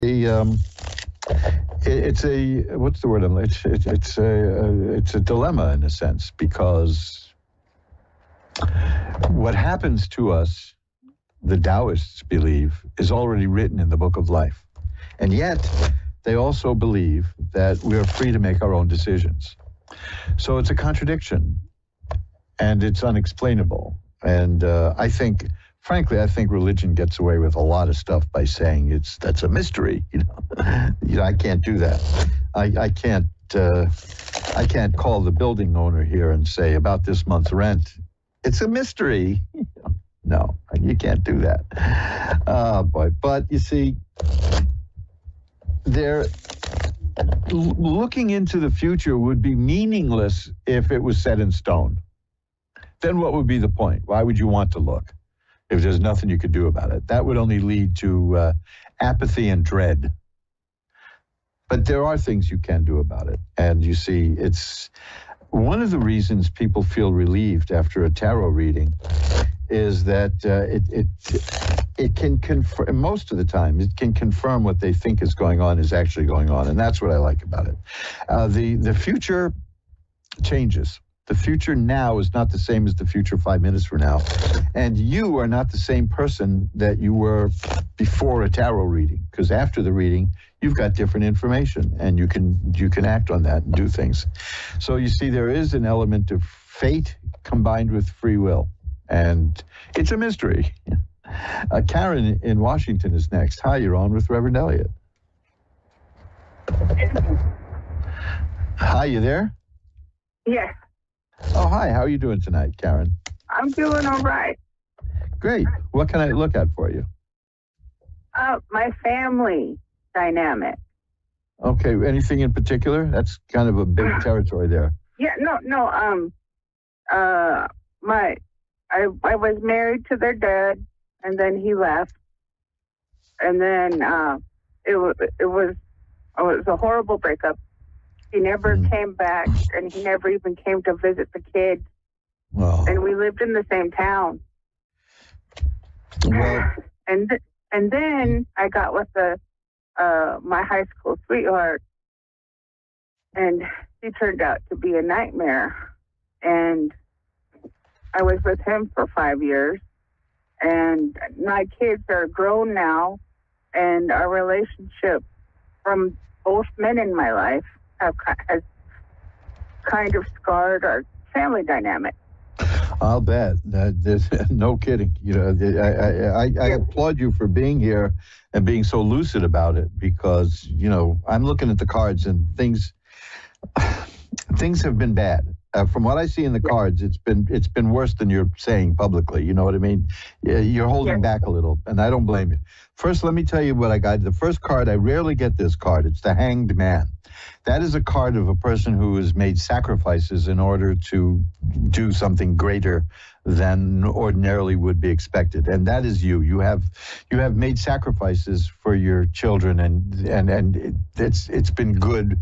The it's a what's the word? It's a dilemma in a sense, because what happens to us, the Taoists believe, is already written in the book of life, and yet they also believe that we are free to make our own decisions. So it's a contradiction, and it's unexplainable. And frankly, I think religion gets away with a lot of stuff by saying that's a mystery. I can't do that. I can't call the building owner here and say about this month's rent, it's a mystery. No, you can't do that. Oh boy! But you see, looking into the future would be meaningless if it was set in stone. Then what would be the point? Why would you want to look if there's nothing you could do about it? That would only lead to apathy and dread. But there are things you can do about it. And you see, it's one of the reasons people feel relieved after a tarot reading is that it can confirm, most of the time, it can confirm what they think is going on is actually going on. And that's what I like about it. The future changes. The future now is not the same as the future 5 minutes from now. And you are not the same person that you were before a tarot reading, because after the reading, you've got different information, and you can act on that and do things. So you see, there is an element of fate combined with free will, and it's a mystery. Karen in Washington is next. Hi, you're on with Reverend Elliot. Hi, you there? Yes. Oh, hi. How are you doing tonight, Karen? I'm doing all right. Great. What can I look at for you? My family dynamic. Okay. Anything in particular? That's kind of a big territory there. Yeah. No. I was married to their dad, and then he left, and then it was a horrible breakup. He never came back, and he never even came to visit the kids. Oh. And we lived in the same town. Well, and then I got with my high school sweetheart, and he turned out to be a nightmare. And I was with him for 5 years, and my kids are grown now, and our relationship from both men in my life has kind of scarred our family dynamic. I'll bet. There's no kidding. I applaud you for being here and being so lucid about it, because I'm looking at the cards and things have been bad. From what I see in the cards, it's been worse than you're saying publicly. You know what I mean? You're holding back a little, and I don't blame you. First, let me tell you what I got. The first card, I rarely get this card. It's the Hanged Man. That is a card of a person who has made sacrifices in order to do something greater than ordinarily would be expected. And that is you. You have made sacrifices for your children, and it's been good.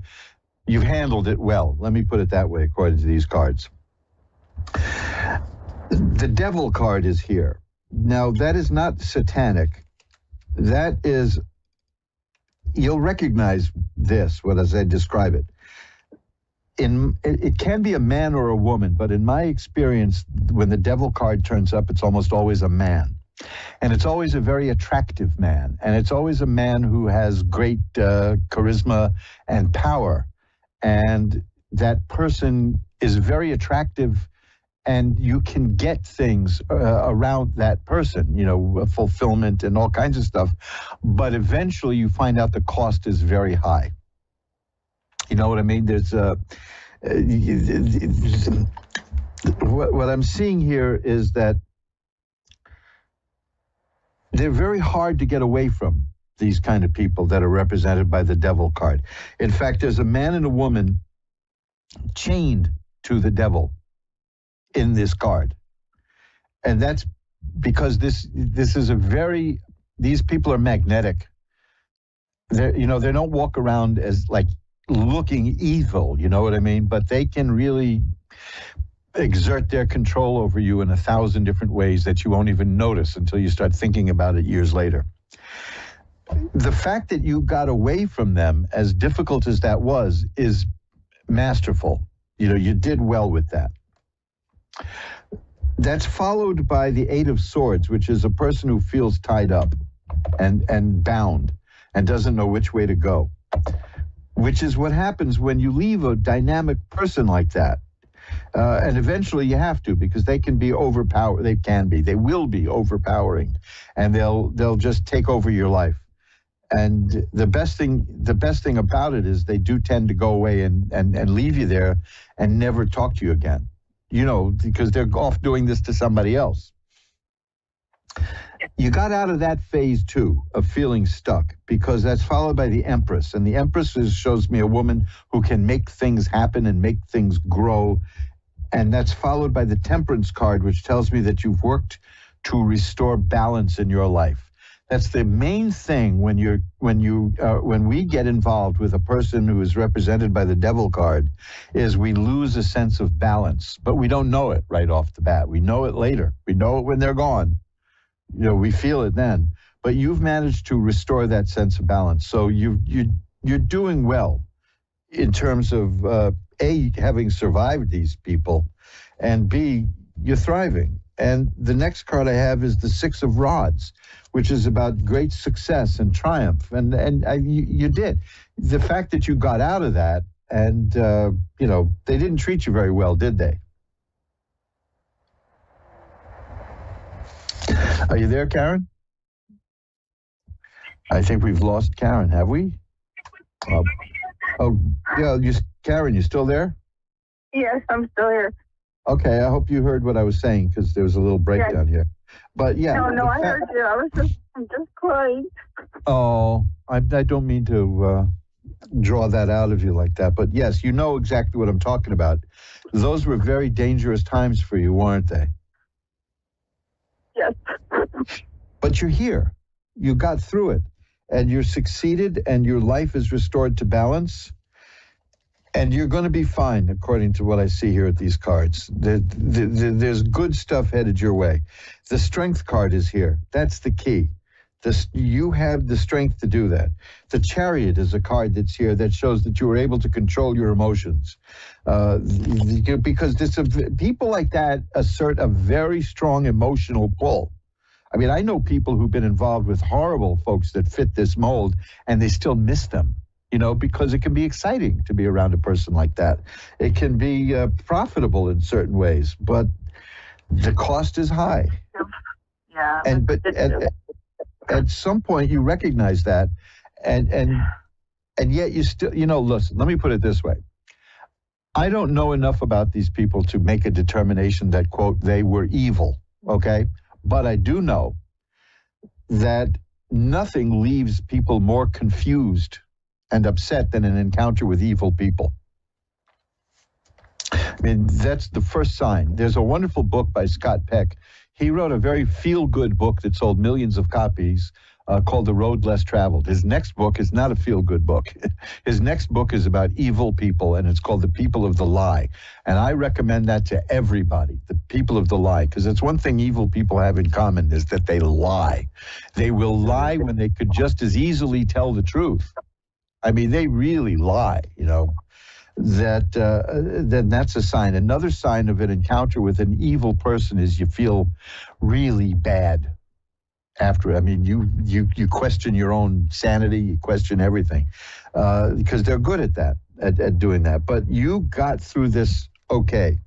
You've handled it well. Let me put it that way, according to these cards. The Devil card is here. Now, that is not satanic. That is, you'll recognize this, as I describe it. It can be a man or a woman, but in my experience, when the Devil card turns up, it's almost always a man. And it's always a very attractive man. And it's always a man who has great charisma and power. And that person is very attractive, and you can get things around that person, fulfillment and all kinds of stuff. But eventually you find out the cost is very high. You know what I mean? There's what I'm seeing here is that they're very hard to get away from, these kind of people that are represented by the Devil card. In fact, there's a man and a woman chained to the Devil in this card. And that's because this is these people are magnetic. They don't walk around as like looking evil, you know what I mean? But they can really exert their control over you in 1,000 different ways that you won't even notice until you start thinking about it years later. the fact that you got away from them, as difficult as that was, is masterful. You know, you did well with that. That's followed by the Eight of Swords, which is a person who feels tied up and bound and doesn't know which way to go, which is what happens when you leave a dynamic person like that. And eventually you have to, because they can be they will be overpowering, and they'll just take over your life. And the best thing about it is they do tend to go away and leave you there and never talk to you again, you know, because they're off doing this to somebody else. You got out of that phase too of feeling stuck, because that's followed by the Empress. And the Empress shows me a woman who can make things happen and make things grow. And that's followed by the Temperance card, which tells me that you've worked to restore balance in your life. That's the main thing when we get involved with a person who is represented by the Devil card, is we lose a sense of balance, but we don't know it right off the bat. We know it later. We know it when they're gone. You know, we feel it then. But you've managed to restore that sense of balance. So you're doing well in terms of A, having survived these people, and B, you're thriving. And the next card I have is the Six of Rods, which is about great success and triumph. And you did. The fact that you got out of that, and, you know, they didn't treat you very well, did they? Are you there, Karen? I think we've lost Karen, have we? Yeah, Karen, you still there? Yes, I'm still here. Okay, I hope you heard what I was saying, because there was a little breakdown here. But yeah. No, I heard you. I'm just crying. Oh, I don't mean to draw that out of you like that. But yes, you know exactly what I'm talking about. Those were very dangerous times for you, weren't they? Yes. But you're here. You got through it. And you're succeeded, and your life is restored to balance. And you're going to be fine, according to what I see here at these cards. There's good stuff headed your way. The Strength card is here. That's the key. You have the strength to do that. The Chariot is a card that's here that shows that you were able to control your emotions. Because people like that assert a very strong emotional pull. I mean, I know people who've been involved with horrible folks that fit this mold, and they still miss them. You know, because it can be exciting to be around a person like that. It can be profitable in certain ways, but the cost is high. Yeah. But at some point you recognize that, and yet you still, you know, listen, let me put it this way. I don't know enough about these people to make a determination that, quote, they were evil, okay? But I do know that nothing leaves people more confused and upset than an encounter with evil people. I mean, that's the first sign. There's a wonderful book by Scott Peck. He wrote a very feel-good book that sold millions of copies called The Road Less Traveled. His next book is not a feel-good book. His next book is about evil people, and it's called The People of the Lie. And I recommend that to everybody, The People of the Lie, because it's one thing evil people have in common is that they lie. They will lie when they could just as easily tell the truth. I mean, they really lie, you know. Then that's a sign. Another sign of an encounter with an evil person is you feel really bad after. I mean, you question your own sanity, you question everything, because they're good at that, at doing that. But you got through this okay.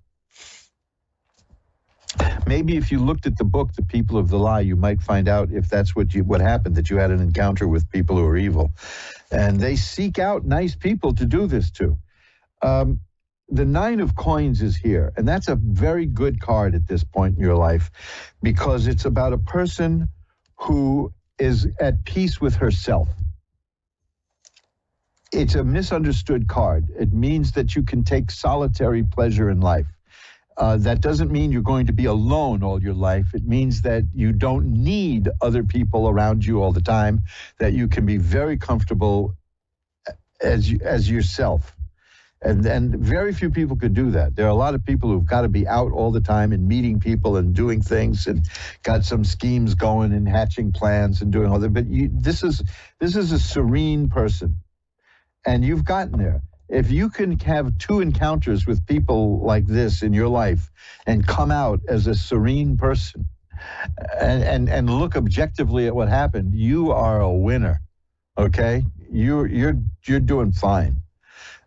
Maybe if you looked at the book, The People of the Lie, you might find out if that's what happened, that you had an encounter with people who are evil. And they seek out nice people to do this to. The Nine of Coins is here, and that's a very good card at this point in your life, because it's about a person who is at peace with herself. It's a misunderstood card. It means that you can take solitary pleasure in life. That doesn't mean you're going to be alone all your life. It means that you don't need other people around you all the time, that you can be very comfortable as yourself. And very few people could do that. There are a lot of people who've got to be out all the time and meeting people and doing things and got some schemes going and hatching plans and doing all that. But this is a serene person, and you've gotten there. If you can have 2 encounters with people like this in your life and come out as a serene person and look objectively at what happened, you are a winner. Okay, you're doing fine.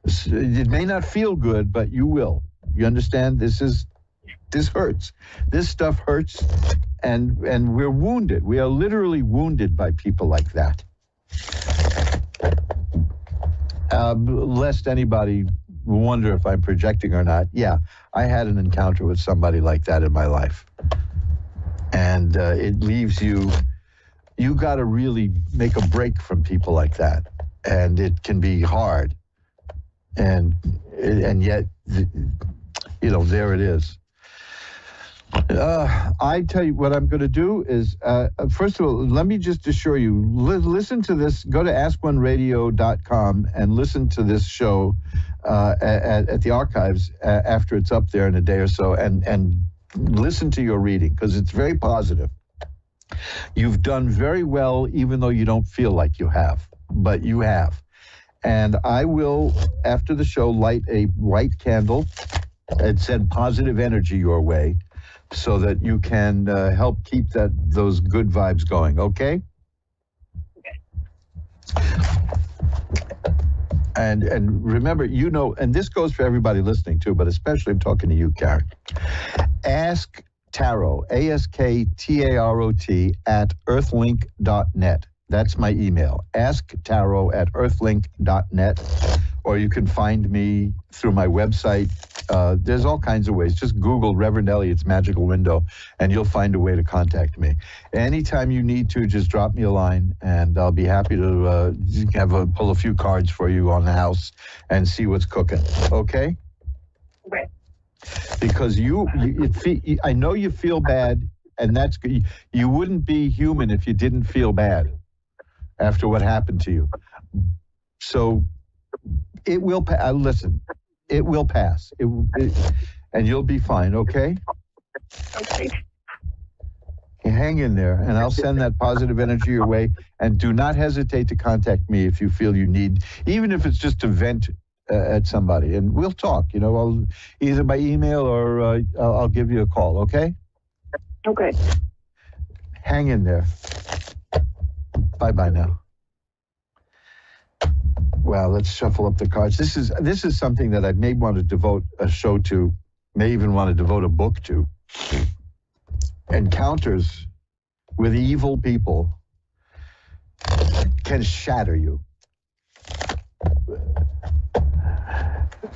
It may not feel good, but you will. You understand? This hurts. This stuff hurts, and we're wounded. We are literally wounded by people like that. Lest anybody wonder if I'm projecting or not, yeah, I had an encounter with somebody like that in my life. And it leaves you got to really make a break from people like that. And it can be hard. And yet, there it is. I tell you what I'm going to do is, first of all, let me just assure you, listen to this, go to askoneradio.com and listen to this show at the archives after it's up there in a day or so, and listen to your reading, because it's very positive. You've done very well, even though you don't feel like you have, but you have. And I will, after the show, light a white candle and send positive energy your way so that you can help keep those good vibes going, okay? And remember, and this goes for everybody listening too, but especially I'm talking to you, Karen. Ask Tarot, AskTarot at earthlink.net. That's my email, asktarot@earthlink.net, or you can find me through my website. There's all kinds of ways. Just Google Reverend Elliott's Magical Window, and you'll find a way to contact me. Anytime you need to, just drop me a line, and I'll be happy to pull a few cards for you on the house and see what's cooking, okay? Okay. Because I know you feel bad, and that's good. You wouldn't be human if you didn't feel bad after what happened to you. So it will listen, it will pass. And you'll be fine, okay? Okay. Hang in there, and I'll send that positive energy your way. And do not hesitate to contact me if you feel you need, even if it's just to vent at somebody. And we'll talk, I'll either by email or I'll give you a call, okay? Okay. Hang in there. Bye-bye now. Well, let's shuffle up the cards. This is something that I may want to devote a show to, may even want to devote a book to. Encounters with evil people can shatter you.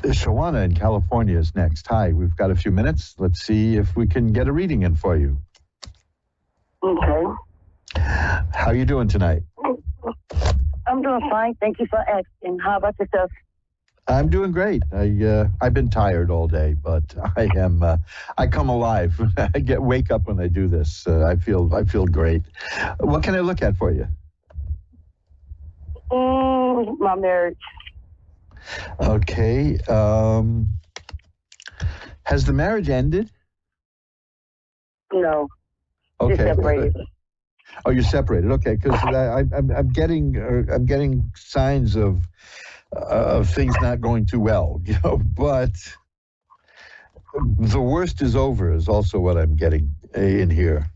Shawana in California is next. Hi, we've got a few minutes. Let's see if we can get a reading in for you. Okay. How are you doing tonight? I'm doing fine. Thank you for asking. How about yourself? I'm doing great. I've been tired all day, but I come alive. I wake up when I do this. I feel great. What can I look at for you? My marriage. Okay. Has the marriage ended? No. Okay. We're separated. Oh, you're separated. Okay, because I'm getting signs of things not going too well. But the worst is over is also what I'm getting in here.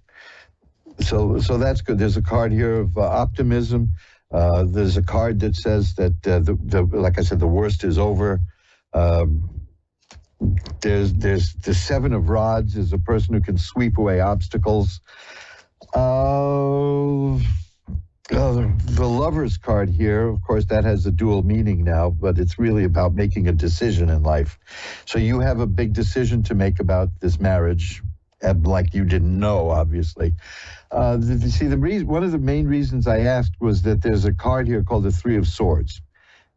So that's good. There's a card here of optimism. There's a card that says that like I said, the worst is over. There's the Seven of Rods is a person who can sweep away obstacles. The Lover's card here, of course, that has a dual meaning now, but it's really about making a decision in life. So you have a big decision to make about this marriage, like you didn't know, obviously. One of the main reasons I asked was that there's a card here called the Three of Swords.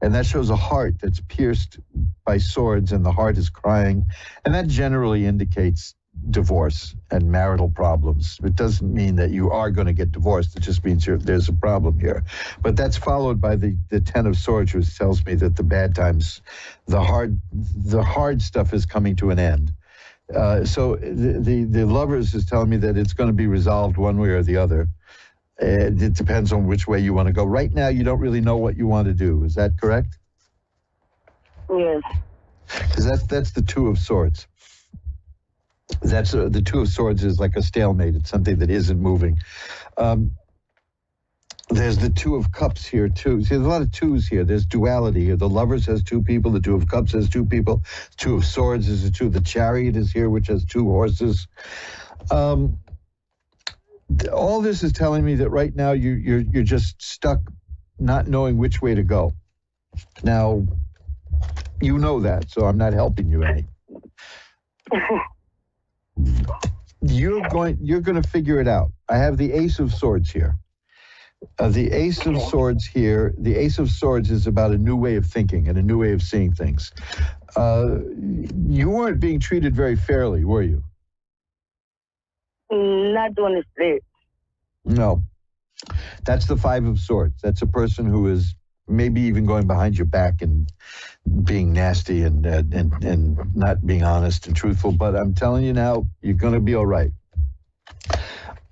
And that shows a heart that's pierced by swords, and the heart is crying. And that generally indicates divorce and marital problems. It doesn't mean that you are going to get divorced. It just means there's a problem here. But that's followed by the Ten of Swords, which tells me that the bad times, the hard stuff is coming to an end. So the Lovers is telling me that it's going to be resolved one way or the other. It depends on which way you want to go. Right now, you don't really know what you want to do. Is that correct? Yes. Because that's the Two of Swords. That's the Two of Swords is like a stalemate. It's something that isn't moving. There's the Two of Cups here too. See, there's a lot of twos here. There's duality here. The Lovers has two people. The Two of Cups has two people. Two of Swords is a two. The Chariot is here, which has two horses. All this is telling me that right now you're just stuck, not knowing which way to go. Now, you know that, so I'm not helping you any. You're going to figure it out. I have the Ace of Swords here. The Ace of Swords here. The Ace of Swords is about a new way of thinking and a new way of seeing things. You weren't being treated very fairly, were you? Not doing the split. No. That's the Five of Swords. That's a person who is maybe even going behind your back and being nasty and not being honest and truthful. But I'm telling you now, you're going to be all right.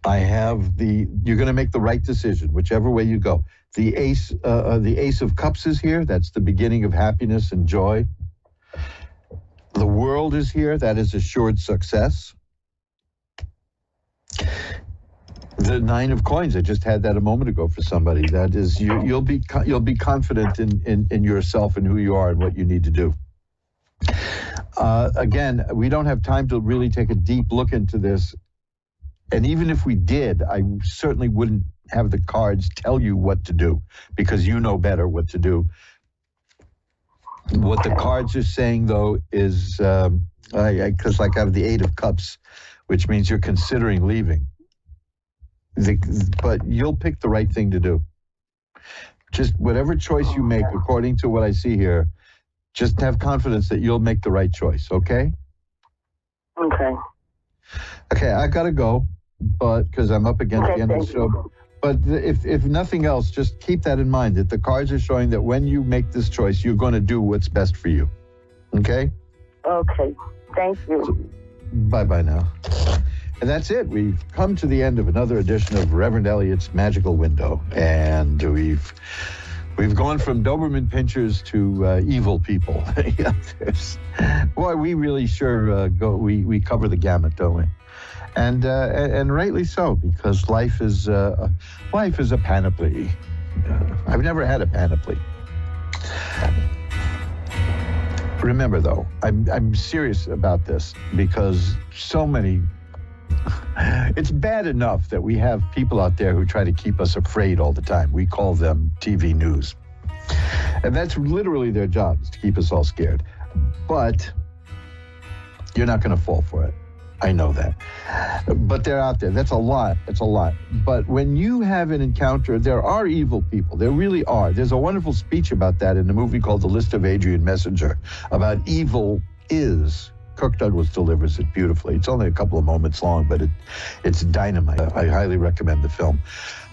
You're going to make the right decision, whichever way you go. The Ace of Cups is here. That's the beginning of happiness and joy. The World is here. That is assured success. The Nine of Coins, I just had that a moment ago for somebody. That is, you'll be confident in yourself and who you are and what you need to do. Again, we don't have time to really take a deep look into this. And even if we did, I certainly wouldn't have the cards tell you what to do, because you know better what to do. What the cards are saying, though, is, because like I have the Eight of Cups, which means you're considering leaving. But you'll pick the right thing to do. Just whatever choice you make, according to what I see here, just have confidence that you'll make the right choice, okay? Okay. Okay, I gotta go, but because I'm up against the end of the show. But if nothing else, just keep that in mind, that the cards are showing that when you make this choice, you're going to do what's best for you. Okay? Okay. Thank you. So, bye-bye now. And that's it. We've come to the end of another edition of Reverend Elliott's Magical Window. And we've gone from Doberman pinchers to evil people. Boy, we really sure we cover the gamut, don't we? And rightly so, because life is a panoply. I've never had a panoply. Remember, though, I'm serious about this, because so many. It's bad enough that we have people out there who try to keep us afraid all the time. We call them TV news. And that's literally their job, is to keep us all scared. But you're not going to fall for it. I know that. But they're out there. That's a lot. It's a lot. But when you have an encounter, there are evil people. There really are. There's a wonderful speech about that in the movie called The List of Adrian Messenger, about evil is. Kirk Douglas delivers it beautifully. It's only a couple of moments long, but it's dynamite. I highly recommend the film.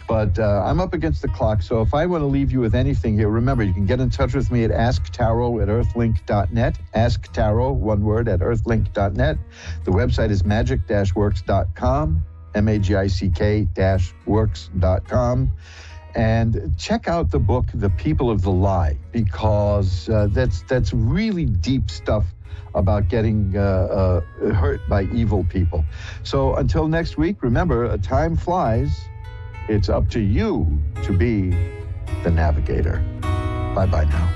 But I'm up against the clock, so if I want to leave you with anything here, remember, you can get in touch with me at asktarot@earthlink.net. Ask Tarot, one word, at earthlink.net. The website is magic-works.com, magic-works.com. And check out the book, The People of the Lie, because that's really deep stuff about getting hurt by evil people. So until next week, remember, time flies. It's up to you to be the navigator. Bye-bye now.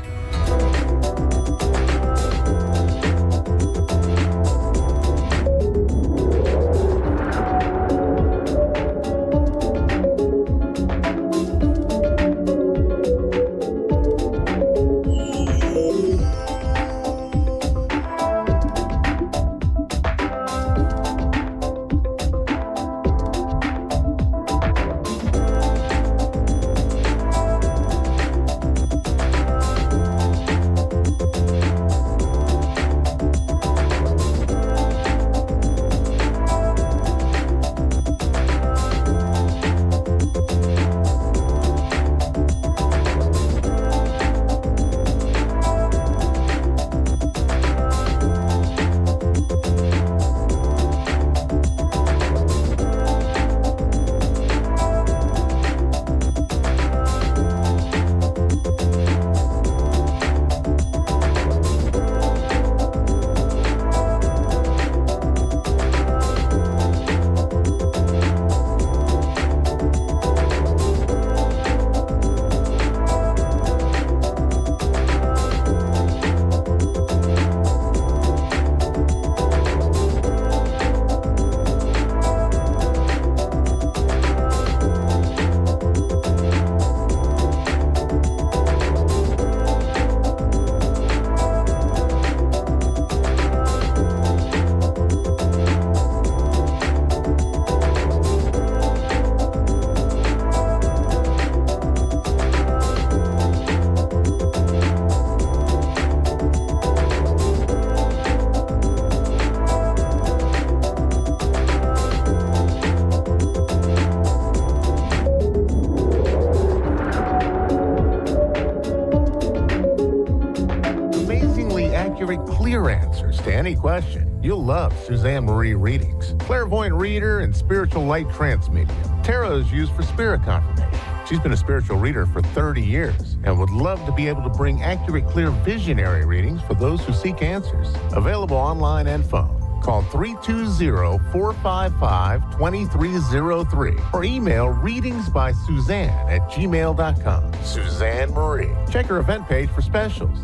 accurate, clear answers to any question. You'll love Suzanne Marie readings. Clairvoyant reader and spiritual light trance medium. Tarot is used for spirit confirmation. She's been a spiritual reader for 30 years and would love to be able to bring accurate, clear, visionary readings for those who seek answers. Available online and phone. Call 320-455-2303 or email readingsbysuzanne@gmail.com. Suzanne Marie. Check her event page for specials.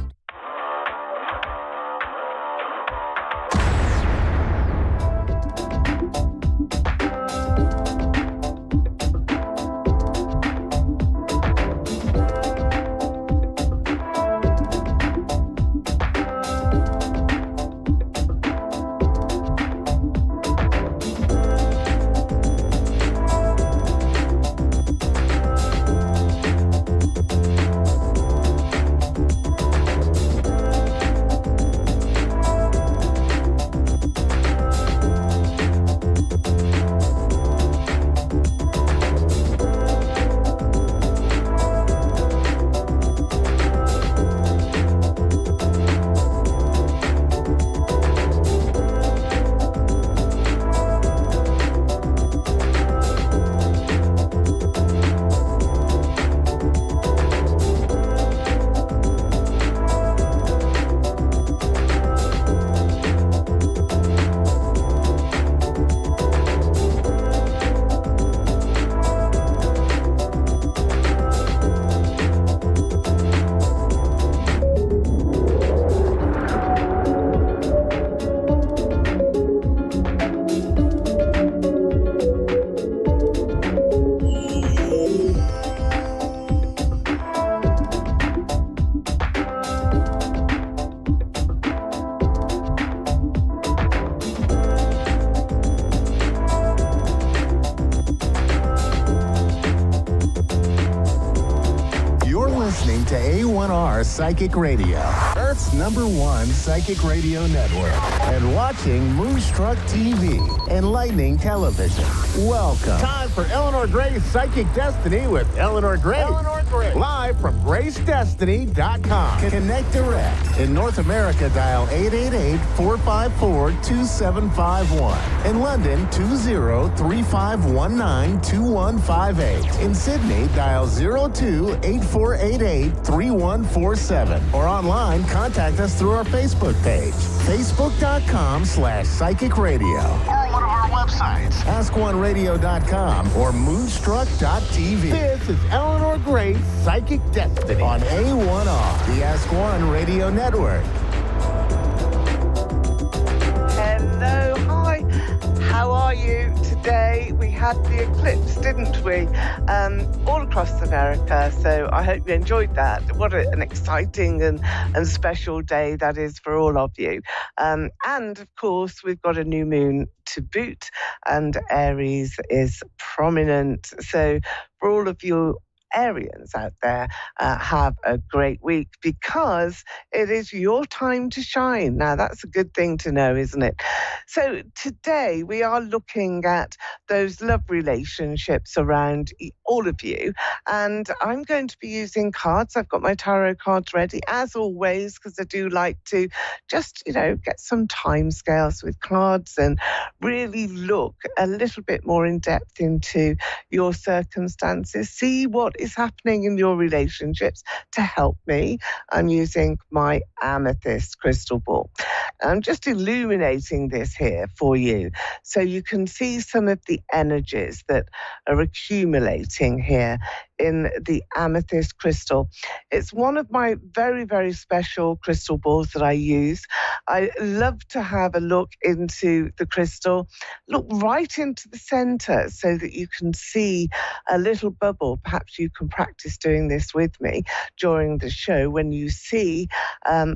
To A1R Psychic Radio, Earth's #1 psychic radio network, and watching Moonstruck TV, enlightening television. Welcome. Time for Eleanor Gray's Psychic Destiny with Eleanor Gray. Eleanor Gray. Live from GraceDestiny.com. Connect direct. In North America, dial 888-454-2751. In London, 20-3519-2158. In Sydney, dial 02-8488-3147. Or online, contact us through our Facebook page, facebook.com/psychic radio. Or one of our websites, askoneradio.com or moonstruck.tv. This is Eleanor Gray's Psychic Destiny on A1R, the Ask One Radio Network. Hello, hi. How are you today? We had the eclipse, didn't we? All across America. So I hope you enjoyed that. What an exciting and special day that is for all of you. And of course, we've got a new moon to boot, and Aries is prominent. So for all of you Arians out there, have a great week because it is your time to shine. Now, that's a good thing to know, isn't it? So today we are looking at those love relationships around all of you, and I'm going to be using cards. I've got my tarot cards ready, as always, because I do like to just, get some time scales with cards and really look a little bit more in depth into your circumstances, see what is happening in your relationships to help me. I'm using my amethyst crystal ball. I'm just illuminating this here for you so you can see some of the energies that are accumulating here in the amethyst crystal. It's one of my very, very special crystal balls that I use. I love to have a look into the crystal, look right into the center so that you can see a little bubble. Perhaps you can practice doing this with me during the show when you see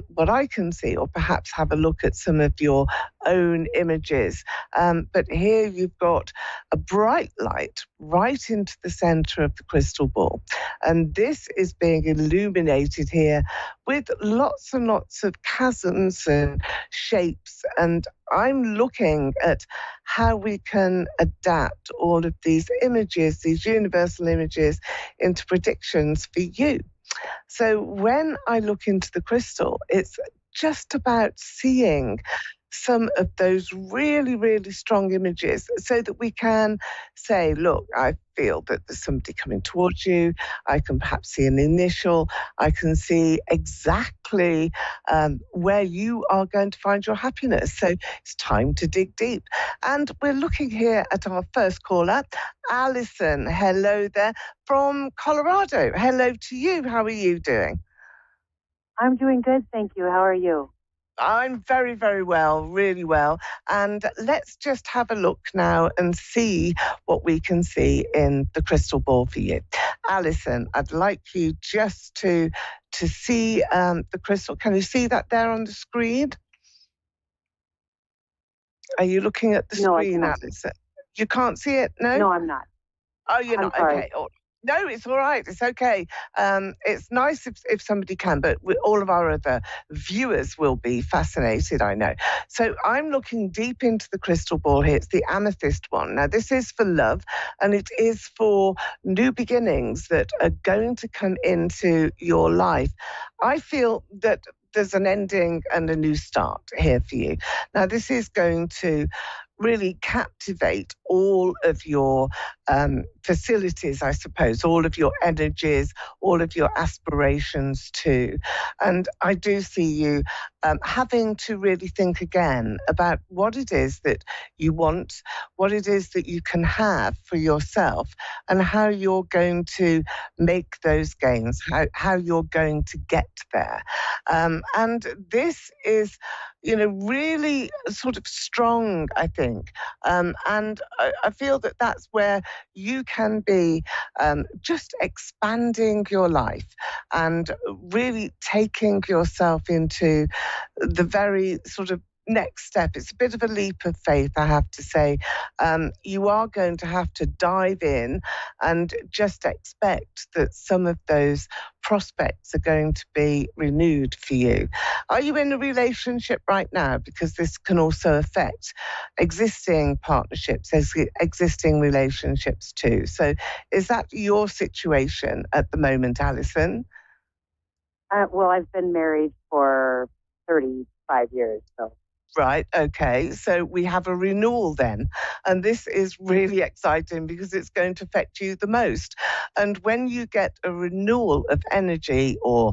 what I can see, or perhaps have a look at some of your own images. But here you've got a bright light right into the center of the crystal ball. And this is being illuminated here with lots and lots of chasms and shapes. And I'm looking at how we can adapt all of these images, these universal images, into predictions for you. So when I look into the crystal, it's just about seeing some of those really, really strong images so that we can say, look, I feel that there's somebody coming towards you. I can perhaps see an initial. I can see exactly where you are going to find your happiness. So it's time to dig deep. And we're looking here at our first caller, Alison. Hello there from Colorado. Hello to you. How are you doing? I'm doing good, thank you. How are you? I'm very, very well, really well. And let's just have a look now and see what we can see in the crystal ball for you. Alison, I'd like you just to see the crystal. Can you see that there on the screen? Are you looking at the screen, Alison? You can't see it, no? No, I'm not. Oh, you're not? Sorry. Okay. No, it's all right. It's okay. It's nice if somebody can, but all of our other viewers will be fascinated, I know. So I'm looking deep into the crystal ball here. It's the amethyst one. Now, this is for love, and it is for new beginnings that are going to come into your life. I feel that there's an ending and a new start here for you. Now, this is going to really captivate all of your facilities, I suppose, all of your energies, all of your aspirations too. And I do see you having to really think again about what it is that you want, what it is that you can have for yourself, and how you're going to make those gains, how you're going to get there. And this is, really sort of strong, I think. And I feel that that's where you can be just expanding your life and really taking yourself into the very sort of next step. It's a bit of a leap of faith, I have to say. You are going to have to dive in and just expect that some of those prospects are going to be renewed for you. Are you in a relationship right now? Because this can also affect existing partnerships, existing relationships too. So is that your situation at the moment, Alison? Well, I've been married for 35 years, so. Right, okay. So we have a renewal then. And this is really exciting because it's going to affect you the most. And when you get a renewal of energy or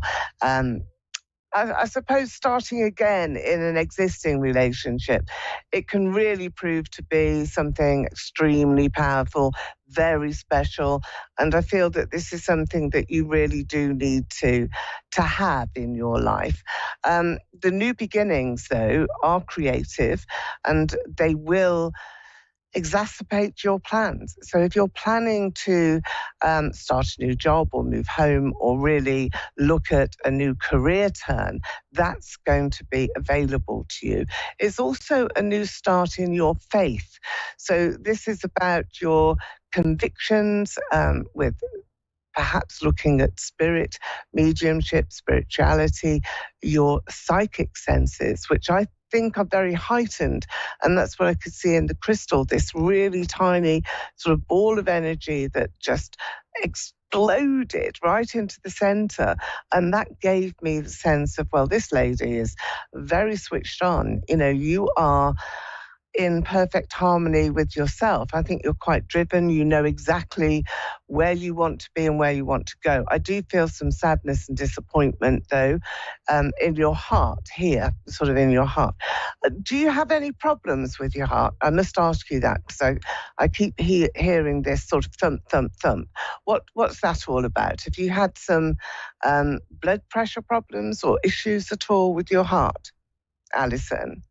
I suppose starting again in an existing relationship, it can really prove to be something extremely powerful, very special. And I feel that this is something that you really do need to have in your life. The new beginnings, though, are creative and they will exacerbate your plans. So if you're planning to start a new job or move home or really look at a new career turn, that's going to be available to you. It's also a new start in your faith. So this is about your convictions with perhaps looking at spirit, mediumship, spirituality, your psychic senses, which I think are very heightened. And that's what I could see in the crystal, this really tiny sort of ball of energy that just exploded right into the center. And that gave me the sense of, well, this lady is very switched on. You are in perfect harmony with yourself. I think you're quite driven. You know exactly where you want to be and where you want to go. I do feel some sadness and disappointment, though, in your heart here, sort of in your heart. Do you have any problems with your heart? I must ask you that because I keep hearing this sort of thump, thump, thump. What's that all about? Have you had some blood pressure problems or issues at all with your heart, Alison?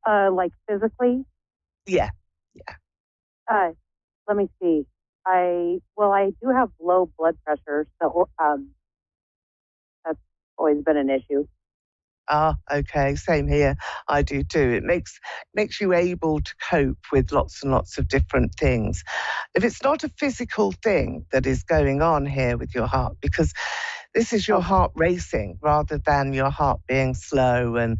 Like physically? Yeah. Let me see. I do have low blood pressure, so that's always been an issue. Ah, okay, same here. I do too. It makes you able to cope with lots and lots of different things. If it's not a physical thing that is going on here with your heart, because this is your heart racing rather than your heart being slow and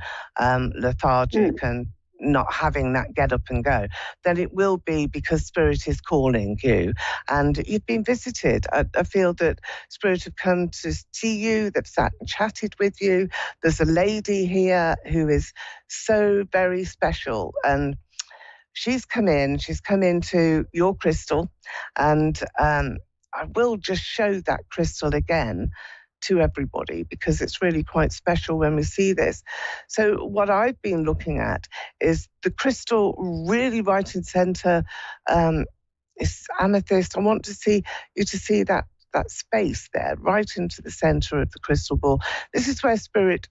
lethargic and not having that get up and go, then it will be because Spirit is calling you and you've been visited. I feel that Spirit have come to see you, they've sat and chatted with you. There's a lady here who is so very special, and she's come into your crystal, and I will just show that crystal again to everybody because it's really quite special when we see this. So what I've been looking at is the crystal really right in center, is amethyst. I want to see you to see that space there right into the center of the crystal ball. This is where Spirit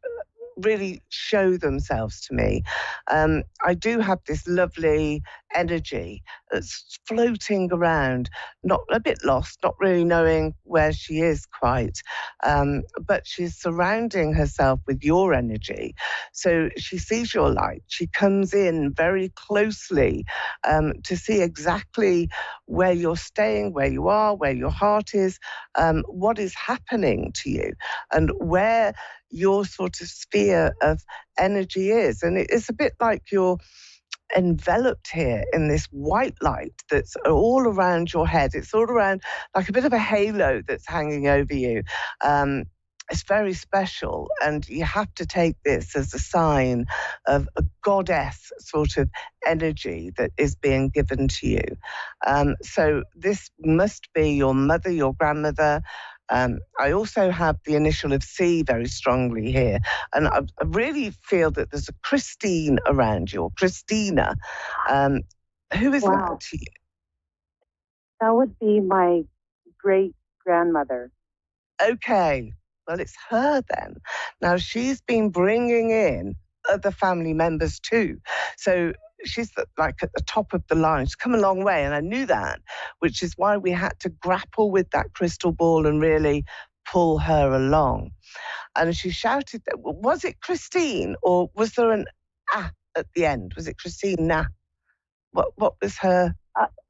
really show themselves to me. I do have this lovely energy that's floating around, not a bit lost, not really knowing where she is quite, but she's surrounding herself with your energy. So she sees your light. She comes in very closely to see exactly where you're staying, where you are, where your heart is, what is happening to you, and where your sort of sphere of energy is. And it's a bit like you're enveloped here in this white light that's all around your head. It's all around like a bit of a halo that's hanging over you. It's very special, and you have to take this as a sign of a goddess sort of energy that is being given to you. So this must be your mother, your grandmother. I also have the initial of C very strongly here, and I really feel that there's a Christine around you, or Christina. Who is that to you? That would be my great grandmother. Okay, well, it's her then. Now, she's been bringing in other family members too. So she's like at the top of the line. She's come a long way, and I knew that, which is why we had to grapple with that crystal ball and really pull her along. And she shouted, was it Christine, or was there an ah at the end? Was it Christina? What was her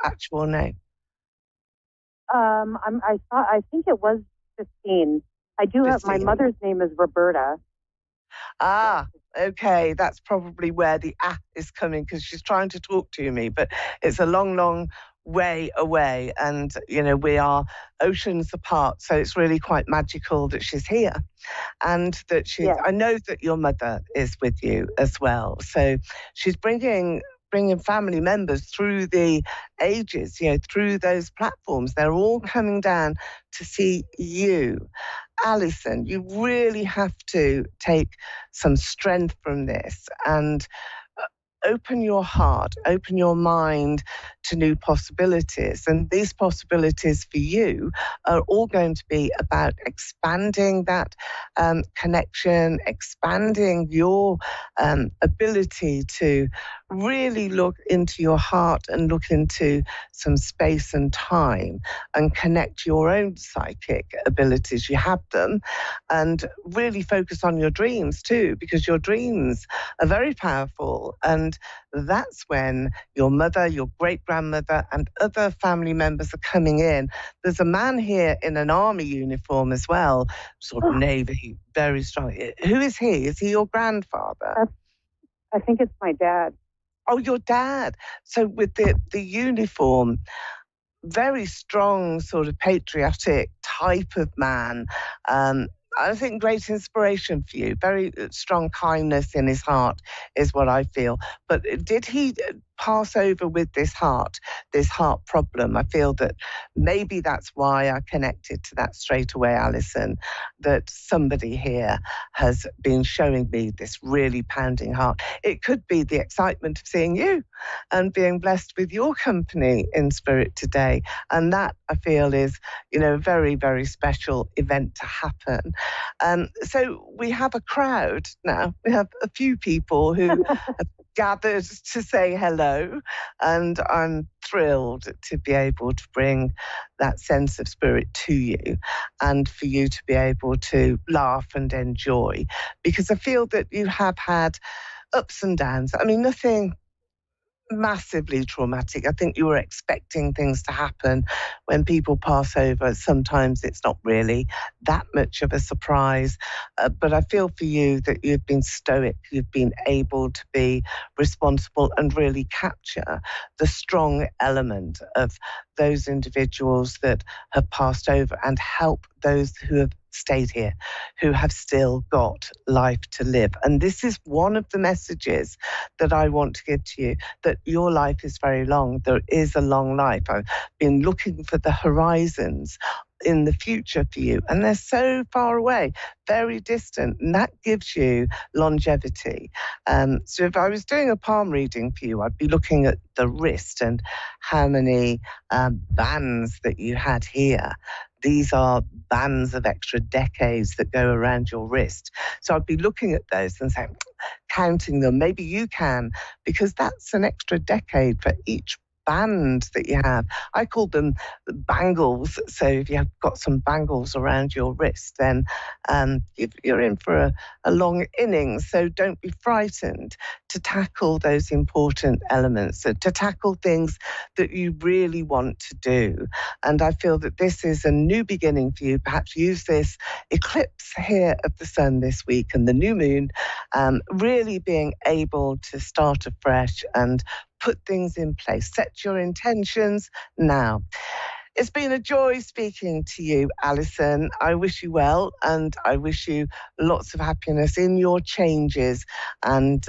actual name? I think it was Christine. I do have, my mother's name is Roberta. Ah, okay. That's probably where the is coming, because she's trying to talk to me, but it's a long, long way away. And, you know, we are oceans apart. So it's really quite magical that she's here, and that I know that your mother is with you as well. So she's bringing family members through the ages, you know, through those platforms. They're all coming down to see you. Alison, you really have to take some strength from this and open your heart, open your mind to new possibilities. And these possibilities for you are all going to be about expanding that connection, expanding your ability to really look into your heart and look into some space and time and connect your own psychic abilities. You have them, and really focus on your dreams too, because your dreams are very powerful. And that's when your mother, your great-grandmother, and other family members are coming in. There's a man here in an army uniform as well, sort of navy, very strong. Who is he? Is he your grandfather? I think it's my dad. Oh, your dad. So with the uniform, very strong, sort of patriotic type of man. I think great inspiration for you. Very strong kindness in his heart is what I feel. But did he pass over with this heart problem? I feel that maybe that's why I connected to that straight away, Alison, that somebody here has been showing me this really pounding heart. It could be the excitement of seeing you and being blessed with your company in spirit today. And that, I feel, is, you know, a very, very special event to happen. So we have a crowd now. We have a few people who have gathered to say hello, and I'm thrilled to be able to bring that sense of spirit to you and for you to be able to laugh and enjoy, because I feel that you have had ups and downs. I mean, nothing massively traumatic. I think you were expecting things to happen. When people pass over, sometimes it's not really that much of a surprise. But I feel for you that you've been stoic, you've been able to be responsible and really capture the strong element of those individuals that have passed over and help those who have stayed here, who have still got life to live. And this is one of the messages that I want to give to you, that your life is very long. There is a long life. I've been looking for the horizons in the future for you, and they're so far away, very distant, and that gives you longevity. So if I was doing a palm reading for you, I'd be looking at the wrist and how many bands that you had here. These are bands of extra decades that go around your wrist. So I'd be looking at those and saying, counting them. Maybe you can, because that's an extra decade for each band that you have. I call them bangles. So if you have got some bangles around your wrist, then you're in for a long innings. So don't be frightened to tackle those important elements, to tackle things that you really want to do. And I feel that this is a new beginning for you. Perhaps use this eclipse here of the sun this week and the new moon, really being able to start afresh and put things in place. Set your intentions now. It's been a joy speaking to you, Alison. I wish you well, and I wish you lots of happiness in your changes and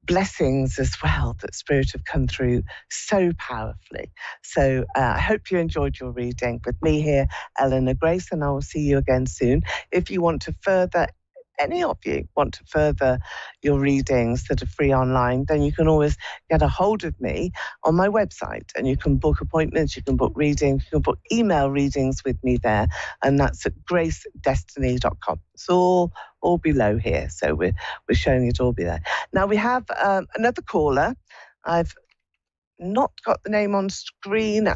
blessings as well that Spirit have come through so powerfully. So I hope you enjoyed your reading with me here, Eleanor Grace, and I will see you again soon. If you want to further, any of you want to further your readings that are free online, then you can always get a hold of me on my website, and you can book appointments, you can book readings, you can book email readings with me there, and that's at gracedestiny.com. It's all below here, so we're showing it all below. Now we have another caller. I've not got the name on screen.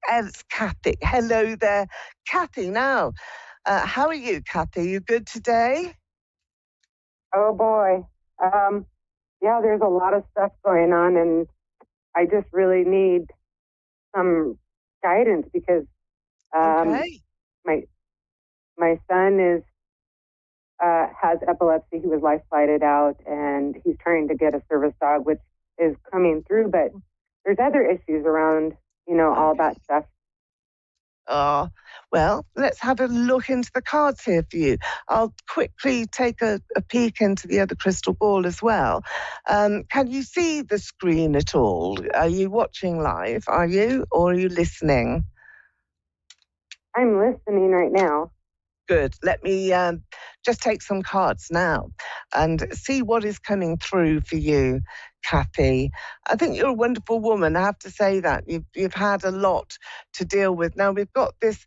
It's Kathy. Hello there, Kathy. Now, how are you, Kathy? You good today? Oh boy. Yeah, there's a lot of stuff going on, and I just really need some guidance because Okay. my son has epilepsy. He was life flighted out, and he's trying to get a service dog, which is coming through, but there's other issues around, all that stuff. Oh, well, let's have a look into the cards here for you. I'll quickly take a peek into the other crystal ball as well. Can you see the screen at all? Are you watching live, or are you listening? I'm listening right now. Good. Let me just take some cards now and see what is coming through for you, Kathy. I think you're a wonderful woman. I have to say that. You've had a lot to deal with. Now, we've got this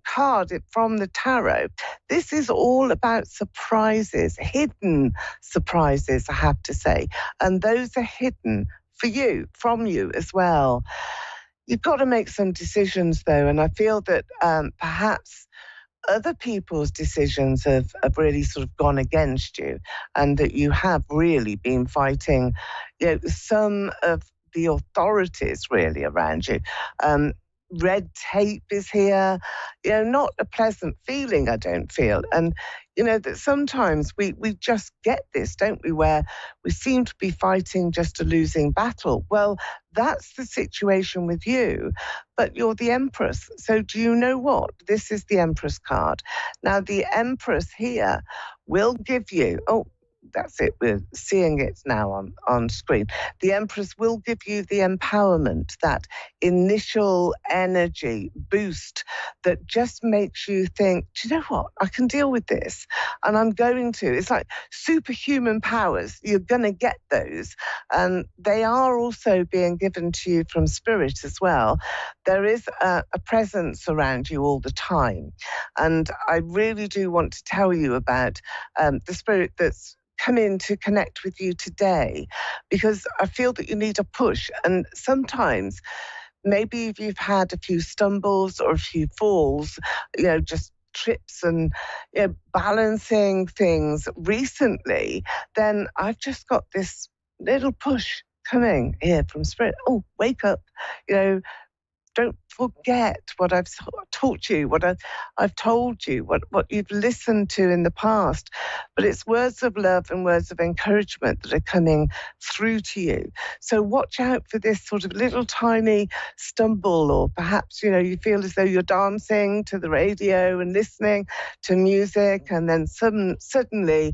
card from the tarot. This is all about surprises, hidden surprises, I have to say. And those are hidden for you, from you as well. You've got to make some decisions, though, and I feel that perhaps other people's decisions have really sort of gone against you, and that you have really been fighting, some of the authorities really around you. Red tape is here, not a pleasant feeling, I don't feel. And, that sometimes we just get this, don't we, where we seem to be fighting just a losing battle. Well, that's the situation with you, but you're the Empress. So do you know what? This is the Empress card. Now, the Empress here will give you, that's it, we're seeing it now on screen. The Empress will give you the empowerment, that initial energy boost that just makes you think, do you know what? I can deal with this, and I'm going to. It's like superhuman powers. You're going to get those. And they are also being given to you from Spirit as well. There is a presence around you all the time. And I really do want to tell you about the Spirit that's come in to connect with you today, because I feel that you need a push. And sometimes maybe if you've had a few stumbles or a few falls, just trips and balancing things recently, then I've just got this little push coming here from Spirit. Oh, wake up, don't forget what I've taught you, what I've told you, what you've listened to in the past. But it's words of love and words of encouragement that are coming through to you. So watch out for this sort of little tiny stumble, or perhaps, you feel as though you're dancing to the radio and listening to music, and then suddenly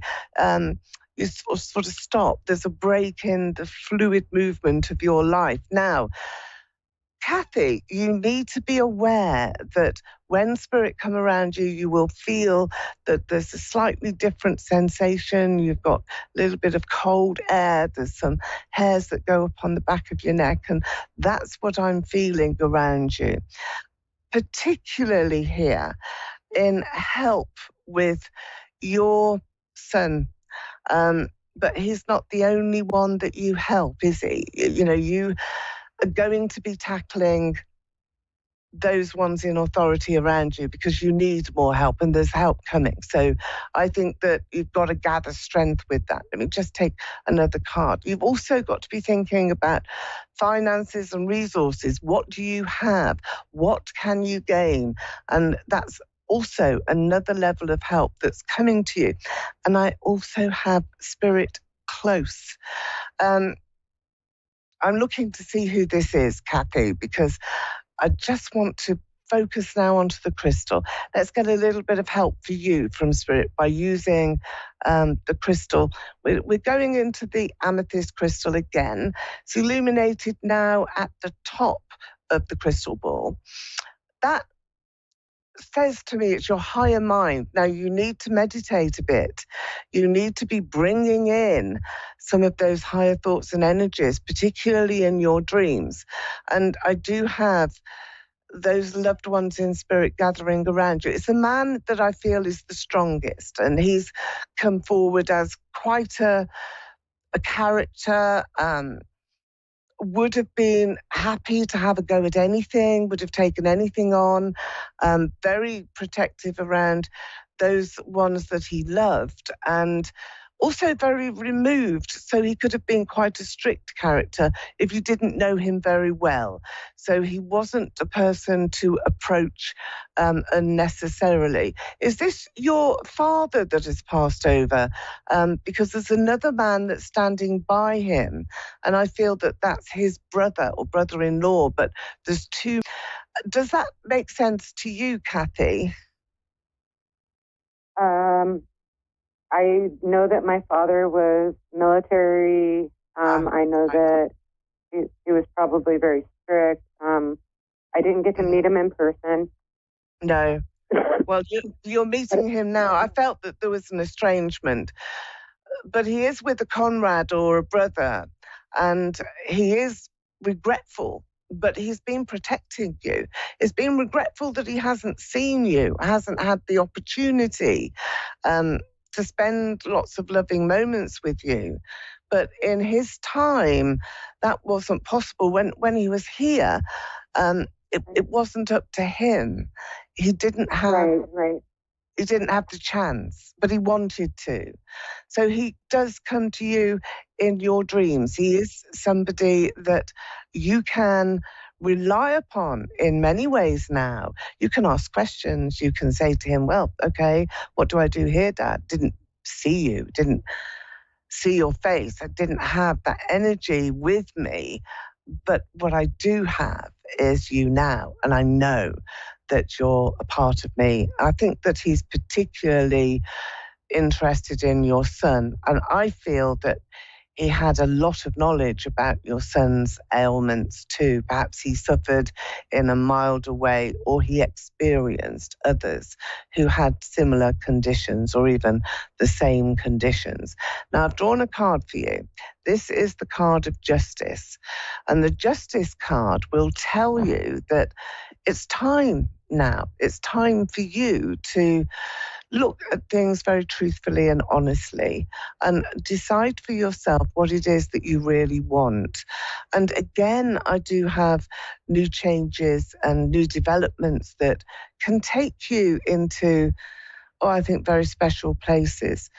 you sort of stop. There's a break in the fluid movement of your life. Now, Kathy, you need to be aware that when spirit come around you, you will feel that there's a slightly different sensation. You've got a little bit of cold air. There's some hairs that go up on the back of your neck. And that's what I'm feeling around you, particularly here in help with your son. But he's not the only one that you help, is he? You are going to be tackling those ones in authority around you because you need more help, and there's help coming. So I think that you've got to gather strength with that. Let me just take another card. You've also got to be thinking about finances and resources. What do you have? What can you gain? And that's also another level of help that's coming to you. And I also have spirit close. I'm looking to see who this is, Kathy, because I just want to focus now onto the crystal. Let's get a little bit of help for you from Spirit by using the crystal. We're going into the amethyst crystal again. It's illuminated now at the top of the crystal ball. That says to me it's your higher mind. Now, you need to meditate a bit. You need to be bringing in some of those higher thoughts and energies, particularly in your dreams. And I do have those loved ones in spirit gathering around you. It's a man that I feel is the strongest, and he's come forward as quite a character, would have been happy to have a go at anything, would have taken anything on, very protective around those ones that he loved, and also very removed. So he could have been quite a strict character if you didn't know him very well. So he wasn't a person to approach unnecessarily. Is this your father that has passed over? Because there's another man that's standing by him, and I feel that that's his brother or brother-in-law, but there's two. Does that make sense to you, Kathy? I know that my father was military. I know that he was probably very strict. I didn't get to meet him in person. No. Well, you're meeting him now. I felt that there was an estrangement, but he is with a comrade or a brother, and he is regretful, but he's been protecting you. He's been regretful that he hasn't seen you, hasn't had the opportunity to spend lots of loving moments with you. But in his time, that wasn't possible. When he was here, it wasn't up to him. He didn't have he didn't have the chance, but he wanted to. So he does come to you in your dreams. He is somebody that you can rely upon in many ways now. You can ask questions. You can say to him, well, okay, what do I do here, Dad? Didn't see you, didn't see your face. I didn't have that energy with me. But what I do have is you now, and I know that you're a part of me. I think that he's particularly interested in your son, and I feel that he had a lot of knowledge about your son's ailments too. Perhaps he suffered in a milder way, or he experienced others who had similar conditions or even the same conditions. Now, I've drawn a card for you. This is the card of justice. And the justice card will tell you that it's time now. It's time for you to look at things very truthfully and honestly and decide for yourself what it is that you really want. And again, I do have new changes and new developments that can take you into, I think, very special places.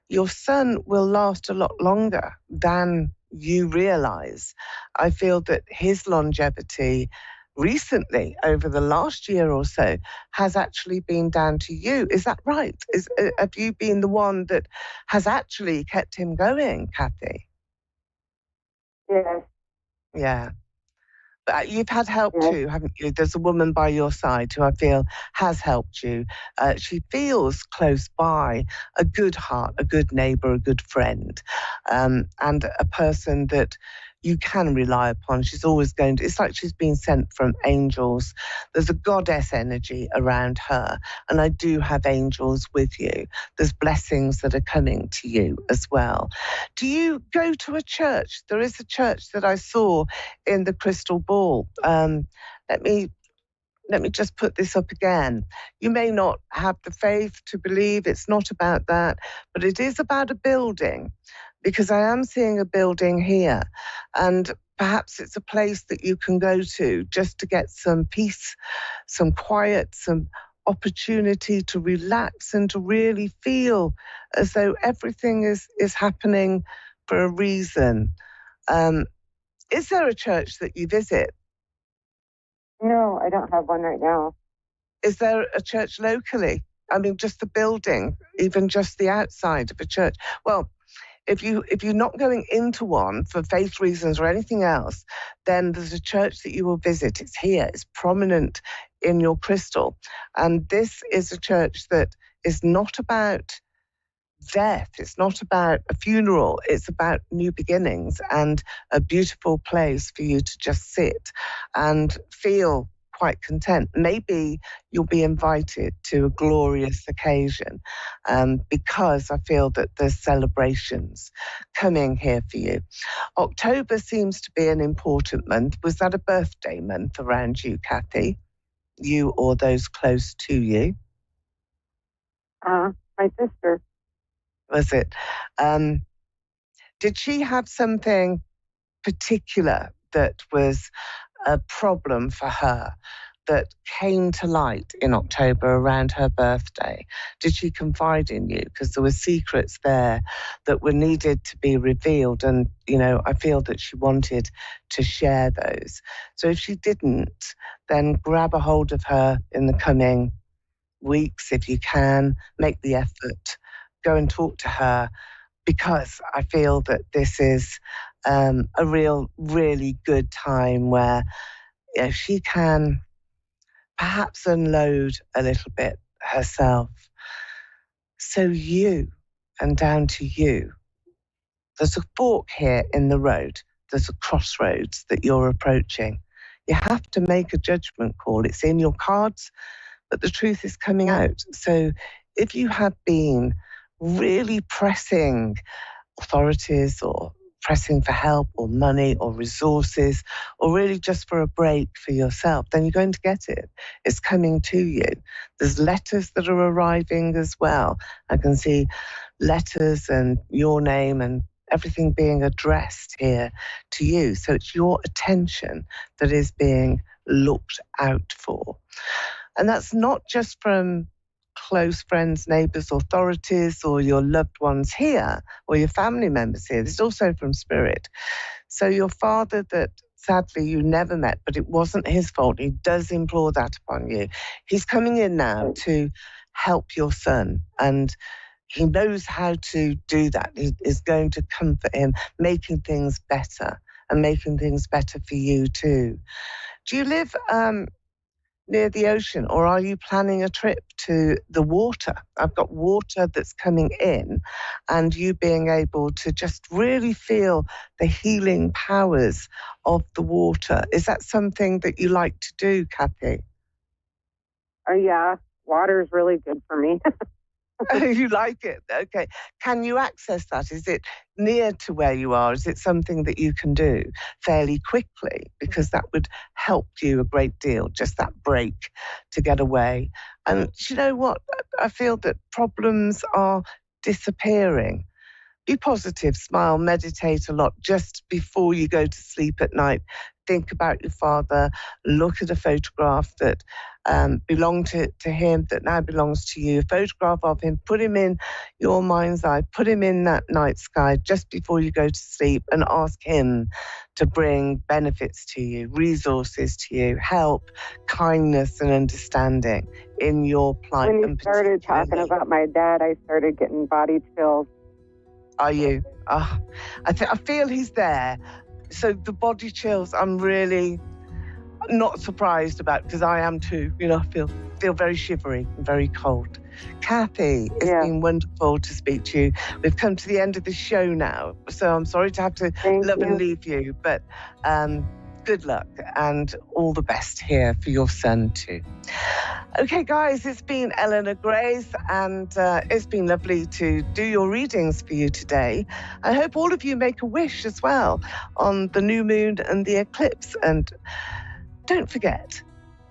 Your son will last a lot longer than you realize. I feel that his longevity recently, over the last year or so, has actually been down to you. Is that right? Have you been the one that has actually kept him going, Kathy? Yes. Yeah. But you've had help Yes. too, haven't you? There's a woman by your side who I feel has helped you. She feels close by, a good heart, a good neighbour, a good friend, and a person that you can rely upon. She's always going to, it's like she's been sent from angels. There's a goddess energy around her, and I do have angels with you. There's blessings that are coming to you as well. Do you go to a church? There is a church that I saw in the crystal ball. Let me just put this up again. You may not have the faith to believe, it's not about that, but it is about a building, because I am seeing a building here, and perhaps it's a place that you can go to just to get some peace, some quiet, some opportunity to relax and to really feel as though everything is happening for a reason. Is there a church that you visit? No, I don't have one right now. Is there a church locally? I mean, just the building, even just the outside of a church. Well, if you're not going into one for faith reasons or anything else, then there's a church that you will visit. It's here. It's prominent in your crystal. And this is a church that is not about death. It's not about a funeral. It's about new beginnings and a beautiful place for you to just sit and feel quite content. Maybe you'll be invited to a glorious occasion, because I feel that there's celebrations coming here for you. October seems to be an important month. Was that a birthday month around you, Kathy? You or those close to you? My sister. Was it? Did she have something particular that was a problem for her that came to light in October around her birthday? Did she confide in you? Because there were secrets there that were needed to be revealed. And, I feel that she wanted to share those. So if she didn't, then grab a hold of her in the coming weeks if you can. Make the effort. Go and talk to her, because I feel that this is a really good time where she can perhaps unload a little bit herself. So and down to you. There's a fork here in the road. There's a crossroads that you're approaching. You have to make a judgment call. It's in your cards, but the truth is coming out. So if you have been really pressing authorities or pressing for help or money or resources, or really just for a break for yourself, then you're going to get it. It's coming to you. There's letters that are arriving as well. I can see letters and your name and everything being addressed here to you. So it's your attention that is being looked out for. And that's not just from close friends, neighbours, authorities, or your loved ones here, or your family members here. It's also from spirit. So your father that sadly you never met, but it wasn't his fault. He does implore that upon you. He's coming in now to help your son, and he knows how to do that. He is going to comfort him, making things better and making things better for you too. Do you live near the ocean, or are you planning a trip to the water? I've got water that's coming in, and you being able to just really feel the healing powers of the water. Is that something that you like to do, Kathy? Yeah, water is really good for me. You like it? Okay. Can you access that? Is it near to where you are? Is it something that you can do fairly quickly? Because that would help you a great deal, just that break to get away. And you know what? I feel that problems are disappearing. Be positive, smile, meditate a lot just before you go to sleep at night. think about your father, look at a photograph that belonged to him, that now belongs to you, a photograph of him, put him in your mind's eye, put him in that night sky just before you go to sleep, and ask him to bring benefits to you, resources to you, help, kindness and understanding in your plight. When and you started talking particularly- about my dad, I started getting body chills. Are you? I feel he's there. So the body chills, I'm really not surprised about, because I am too. You know, I feel very shivery and very cold. Kathy, it's been wonderful to speak to you. We've come to the end of the show now, so I'm sorry to have to and leave you, but good luck and all the best here for your son too. Okay, guys, it's been Eleanor Grace, and it's been lovely to do your readings for you today. I hope all of you make a wish as well on the new moon and the eclipse. And don't forget,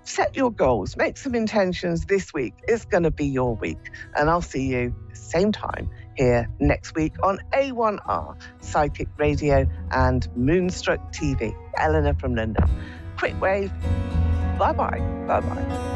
set your goals, make some intentions this week. It's going to be your week. And I'll see you same time here next week on A1R Psychic Radio and Moonstruck TV. Eleanor from London. Quick wave. Bye-bye. Bye-bye.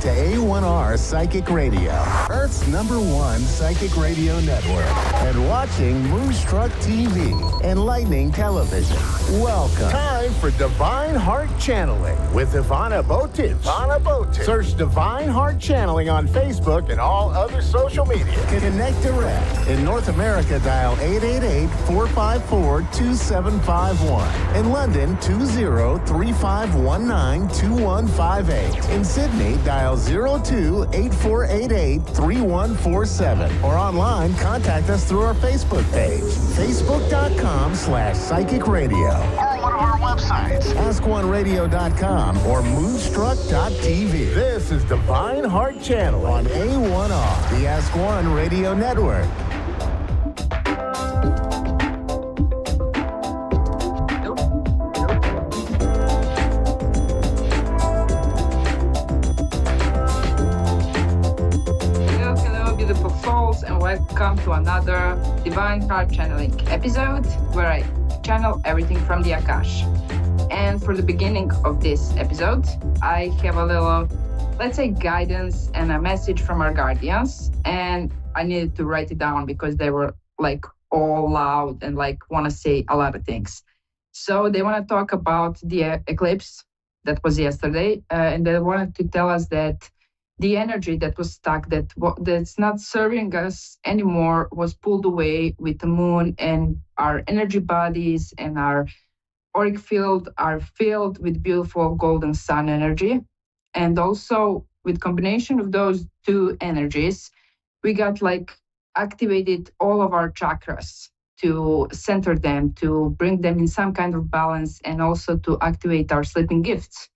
A1R Psychic Radio, Earth's #1 psychic radio network, and watching Moonstruck TV, enlightening television. Welcome. Time for Divine Heart Channeling with Ivana Botic. Search Divine Heart Channeling on Facebook and all other social media. Connect direct. In North America, dial 888-454-2751. In London, 20-3519-2158. In Sydney, dial 02-8488-3147. Or online, contact us through our Facebook page, facebook.com/psychic radio. Or one of our websites, askoneradio.com or moonstruck.tv. This is Divine Heart Channel on A1R, the Ask One Radio Network. And welcome to another Divine Heart Channeling episode where I channel everything from the Akash. And for the beginning of this episode, I have a little, let's say, guidance and a message from our guardians. And I needed to write it down because they were like all loud and like want to say a lot of things. So they want to talk about the eclipse that was yesterday. And they wanted to tell us that the energy that was stuck, that's not serving us anymore, was pulled away with the moon, and our energy bodies and our auric field are filled with beautiful golden sun energy. And also with combination of those two energies, we got like activated all of our chakras to center them, to bring them in some kind of balance, and also to activate our sleeping gifts.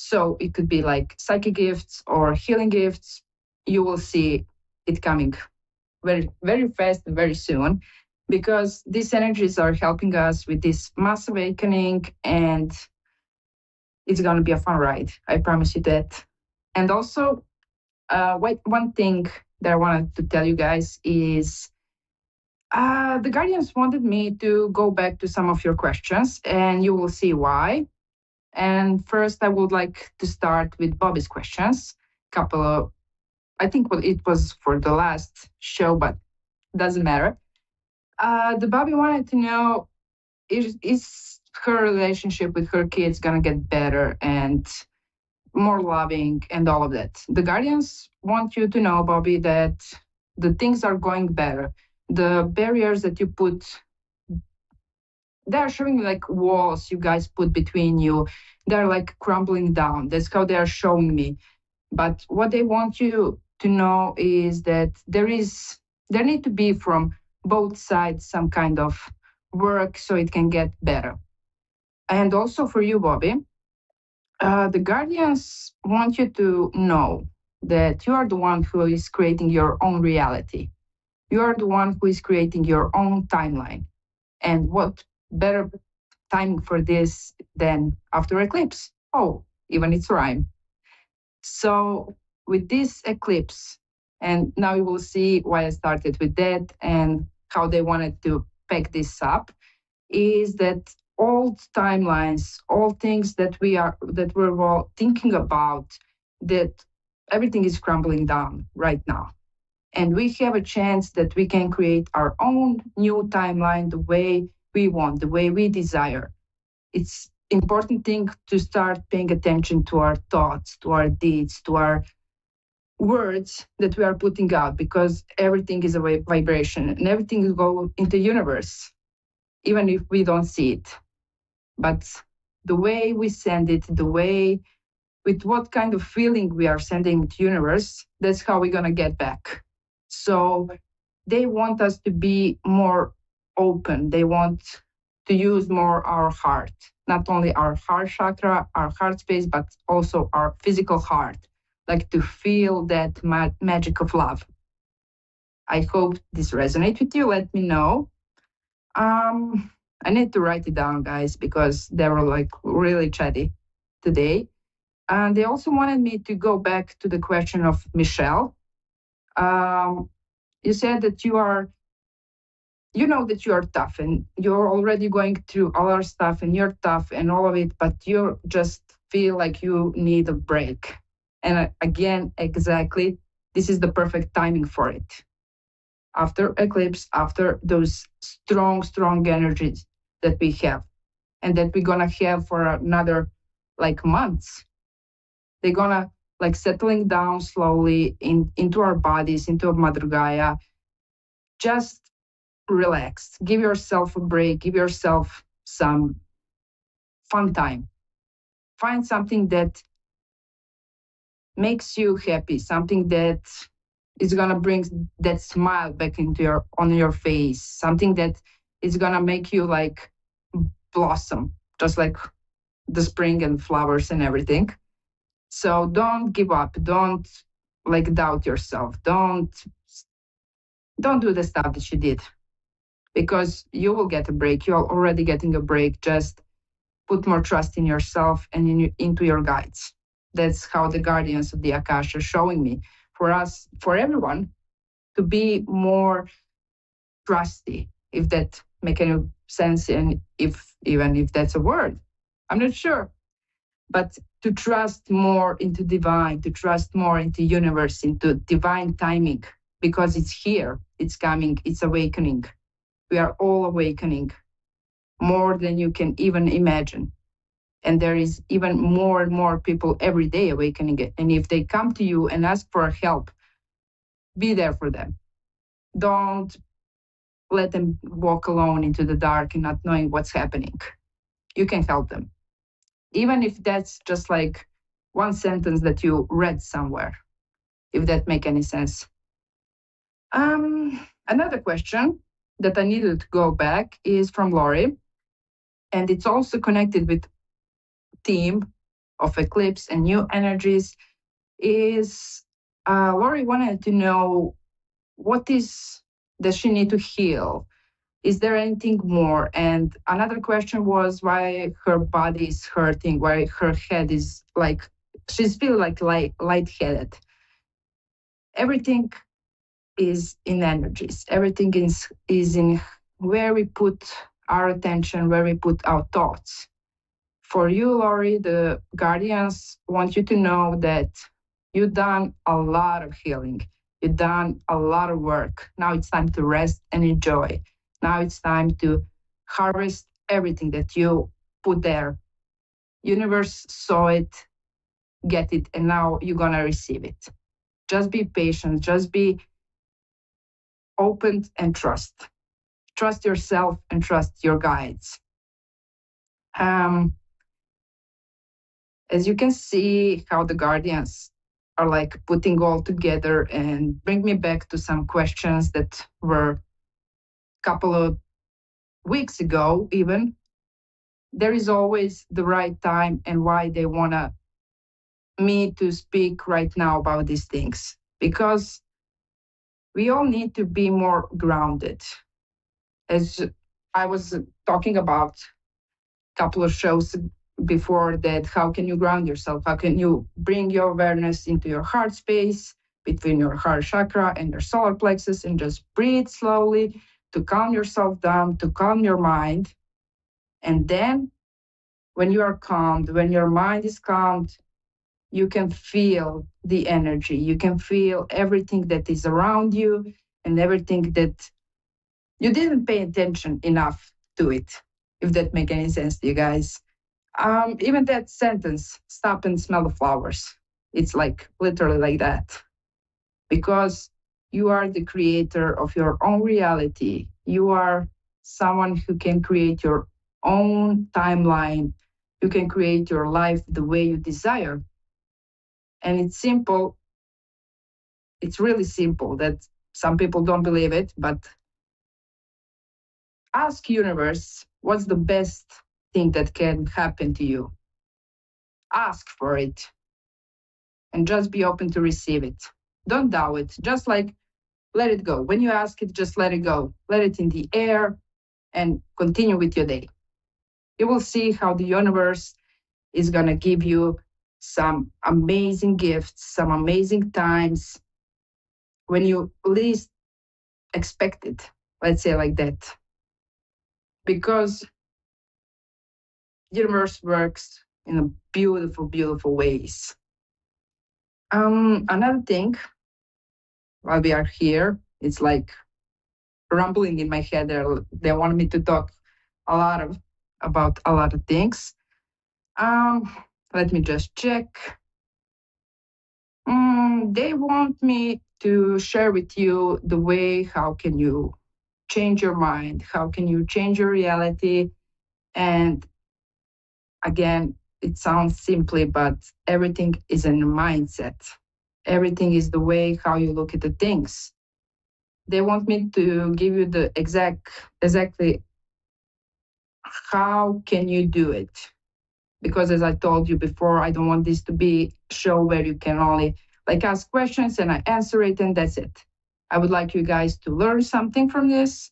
So it could be like psychic gifts or healing gifts. You will see it coming very, very fast and very soon, because these energies are helping us with this mass awakening, and it's going to be a fun ride. I promise you that. And also, one thing that I wanted to tell you guys is The Guardians wanted me to go back to some of your questions, and you will see why. And first, I would like to start with Bobby's questions. Couple of, I think it was for the last show, but doesn't matter. The Bobby wanted to know, is her relationship with her kids gonna get better and more loving and all of that? The Guardians want you to know, Bobby, that the things are going better. The barriers that you put, they're showing like walls you guys put between you. They're like crumbling down. That's how they are showing me. But what they want you to know is that there need to be from both sides some kind of work so it can get better. And also for you, Bobby, the Guardians want you to know that you are the one who is creating your own reality. You are the one who is creating your own timeline. And what better timing for this than after eclipse? Oh, even it's rhyme. So with this eclipse, and now you will see why I started with that and how they wanted to pack this up, is that old timelines, all things that we're all thinking about, that everything is crumbling down right now. And we have a chance that we can create our own new timeline the way we want, the way we desire. It's important thing to start paying attention to our thoughts, to our deeds, to our words that we are putting out, because everything is a vibration and everything will go into the universe, even if we don't see it. But the way we send it, the way, with what kind of feeling we are sending it to the universe, that's how we're going to get back. So they want us to be more open. They want to use more our heart, not only our heart chakra, our heart space, but also our physical heart, like to feel that magic of love. I hope this resonates with you. Let me know. I need to write it down, guys, because they were like really chatty today. And they also wanted me to go back to the question of Michelle. You said that you know that you are tough and you're already going through all our stuff and you're tough and all of it, but you just feel like you need a break. And again, exactly, this is the perfect timing for it. After eclipse, after those strong energies that we have and that we're going to have for another like months, they're going to like settling down slowly into our bodies, into Mother Gaia. Just relax, give yourself a break, give yourself some fun time. Find something that makes you happy, something that is going to bring that smile back on your face, something that is going to make you like blossom, just like the spring and flowers and everything. So don't give up. Don't like doubt yourself. Don't do the stuff that you did, because you will get a break. You're already getting a break. Just put more trust in yourself and into your guides. That's how the guardians of the Akash are showing me. For us, for everyone, to be more trusty, if that make any sense, and even if that's a word, I'm not sure. But to trust more into divine, to trust more into universe, into divine timing, because it's here, it's coming, it's awakening. We are all awakening more than you can even imagine. And there is even more and more people every day awakening it. And if they come to you and ask for help, be there for them. Don't let them walk alone into the dark and not knowing what's happening. You can help them. Even if that's just like one sentence that you read somewhere, if that make any sense. Another question that I needed to go back is from Lori. And it's also connected with theme of eclipse and new energies. Is Lori wanted to know, what does she need to heal? Is there anything more? And another question was why her body is hurting, why her head is like, she's feeling like lightheaded. Everything is in energies. Everything is in where we put our attention, where we put our thoughts. For you, Lori, the guardians want you to know that you've done a lot of healing. You've done a lot of work. Now it's time to rest and enjoy. Now it's time to harvest everything that you put there. Universe saw it, get it, and now you're going to receive it. Just be patient. Just be open and trust. Trust yourself and trust your guides. As you can see how the guardians are like putting all together and bring me back to some questions that were a couple of weeks ago even. There is always the right time and why they want me to speak right now about these things. Because we all need to be more grounded. As I was talking about a couple of shows before that, how can you ground yourself? How can you bring your awareness into your heart space between your heart chakra and your solar plexus and just breathe slowly to calm yourself down, to calm your mind. And then when you are calmed, when your mind is calmed, you can feel the energy. You can feel everything that is around you and everything that you didn't pay attention enough to it, if that makes any sense to you guys. Even that sentence, stop and smell the flowers. It's like literally like that. Because you are the creator of your own reality. You are someone who can create your own timeline. You can create your life the way you desire. And it's simple. It's really simple that some people don't believe it, but ask universe, what's the best thing that can happen to you? Ask for it and just be open to receive it. Don't doubt it. Just like let it go. When you ask it, just let it go. Let it in the air and continue with your day. You will see how the universe is going to give you some amazing gifts, some amazing times when you least expect it. Let's say like that. Because the universe works in a beautiful, beautiful ways. Another thing, while we are here, it's like rumbling in my head. They want me to talk about a lot of things. Let me just check. They want me to share with you the way how can you change your mind, how can you change your reality. And again, it sounds simply, but everything is in a mindset. Everything is the way how you look at the things. They want me to give you the exactly how can you do it. Because as I told you before, I don't want this to be a show where you can only like ask questions and I answer it and that's it. I would like you guys to learn something from this.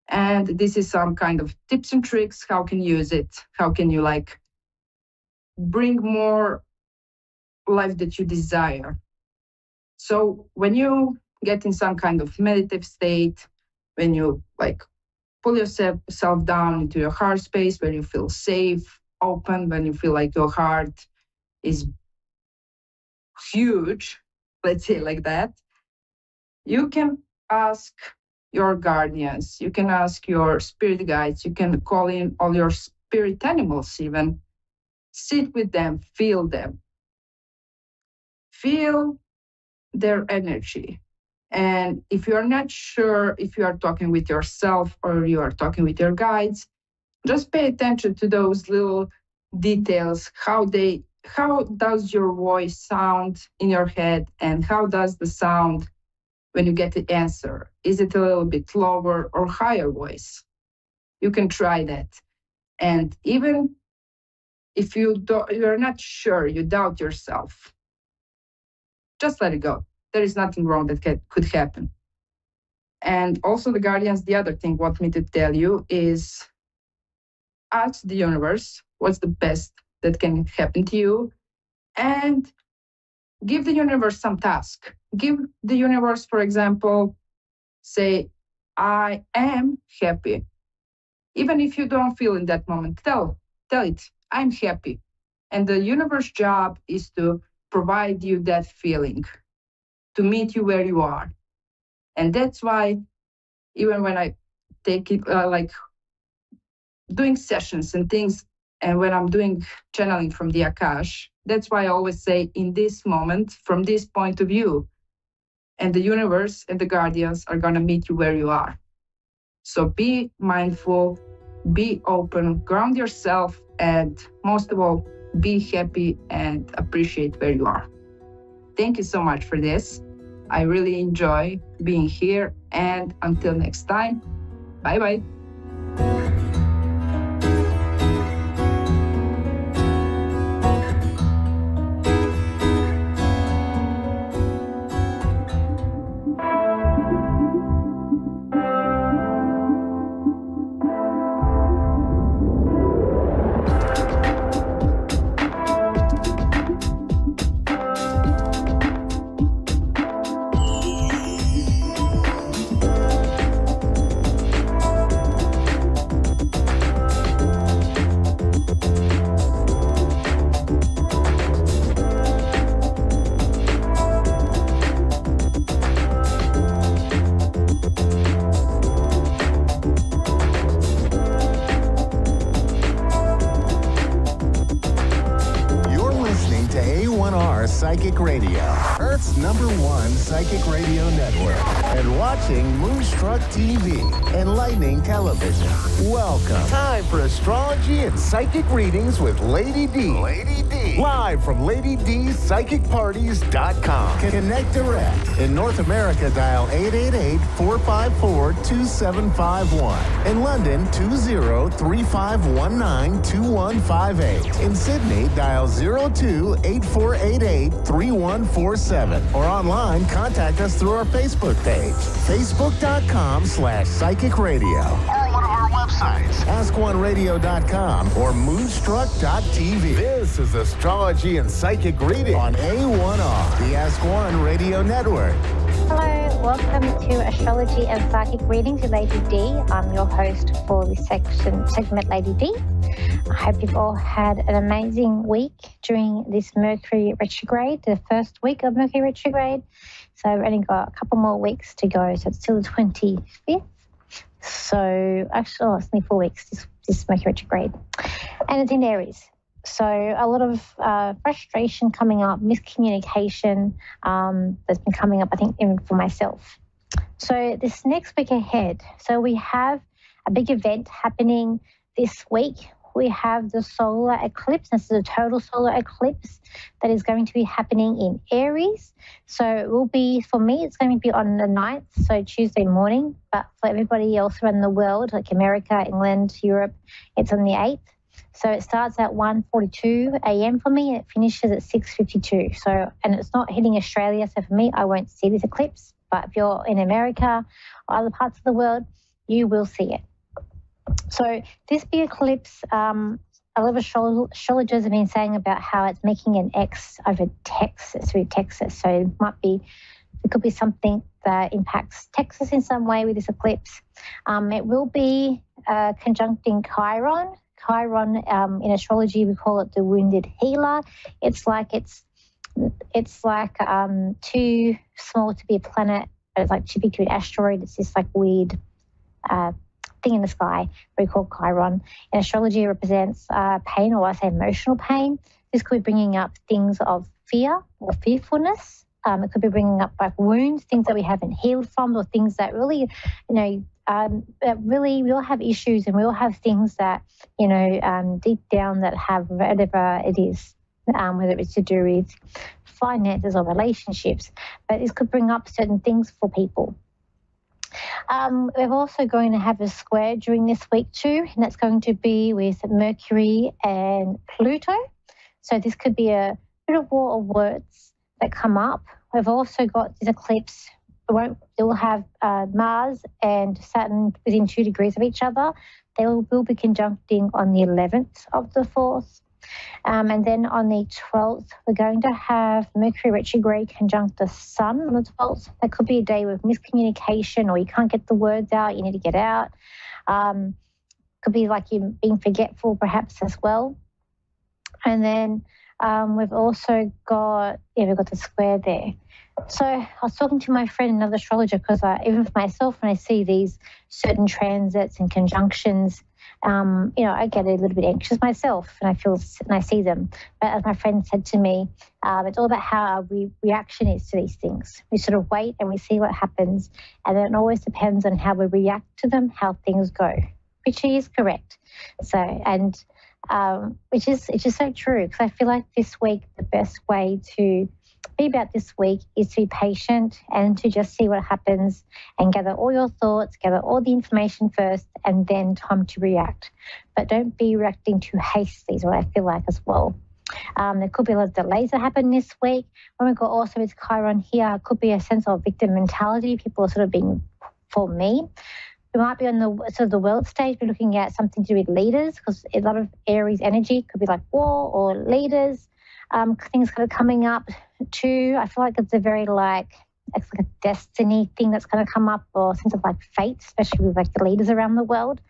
And this is some kind of tips and tricks. How can you use it? How can you like bring more life that you desire? So when you get in some kind of meditative state, when you like pull yourself down into your heart space, where you feel safe, open, when you feel like your heart is huge, let's say like that, you can ask your guardians, you can ask your spirit guides, you can call in all your spirit animals even, sit with them, feel them. Feel their energy. And if you're not sure if you are talking with yourself or you are talking with your guides, just pay attention to those little details. How does your voice sound in your head, and how does the sound when you get the answer? Is it a little bit lower or higher voice? You can try that. And even if you're not sure, you doubt yourself, just let it go. There is nothing wrong that could happen. And also the guardians, the other thing want me to tell you is ask the universe what's the best that can happen to you, and give the universe some task. Give the universe, for example, say, I am happy. Even if you don't feel in that moment, tell it, I'm happy. And the universe job is to provide you that feeling, to meet you where you are. And that's why even when I take it like doing sessions and things, and when I'm doing channeling from the Akash, that's why I always say in this moment, from this point of view, and the universe and the guardians are going to meet you where you are. So be mindful, be open, ground yourself, and most of all, be happy and appreciate where you are. Thank you so much for this. I really enjoy being here, and until next time, bye-bye. A1R Psychic Radio, Earth's #1 psychic radio network, and watching Moonstruck TV, enlightening television. Welcome. Time for astrology and psychic readings with Lady D. Lady D. Live from LadyDPsychicParties.com. Connect direct. In North America, dial 888-454-2751. In London, 20-3519-2158. In Sydney, dial 02-8488-3147. Or online, contact us through our Facebook page, facebook.com/psychic radio. Or one of our websites, askoneradio.com or moonstruck.tv. This is Astrology and Psychic Reading on A1R, the Ask One Radio Network. Hello, welcome to Astrology and Psychic Readings with Lady D. I'm your host for this segment, Lady D. I hope you've all had an amazing week during this Mercury retrograde, the first week of Mercury retrograde. So we've only got a couple more weeks to go, so it's still the 25th. So actually, it's only 4 weeks, this Mercury retrograde. And it's in Aries. So a lot of frustration coming up, miscommunication that's been coming up, I think, even for myself. So this next week ahead, so we have a big event happening this week. We have the solar eclipse. This is a total solar eclipse that is going to be happening in Aries. So it will be, for me, it's going to be on the 9th, so Tuesday morning. But for everybody else around the world, like America, England, Europe, it's on the 8th. So it starts at 1:42 a.m. for me, and it finishes at 6:52. So, and it's not hitting Australia, so for me, I won't see this eclipse. But if you're in America or other parts of the world, you will see it. So this big eclipse, a lot of astrologers have been saying about how it's making an X over Texas, through Texas. So it could be something that impacts Texas in some way with this eclipse. It will be conjuncting Chiron. Chiron, in astrology, we call it the wounded healer. It's like too small to be a planet, but it's like too big to be an asteroid. It's this like weird thing in the sky we call Chiron. In astrology, it represents pain, or I say emotional pain. This could be bringing up things of fear or fearfulness. It could be bringing up like wounds, things that we haven't healed from, or things that really, that really we all have issues, and we all have things that, deep down that have whatever it is, whether it's to do with finances or relationships. But this could bring up certain things for people. We're also going to have a square during this week too, and that's going to be with Mercury and Pluto. So this could be a bit of war of words that come up. We've also got this eclipse. It will have Mars and Saturn within 2 degrees of each other. They will be conjuncting on the 11th of the 4th. And then on the 12th, we're going to have Mercury retrograde conjunct the Sun on the 12th. That could be a day with miscommunication, or you can't get the words out, you need to get out. Could be like you being forgetful perhaps as well. And then we've also got, we've got the square there. So I was talking to my friend, another astrologer, because even for myself, when I see these certain transits and conjunctions, I get a little bit anxious myself, and I see them. But as my friend said to me, it's all about how our reaction is to these things. We sort of wait and we see what happens, and then it always depends on how we react to them, how things go, which is correct. So, and which is so true, because I feel like this week the best way to be about this week is to be patient and to just see what happens and gather all your thoughts, gather all the information first, and then time to react. But don't be reacting too hastily is what I feel like as well. There could be a lot of delays that happen this week. When we got also with Chiron here, it could be a sense of victim mentality. People are sort of being for me. We might be on the sort of the world stage. We're looking at something to do with leaders, because a lot of Aries energy could be like war or leaders. Things kind of coming up too. I feel like it's a very it's like a destiny thing that's going to come up, or a sense of like fate, especially with like the leaders around the world.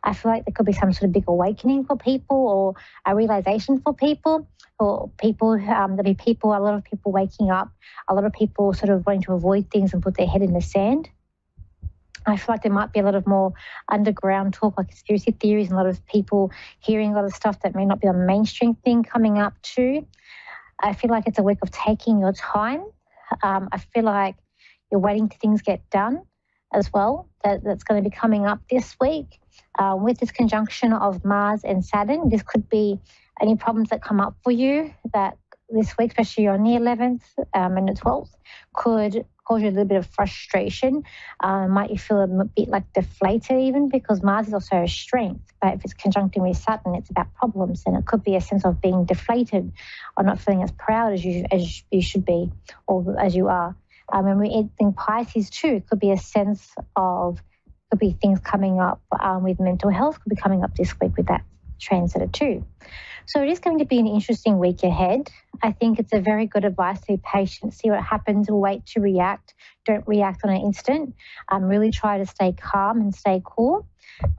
I feel like there could be some sort of big awakening for people, or a realization for people, or people, there'll be people, a lot of people waking up, a lot of people sort of wanting to avoid things and put their head in the sand. I feel like there might be a lot of more underground talk, like conspiracy theories, and a lot of people hearing a lot of stuff that may not be a mainstream thing coming up too. I feel like it's a week of taking your time. I feel like you're waiting till things get done as well. That's going to be coming up this week. With this conjunction of Mars and Saturn, this could be any problems that come up for you that this week, especially on the 11th and the 12th, could cause you a little bit of frustration. Might you feel a bit like deflated even, because Mars is also a strength, but if it's conjuncting with Saturn, it's about problems, and it could be a sense of being deflated or not feeling as proud as you should be, or as you are. And we think Pisces too, it could be a sense of, could be things coming up with mental health, could be coming up this week with that transit too. So it is going to be an interesting week ahead. I think it's a very good advice to be patient, see what happens, wait to react. Don't react on an instant. Really try to stay calm and stay cool,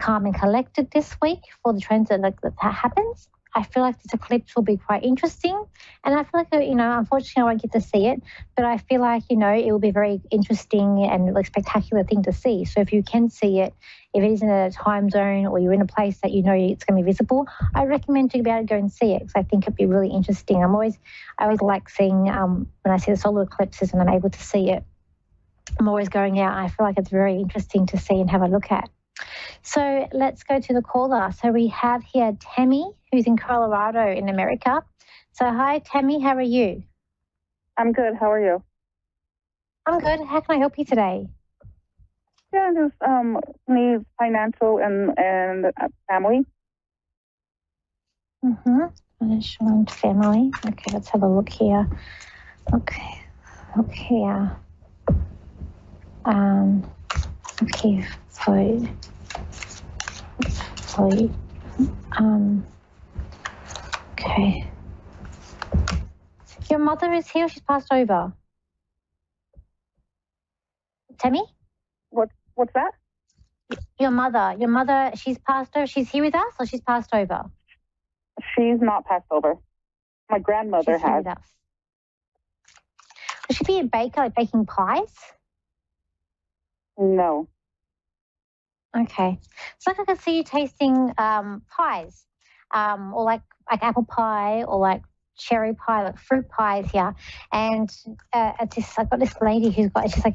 calm and collected this week for the transit that happens. I feel like this eclipse will be quite interesting, and I feel like, unfortunately I won't get to see it, but I feel like, it will be very interesting and a spectacular thing to see. So if you can see it, if it is in a time zone or you're in a place that you know it's going to be visible, I recommend to be able to go and see it, because I think it'd be really interesting. I always like seeing, when I see the solar eclipses and I'm able to see it, I'm always going out, and I feel like it's very interesting to see and have a look at. So let's go to the caller. So we have here Tammy, who's in Colorado in America. So hi, Tammy, how are you? I'm good. How are you? I'm good. How can I help you today? Yeah, just need financial and family. Financial and family. Okay, let's have a look here. Okay, look here. Okay, okay. Your mother is here, she's passed over. Tammy? What's that? Your mother, she's passed over. She's here with us, or she's passed over? She's not passed over. My grandmother she's here has. With us. Would she be a baker, like baking pies? No. Okay. It's like I can see you tasting pies, or like apple pie, or like cherry pie, like fruit pies here. And I've got this lady who's got, she's like,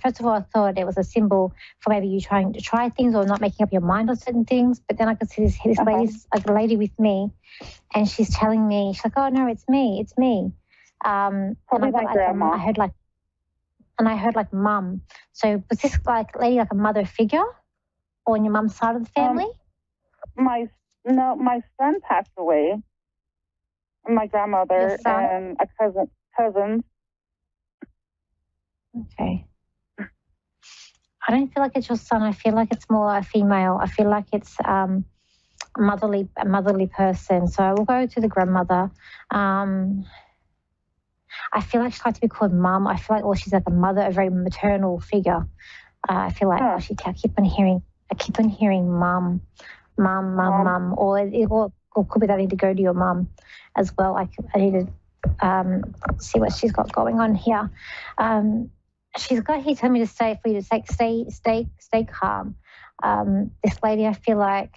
first of all, I thought it was a symbol for maybe you trying to try things or not making up your mind on certain things. But then I could see this lady's like a lady with me, and she's telling me, she's like, oh no, it's me. Probably my grandma. I heard like mum. So was this like lady like a mother figure, or on your mum's side of the family? My son passed away. My grandmother and a cousin. Okay. I don't feel like it's your son. I feel like it's more a female. I feel like it's motherly person. So I will go to the grandmother. I feel like she likes to be called mum. I feel like, she's like a mother, a very maternal figure. I feel like I keep on hearing mum, or it could be that I need to go to your mum as well. I need to see what she's got going on here. She's got here telling me to stay calm. This lady, I feel like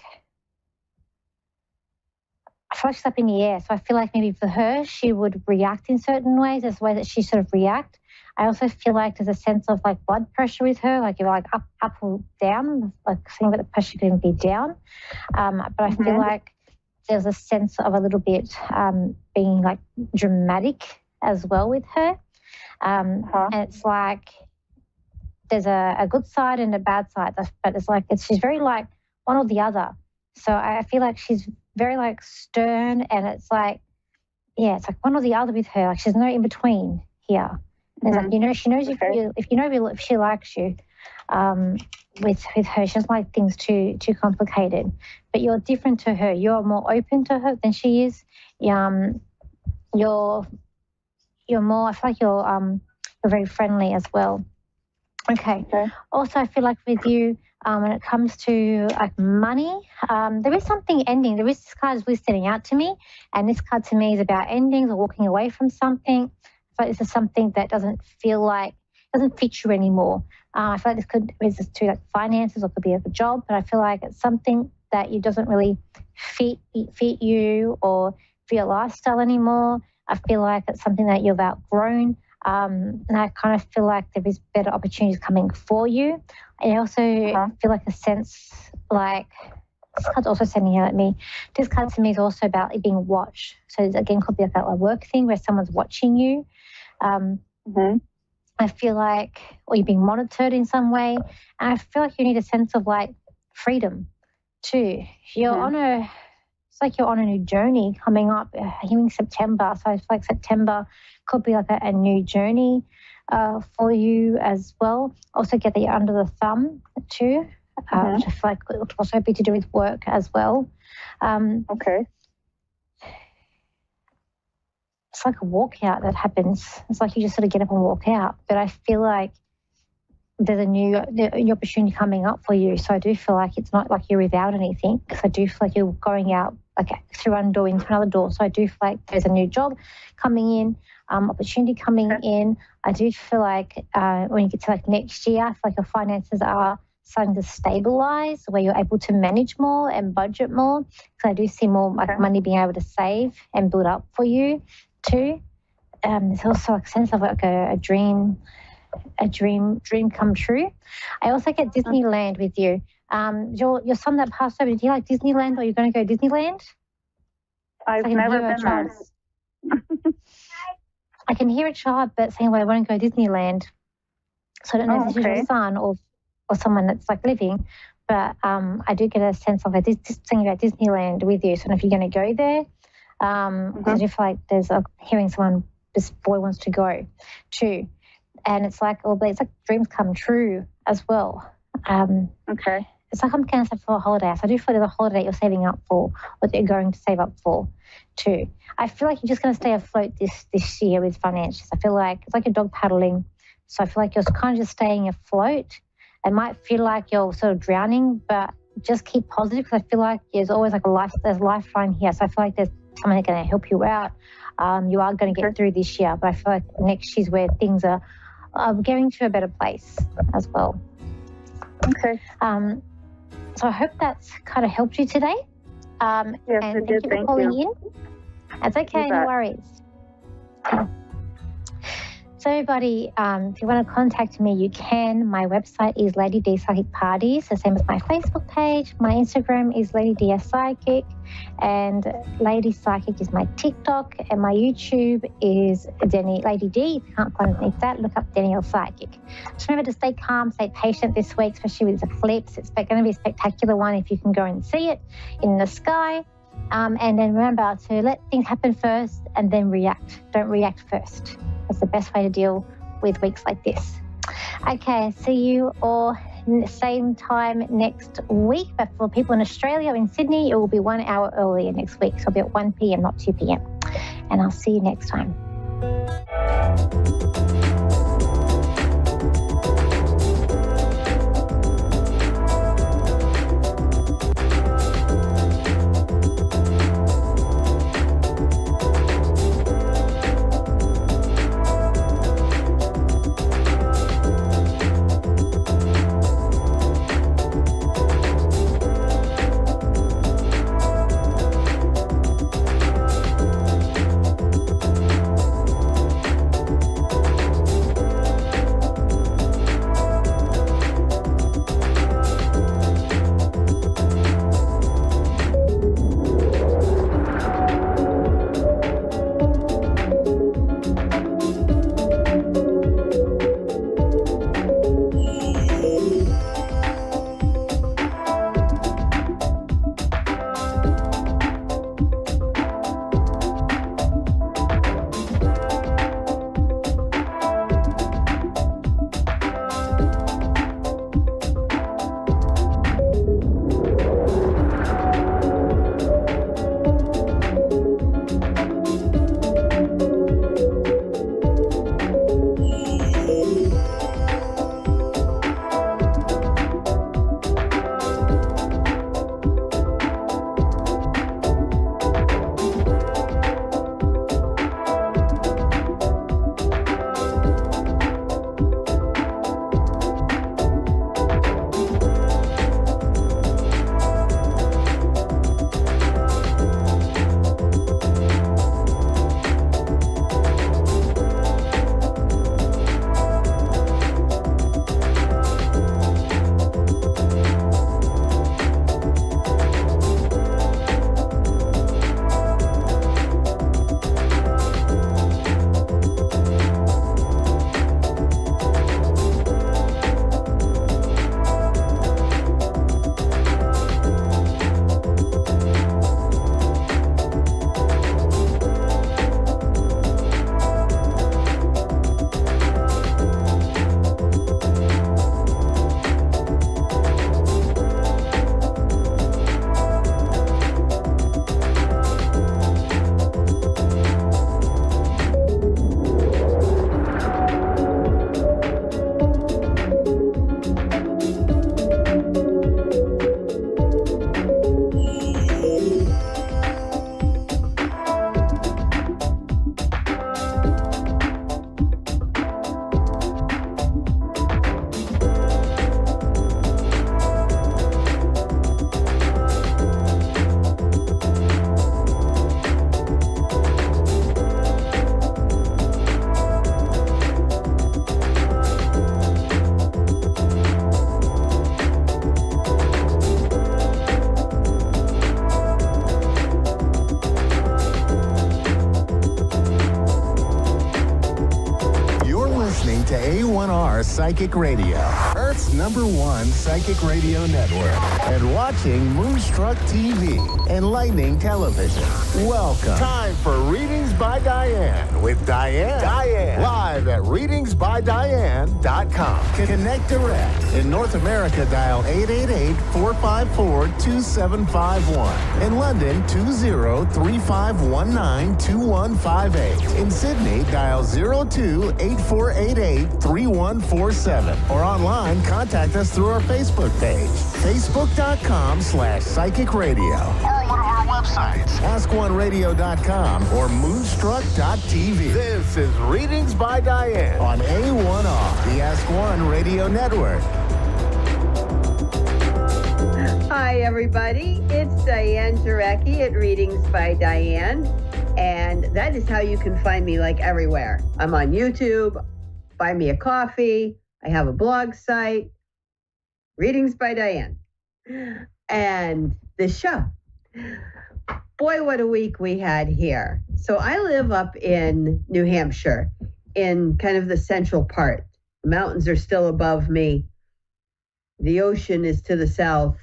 she's up in the air. So I feel like maybe for her, she would react in certain ways. There's a way that she sort of react. I also feel like there's a sense of like blood pressure with her, like you're like up or down, like seeing that the pressure can be down. But I feel like there's a sense of a little bit being like dramatic as well with her. And it's like there's a good side and a bad side, but it's like she's very like one or the other. So I feel like she's very like stern, and it's like, yeah, it's like one or the other with her. Like she's no in between here. It's like, she knows if she likes you. With her, she doesn't like things too complicated. But you're different to her. You're more open to her than she is. You're more. I feel like you're very friendly as well. Okay. Also, I feel like with you, when it comes to like money, there is something ending. This card is really standing out to me, and this card to me is about endings or walking away from something. But this is something that doesn't fit you anymore. I feel like this could be to like finances, or could be a job, but I feel like it's something that doesn't really fit you or fit your lifestyle anymore. I feel like it's something that you've outgrown. And I kind of feel like there is better opportunities coming for you. I also feel like a sense like this card's also sending out at me. This card to me is also about it being watched. So it again could be like a work thing where someone's watching you. I feel like, or you're being monitored in some way. And I feel like you need a sense of like freedom too. It's like you're on a new journey coming up here in September. So I feel like September could be like a new journey for you as well. Also get that you're under the thumb too, which I feel like it would also be to do with work as well. It's like a walkout that happens. It's like you just sort of get up and walk out. But I feel like there's a new opportunity coming up for you. So I do feel like it's not like you're without anything, because I do feel like you're going out like through one door into another door. So I do feel like there's a new job coming in, opportunity coming in. I do feel like when you get to like next year, I feel like your finances are starting to stabilize, where you're able to manage more and budget more. So I do see more like money being able to save and build up for you too. There's also a sense of like a dream come true. I also get Disneyland with you. Your son that passed over, do you like Disneyland, or are you going to go Disneyland? I've never been there. I can hear a child but saying, well, I want to go Disneyland. So I don't know if this is your son or someone that's like living, but I do get a sense of like this thing about Disneyland with you. So I don't know if you're going to go there. I do feel like there's hearing someone, this boy wants to go too. And it's like, it's like dreams come true as well. It's like I'm going to say for a holiday. So I do feel there's a holiday you're saving up for, or that you're going to save up for too. I feel like you're just going to stay afloat this year with finances. I feel like it's like a dog paddling. So I feel like you're kind of just staying afloat. It might feel like you're sort of drowning, but just keep positive, because I feel like there's always like there's a lifeline here. So I feel like there's someone that's going to help you out. You are going to get through this year, but I feel like next year's where things are getting to a better place as well. So I hope that's kind of helped you today. Yes, and it did. Thank you for calling in. That's okay, no worries. So everybody, if you want to contact me, you can. My website is Lady D Psychic Parties, the same as my Facebook page. My Instagram is Lady DS Psychic, and Lady Psychic is my TikTok, and my YouTube is Lady D. If you can't find underneath that, look up Danielle Psychic. Just remember to stay calm, stay patient this week, especially with the eclipse. It's going to be a spectacular one if you can go and see it in the sky. And then remember to let things happen first and then react. Don't react first. That's the best way to deal with weeks like this. Okay, see you all same time next week. But for people in Australia, in Sydney, it will be 1 hour earlier next week. So it'll be at 1 p.m., not 2 p.m. And I'll see you next time. to A1R Psychic Radio, Earth's #1 psychic radio network, and watching Moonstruck TV, enlightening television. Welcome. Time for Readings by Diane with Diane. Live at readingsbydiane.com. Connect direct. In North America, dial 888-454-2751. In London, 20-3519-2158. In Sydney, dial 02-8488-3147. Or online, contact us through our Facebook page, facebook.com/psychic radio. Or one of our websites, askoneradio.com or moonstruck.tv. This is Readings by Diane on A1R, the Ask One Radio Network. Hi, everybody. It's Diane Jarecki at Readings by Diane, and that is how you can find me, like, everywhere. I'm on YouTube. Buy me a coffee. I have a blog site, Readings by Diane. And the show. Boy, what a week we had here. So I live up in New Hampshire, in kind of the central part. The mountains are still above me. The ocean is to the south.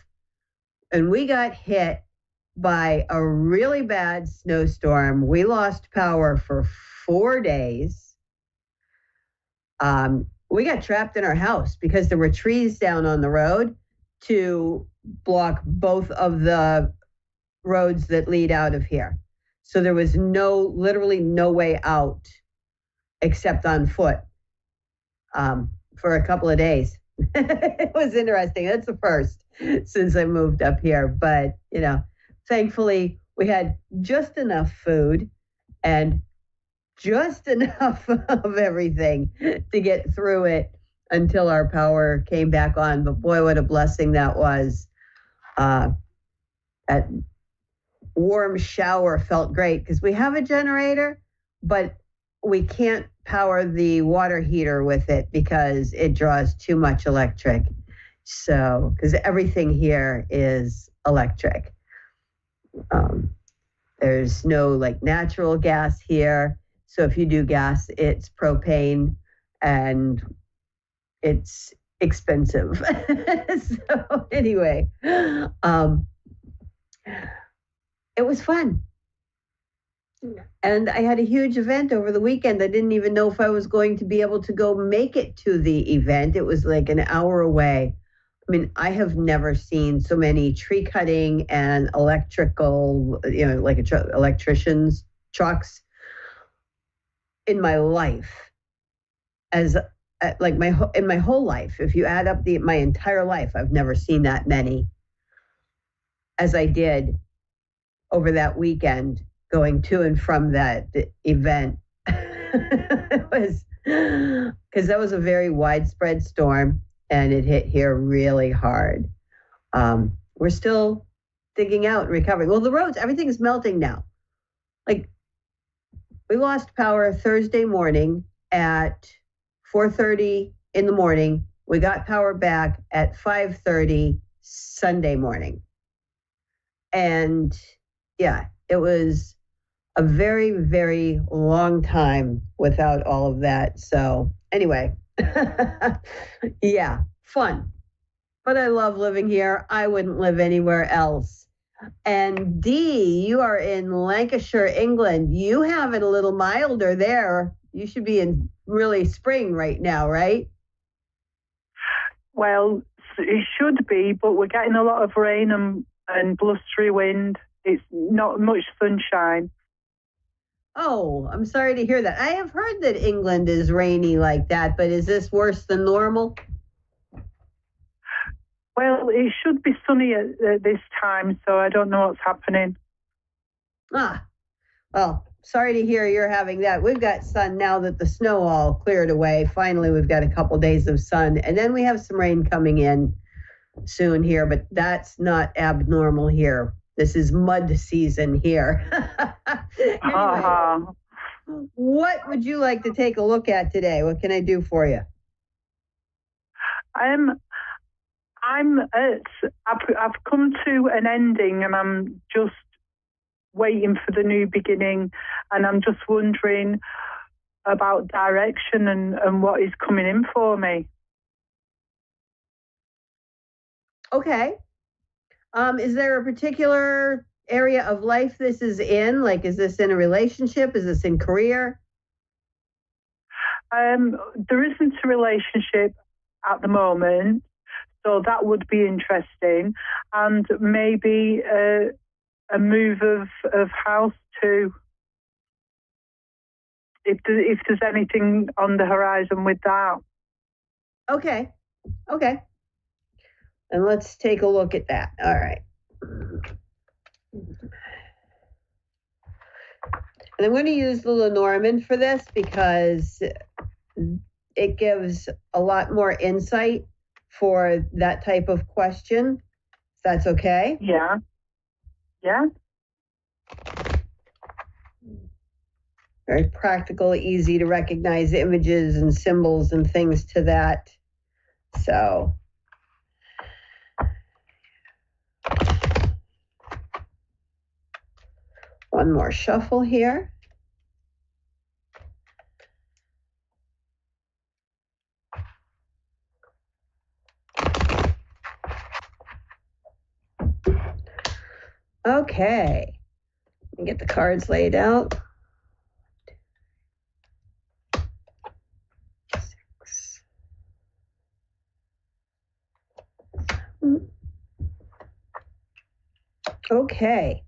And we got hit by a really bad snowstorm. We lost power for 4 days. we got trapped in our house because there were trees down on the road to block both of the roads that lead out of here. So there was literally no way out except on foot for a couple of days. It was interesting. That's the first since I moved up here. But, thankfully we had just enough food and just enough of everything to get through it until our power came back on. But boy, what a blessing that was. That warm shower felt great because we have a generator, but we can't power the water heater with it because it draws too much electric. So, because everything here is electric. There's no natural gas here. So if you do gas, it's propane and it's expensive. So anyway, it was fun. And I had a huge event over the weekend. I didn't even know if I was going to be able to go make it to the event. It was an hour away. I mean, I have never seen so many tree cutting and electrical, electricians' trucks in my life. As in my whole life, if you add up my entire life, I've never seen that many as I did over that weekend going to and from that event. It was because that was a very widespread storm and it hit here really hard. We're still digging out and recovering. Well, the roads, everything is melting now. We lost power Thursday morning at 4:30 in the morning. We got power back at 5:30 Sunday morning. And yeah, it was a very, very long time without all of that. So anyway, yeah, fun. But I love living here. I wouldn't live anywhere else. And Dee, you are in Lancashire, England. You have it a little milder there. You should be in really spring right now, right? Well, it should be, but we're getting a lot of rain and blustery wind. It's not much sunshine. Oh, I'm sorry to hear that. I have heard that England is rainy like that, but is this worse than normal? Well, it should be sunny at this time, so I don't know what's happening. Well, sorry to hear you're having that. We've got sun now that the snow all cleared away. Finally, we've got a couple days of sun, and then we have some rain coming in soon here, but that's not abnormal here. This is mud season here. Anyway, what would you like to take a look at today? What can I do for you? I've come to an ending and I'm just waiting for the new beginning, and I'm just wondering about direction and what is coming in for me. Okay. Is there a particular area of life this is in? Is this in a relationship? Is this in career? There isn't a relationship at the moment, so that would be interesting. And maybe a move of house too. If there's anything on the horizon with that. Okay. And let's take a look at that. All right. And I'm going to use the Lenormand for this because it gives a lot more insight for that type of question. If that's okay? Yeah. Very practical, easy to recognize images and symbols and things to that. So. One more shuffle here. Okay, let me get the cards laid out. 6, Okay.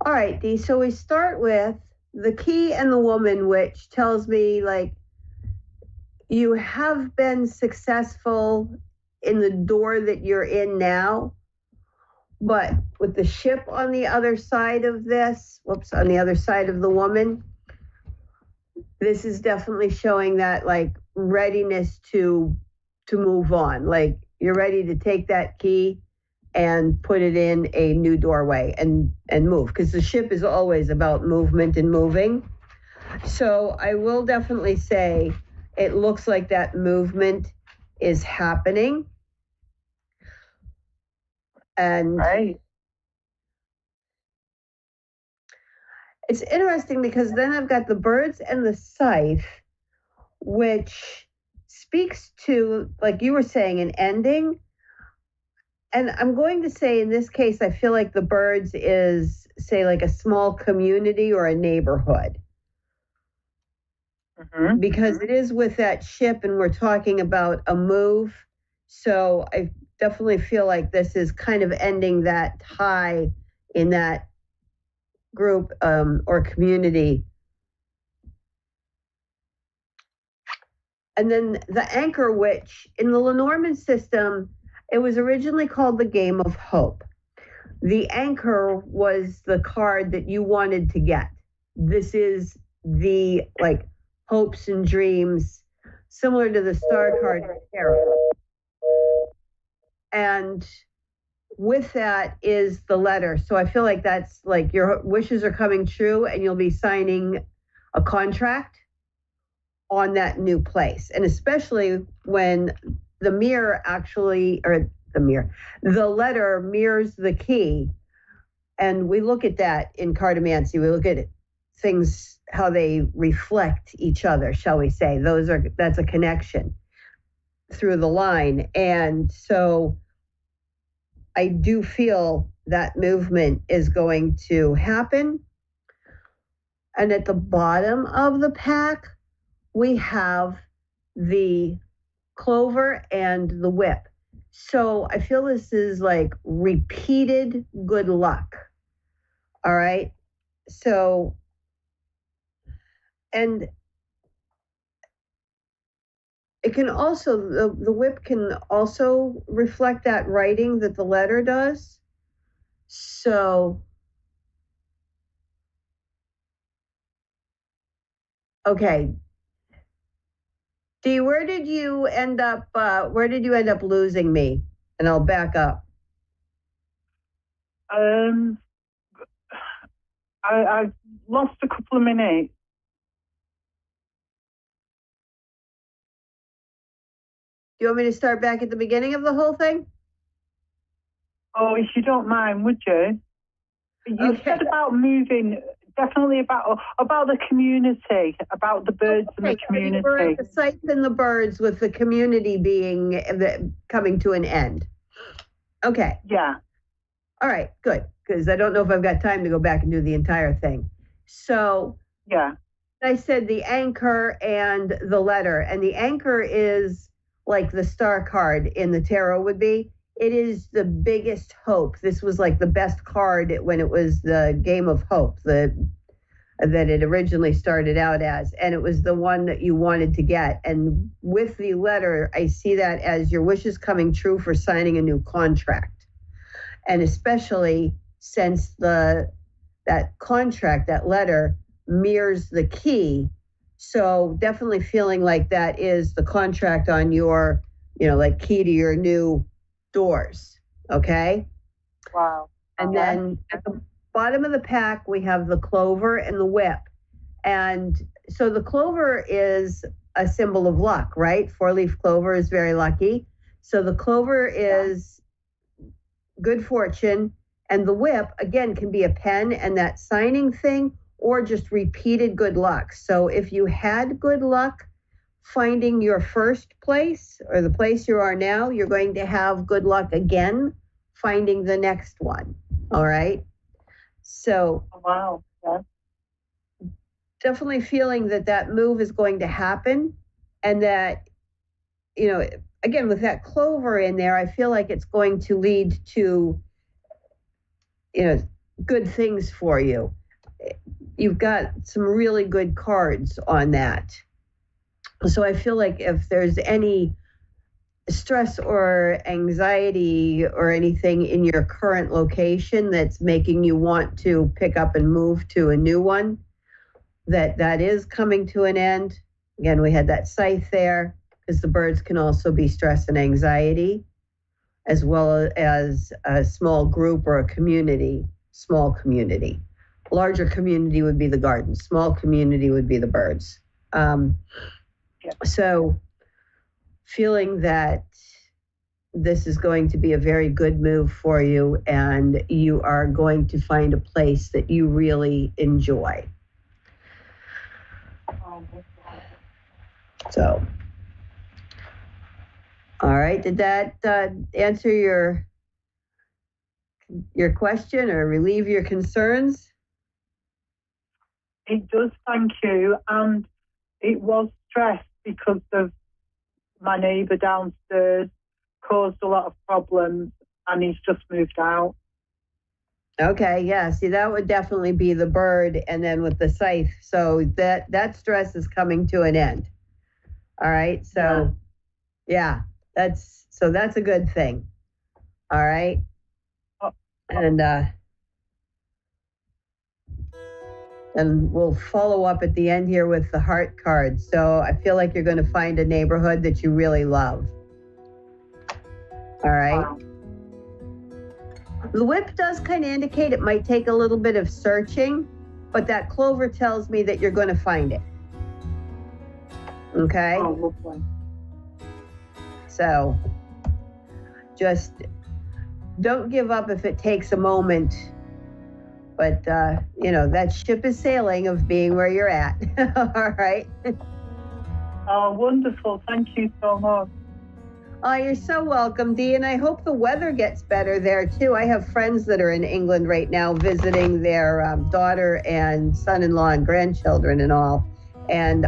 All right, Dee. So we start with the key and the woman, which tells me like you have been successful in the door that you're in now, but with the ship on the other side of this, on the other side of the woman, this is definitely showing that like readiness to move on. Like you're ready to take that key and put it in a new doorway and move, because the ship is always about movement and moving. So I will definitely say it looks like that movement is happening. And Right. It's interesting because then I've got the birds and the scythe, which speaks to, like you were saying, an ending. And I'm going to say in this case, I feel like the birds is, say, like a small community or a neighborhood. Mm-hmm. Because it is with that ship and we're talking about a move. So I definitely feel like this is kind of ending that tie in that group or community. And then the anchor, which in the Lenormand system, it was originally called the Game of Hope. The anchor was the card that you wanted to get. This is the like hopes and dreams, similar to the star card in tarot. And with that is the letter. So I feel like that's like your wishes are coming true and you'll be signing a contract on that new place. And especially when the mirror actually, or the letter mirrors the key. And we look at that in cartomancy. We look at things, how they reflect each other, shall we say. That's a connection through the line. And so I do feel that movement is going to happen. And at the bottom of the pack, we have the clover and the whip. So I feel this is like repeated good luck. All right. So, and it can also, the whip can also reflect that writing that the letter does. So, okay. Dee, where did you end up losing me? And I'll back up. I lost a couple of minutes. Do you want me to start back at the beginning of the whole thing? Oh, if you don't mind, would you? You said about moving, definitely about the community, about the birds and the community. So you were at the sites and the birds with the community being coming to an end. Okay. Yeah. All right, good. Because I don't know if I've got time to go back and do the entire thing. So yeah, I said the anchor and the letter. And the anchor is like the star card in the tarot would be. It is the biggest hope. This was like the best card when it was the Game of Hope that it originally started out as. And it was the one that you wanted to get. And with the letter, I see that as your wishes coming true for signing a new contract. And especially since that contract, that letter mirrors the key. So definitely feeling like that is the contract on your, like key to your new doors. Okay. Wow. And then at the bottom of the pack, we have the clover and the whip. And so the clover is a symbol of luck, right? 4-leaf clover is very lucky. So the clover is good fortune. And the whip, again, can be a pen and that signing thing, or just repeated good luck. So if you had good luck finding your first place or the place you are now, you're going to have good luck again finding the next one. All right. So wow. Yeah. Definitely feeling that move is going to happen, and that, again, with that clover in there, I feel like it's going to lead to, good things for you. You've got some really good cards on that. So I feel like if there's any stress or anxiety or anything in your current location that's making you want to pick up and move to a new one, that is coming to an end. Again, we had that scythe there, because the birds can also be stress and anxiety, as well as a small group or a community, small community. Larger community would be the garden. Small community would be the birds. So feeling that this is going to be a very good move for you, and you are going to find a place that you really enjoy. So, all right, did that answer your question or relieve your concerns? It does, thank you. And it was stress because of my neighbour downstairs caused a lot of problems, and he's just moved out. Okay, yeah, see, that would definitely be the bird, and then with the scythe. So that stress is coming to an end. All right, so yeah, that's a good thing. All right. And we'll follow up at the end here with the heart card. So I feel like you're going to find a neighborhood that you really love. All right. Wow. The whip does kind of indicate it might take a little bit of searching, but that clover tells me that you're going to find it. Okay. Oh, okay. So just don't give up if it takes a moment. But, that ship is sailing of being where you're at. All right. Oh, wonderful. Thank you so much. Oh, you're so welcome, Dee. And I hope the weather gets better there, too. I have friends that are in England right now visiting their daughter and son-in-law and grandchildren and all. And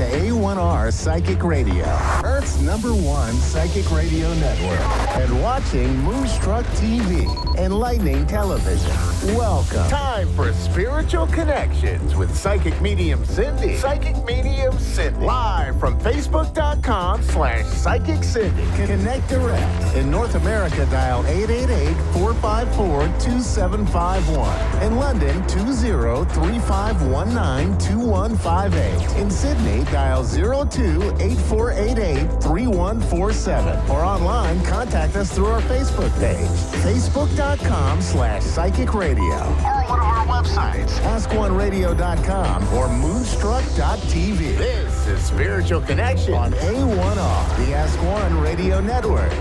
A1R Psychic Radio, Earth's #1 psychic radio network, and watching Moonstruck TV, enlightening television. Welcome. Time for Spiritual Connections with Psychic Medium Cindy. Psychic Medium Cindy. Live from Facebook.com/Psychic Cindy. Connect direct. In North America, dial 888-454-2751. In London, 20-3519-2158. In Sydney, dial 02-8488-3147. Or online, contact us through our Facebook page, Facebook.com/Psychic Radio. Or one of our websites, AskOneRadio.com or Moonstruck.tv. This is Spiritual Connection on A1R, the Ask One Radio Network.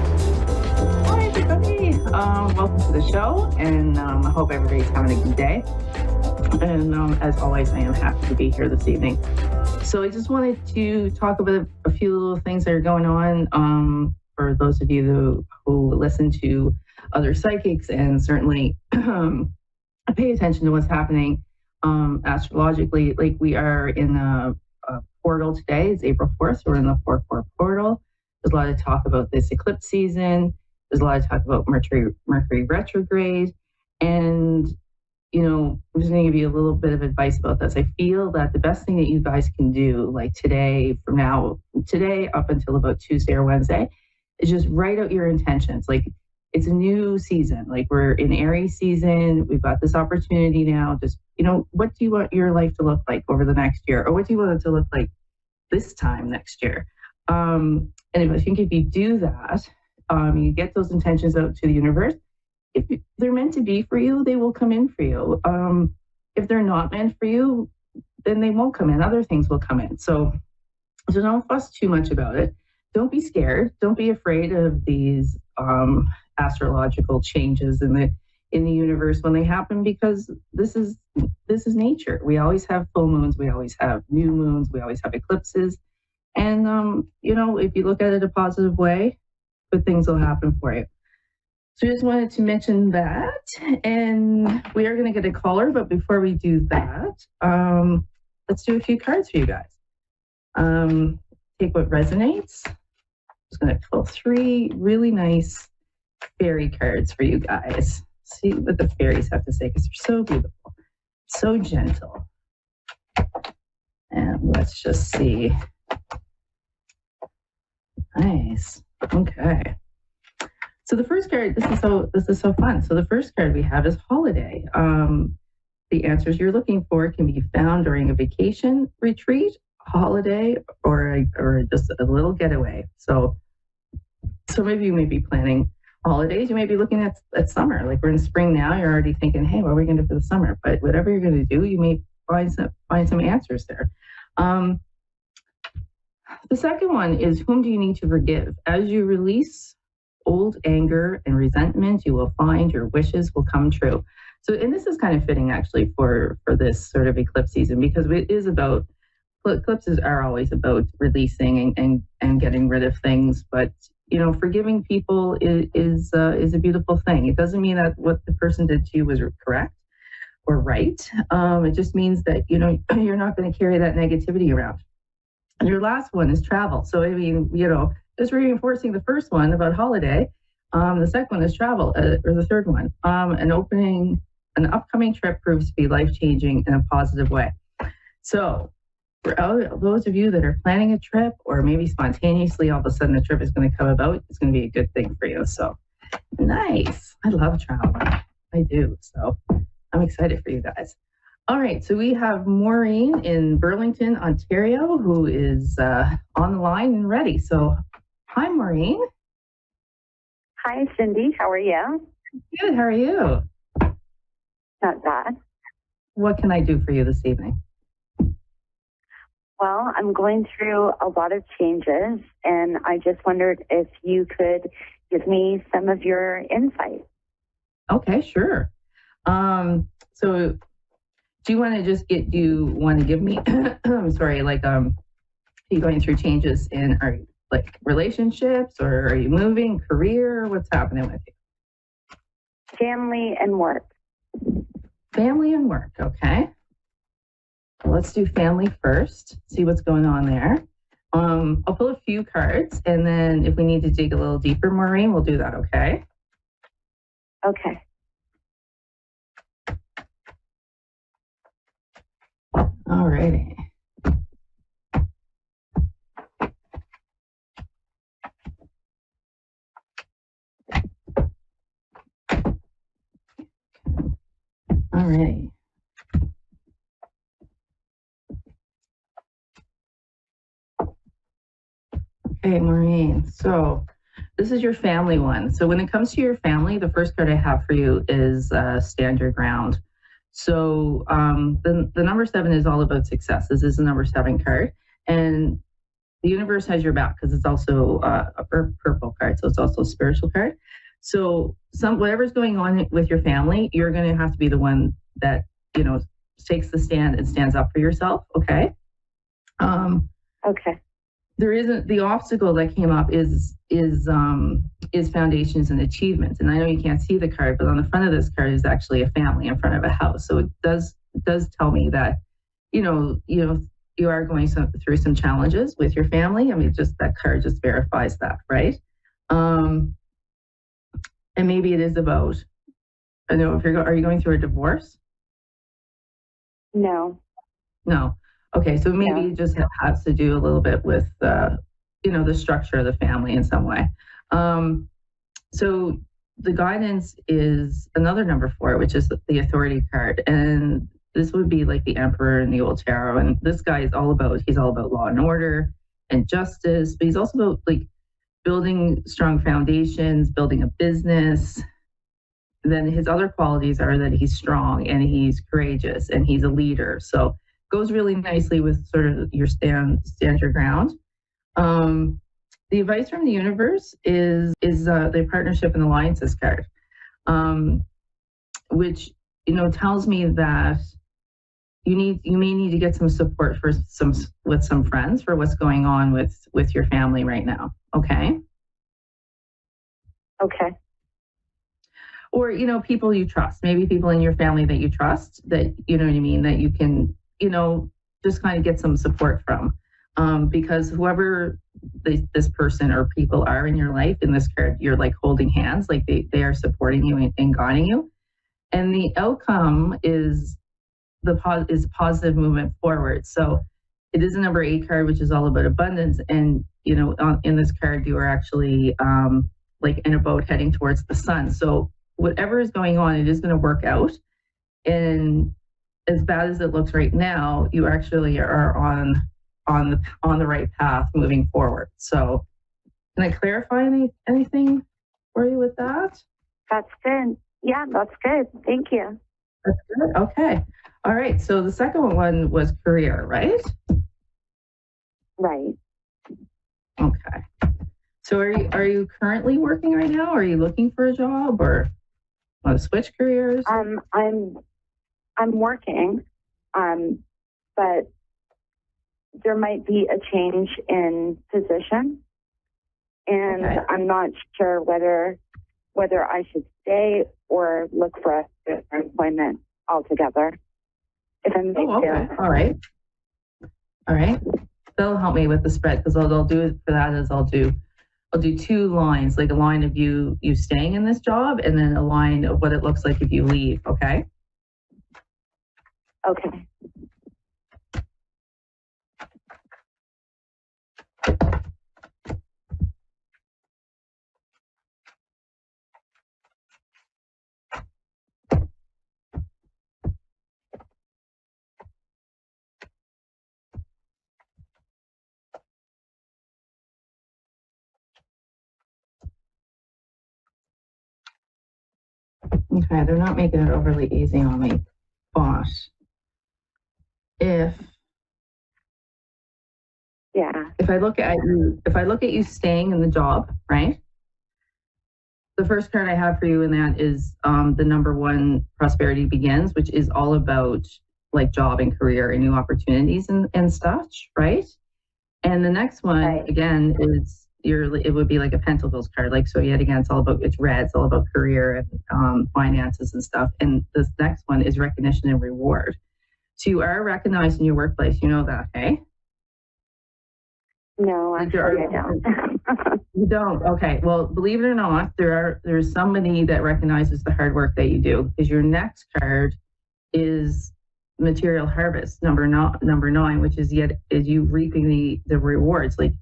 Hi, everybody. Welcome to the show, and I hope everybody's having a good day. And as always, I am happy to be here this evening. So I just wanted to talk about a few little things that are going on for those of you who listen to other psychics and certainly pay attention to what's happening astrologically. Like, we are in a portal today. It's April 4th, so we're in the 4/4 portal. There's a lot of talk about this eclipse season. There's a lot of talk about Mercury retrograde. And, I'm just going to give you a little bit of advice about this. I feel that the best thing that you guys can do, like today up until about Tuesday or Wednesday, is just write out your intentions. Like, it's a new season. Like, we're in Aries season. We've got this opportunity now. Just, what do you want your life to look like over the next year? Or what do you want it to look like this time next year? And I think if you do that, you get those intentions out to the universe. If they're meant to be for you, they will come in for you. If they're not meant for you, then they won't come in. Other things will come in. So So don't fuss too much about it. Don't be scared. Don't be afraid of these astrological changes in the universe when they happen, because this is nature. We always have full moons. We always have new moons. We always have eclipses. And if you look at it a positive way, good things will happen for you. So I just wanted to mention that, and we are going to get a caller. But before we do that, let's do a few cards for you guys. Take what resonates. I'm just going to pull 3 really nice fairy cards for you guys. See what the fairies have to say, because they're so beautiful, so gentle. And let's just see. Nice. Okay. So the first card, this is so fun. So the first card we have is holiday. The answers you're looking for can be found during a vacation, retreat, holiday, or just a little getaway. So some of you may be planning holidays. You may be looking at summer. Like we're in spring now. You're already thinking, hey, what are we going to do for the summer? But whatever you're going to do, you may find some answers there. The second one is, whom do you need to forgive? As you release old anger and resentment, you will find your wishes will come true. So, and this is kind of fitting actually for this sort of eclipse season, because it is about, eclipses are always about releasing and getting rid of things. But, forgiving people is a beautiful thing. It doesn't mean that what the person did to you was correct or right. It just means that, you're not going to carry that negativity around. And your last one is travel. So, I mean, just reinforcing the first one about holiday. The second one is travel, or the third one. An upcoming trip proves to be life-changing in a positive way. So, for those of you that are planning a trip, or maybe spontaneously all of a sudden the trip is going to come about, it's going to be a good thing for you. So, nice. I love travel. I do. So, I'm excited for you guys. All right, so we have Maureen in Burlington, Ontario, who is on the line and ready. So, hi, Maureen. Hi, Cindy. How are you? Good. How are you? Not bad. What can I do for you this evening? Well, I'm going through a lot of changes, and I just wondered if you could give me some of your insight. Okay, sure. So, do you want to give me, I'm sorry, are you going through changes in relationships, or are you moving, career? What's happening with you? Family and work. Family and work, okay. Well, let's do family first, see what's going on there. I'll pull a few cards, and then if we need to dig a little deeper, Maureen, we'll do that, okay? Okay. All righty. All right. Okay, Maureen. So this is your family one. So when it comes to your family, the first card I have for you is Stand Your Ground. So the number 7 is all about success. This is the number 7 card. And the universe has your back, because it's also a purple card. So it's also a spiritual card. So whatever's going on with your family, you're going to have to be the one that, takes the stand and stands up for yourself. Okay. Okay. There isn't, the obstacle that came up is foundations and achievements. And I know you can't see the card, but on the front of this card is actually a family in front of a house. So it does tell me that, you are going through some challenges with your family. I mean, just that card just verifies that, right? And maybe it is about, I know are you going through a divorce? No. No. Okay, so maybe it just has to do a little bit with, the structure of the family in some way. So the guidance is another number 4, which is the authority card. And this would be like the emperor in the old tarot. And this guy is all about law and order and justice, but he's also about building strong foundations, building a business. Then his other qualities are that he's strong and he's courageous and he's a leader. So goes really nicely with sort of your stand your ground. The advice from the universe is the partnership and alliances card, which tells me that you may need to get some support with some friends for what's going on with your family right now. Okay. Okay. Or people you trust, maybe people in your family that you trust, that you know what I mean, that you can just kind of get some support from, because whoever this person or people are in your life, in this card, you're like holding hands, like they are supporting you and guiding you, and the outcome is positive movement forward. So it is a number 8 card, which is all about abundance, and in this card you are actually like in a boat heading towards the sun. So whatever is going on, it is going to work out. And as bad as it looks right now, you actually are on the right path moving forward. So can I clarify anything for you with that? That's good. Yeah, that's good. Thank you. That's good. Okay. All right. So the second one was career, right? Right. Okay. So are you currently working right now? Are you looking for a job, or want to switch careers? I'm working, but there might be a change in position, and Okay. I'm not sure whether I should stay or look for a different employment altogether. If I'm okay. All right. That'll help me with the spread, because what I'll do for that is I'll do 2 lines, like a line of you staying in this job, and then a line of what it looks like if you leave. Okay. Okay. Okay, they're not making it overly easy on me. But if I look at you staying in the job, right? The first card I have for you in that is the number 1, prosperity begins, which is all about like job and career and new opportunities and such, right? And the next one again is it would be like a pentacles card, like, so yet again, it's red, it's all about career and finances and stuff. And this next one is recognition and reward. So you are recognized in your workplace, you know that, hey? No, actually I don't. You don't? Okay. Well, believe it or not, there's somebody that recognizes the hard work that you do, because your next card is material harvest, number 9, which is you reaping the rewards. Like,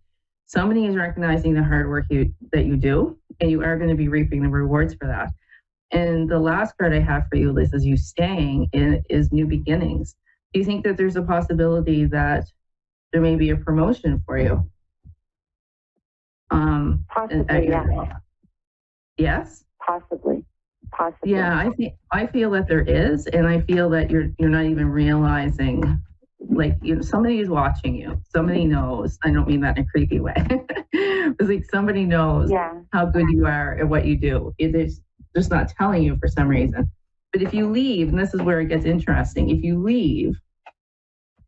somebody is recognizing the hard work that you do, and you are going to be reaping the rewards for that. And the last card I have for you, Liz, is you staying is new beginnings. Do you think that there's a possibility that there may be a promotion for you? Possibly, yeah. Yes? Possibly. Yeah, I feel that there is, and I feel that you're not even realizing, like, somebody is watching you. Somebody knows. I don't mean that in a creepy way. It's like somebody knows how good you are at what you do. It's just not telling you for some reason. But if you leave, and this is where it gets interesting, if you leave,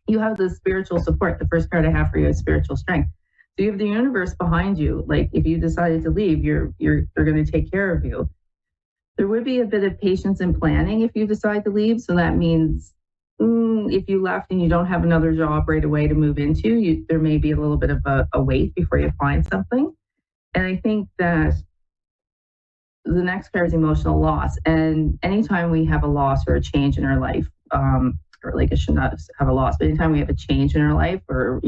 you have the spiritual support. The first card I have for you is spiritual strength. So you have the universe behind you. Like, if you decided to leave, they're going to take care of you. There would be a bit of patience and planning if you decide to leave. So that means if you left and you don't have another job right away to move into, there may be a little bit of a wait before you find something. And I think that the next card is emotional loss. And anytime we have a loss or a change in our life, or like, it should not have a loss, but anytime we have a change in our life, or,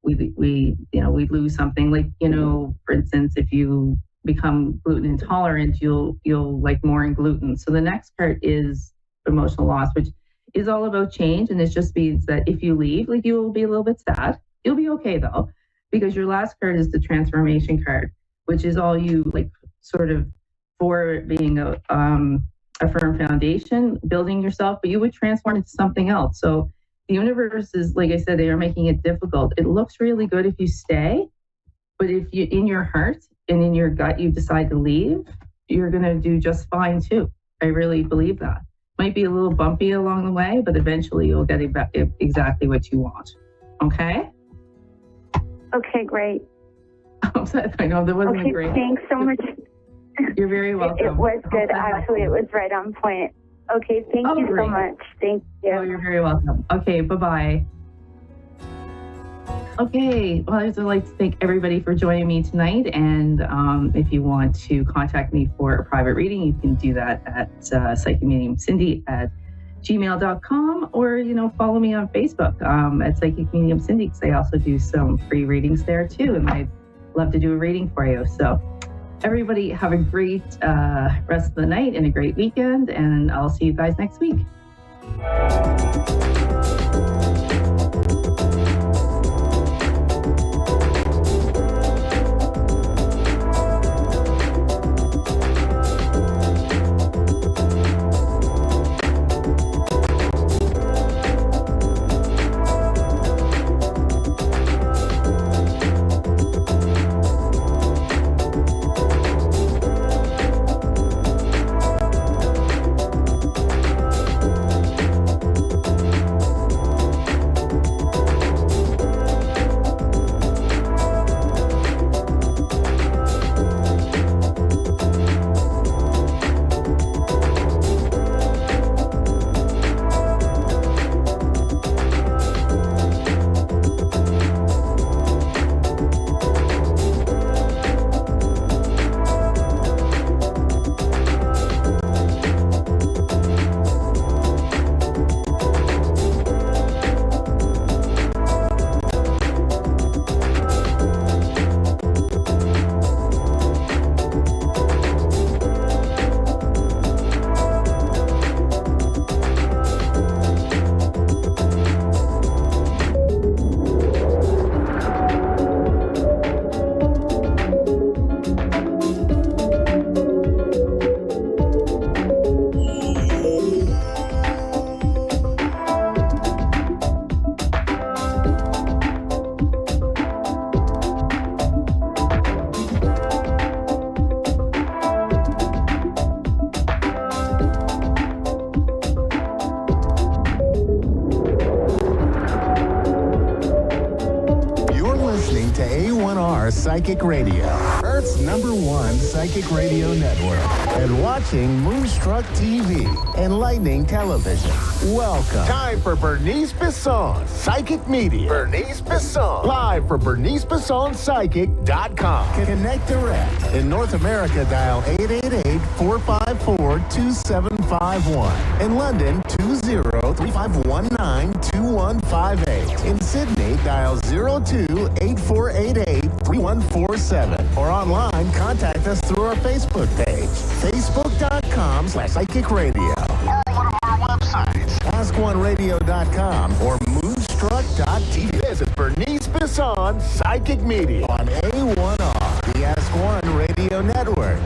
we lose something, like, for instance, if you become gluten intolerant, you'll like more in gluten. So the next part is emotional loss, which is all about change. And it just means that if you leave, like, you will be a little bit sad. You'll be okay though, because your last card is the transformation card, which is all you, like, sort of for being a firm foundation, building yourself, but you would transform into something else. So The universe is, like I said, they are making it difficult. It looks really good if you stay, but if you, in your heart and in your gut, you decide to leave, you're going to do just fine too. I really believe that. Might be a little bumpy along the way, but eventually you'll get exactly what you want. Okay? Okay, great. I know that wasn't great. Thanks so much. You're very welcome. It was good. Actually, it was right on point. Okay, thank you so much. Thank you. Oh, you're very welcome. Okay, bye-bye. Okay, well, I'd like to thank everybody for joining me tonight. And if you want to contact me for a private reading, you can do that at psychicmediumcindy@gmail.com, or, follow me on Facebook at Psychic Medium Cindy, because I also do some free readings there too. And I'd love to do a reading for you. So everybody have a great rest of the night and a great weekend. And I'll see you guys next week. A1R Psychic Radio, Earth's #1 psychic radio network, and watching Moonstruck TV, Enlightening Television. Welcome. Time for Bernice Bisson, Psychic Media. Bernice Bisson, live for BerniceBissonPsychic.com. Connect direct. In North America, dial 888-454-2751. In London, 20-3519-2158. In Sydney, dial 02-8488-3147. Or online, contact us through our Facebook page, facebook.com/Psychic Radio. Or one of our websites, AskOneRadio.com or Moonstruck.tv. Visit Bernice Bisson Psychic Media on A1R, the Ask One Radio Network.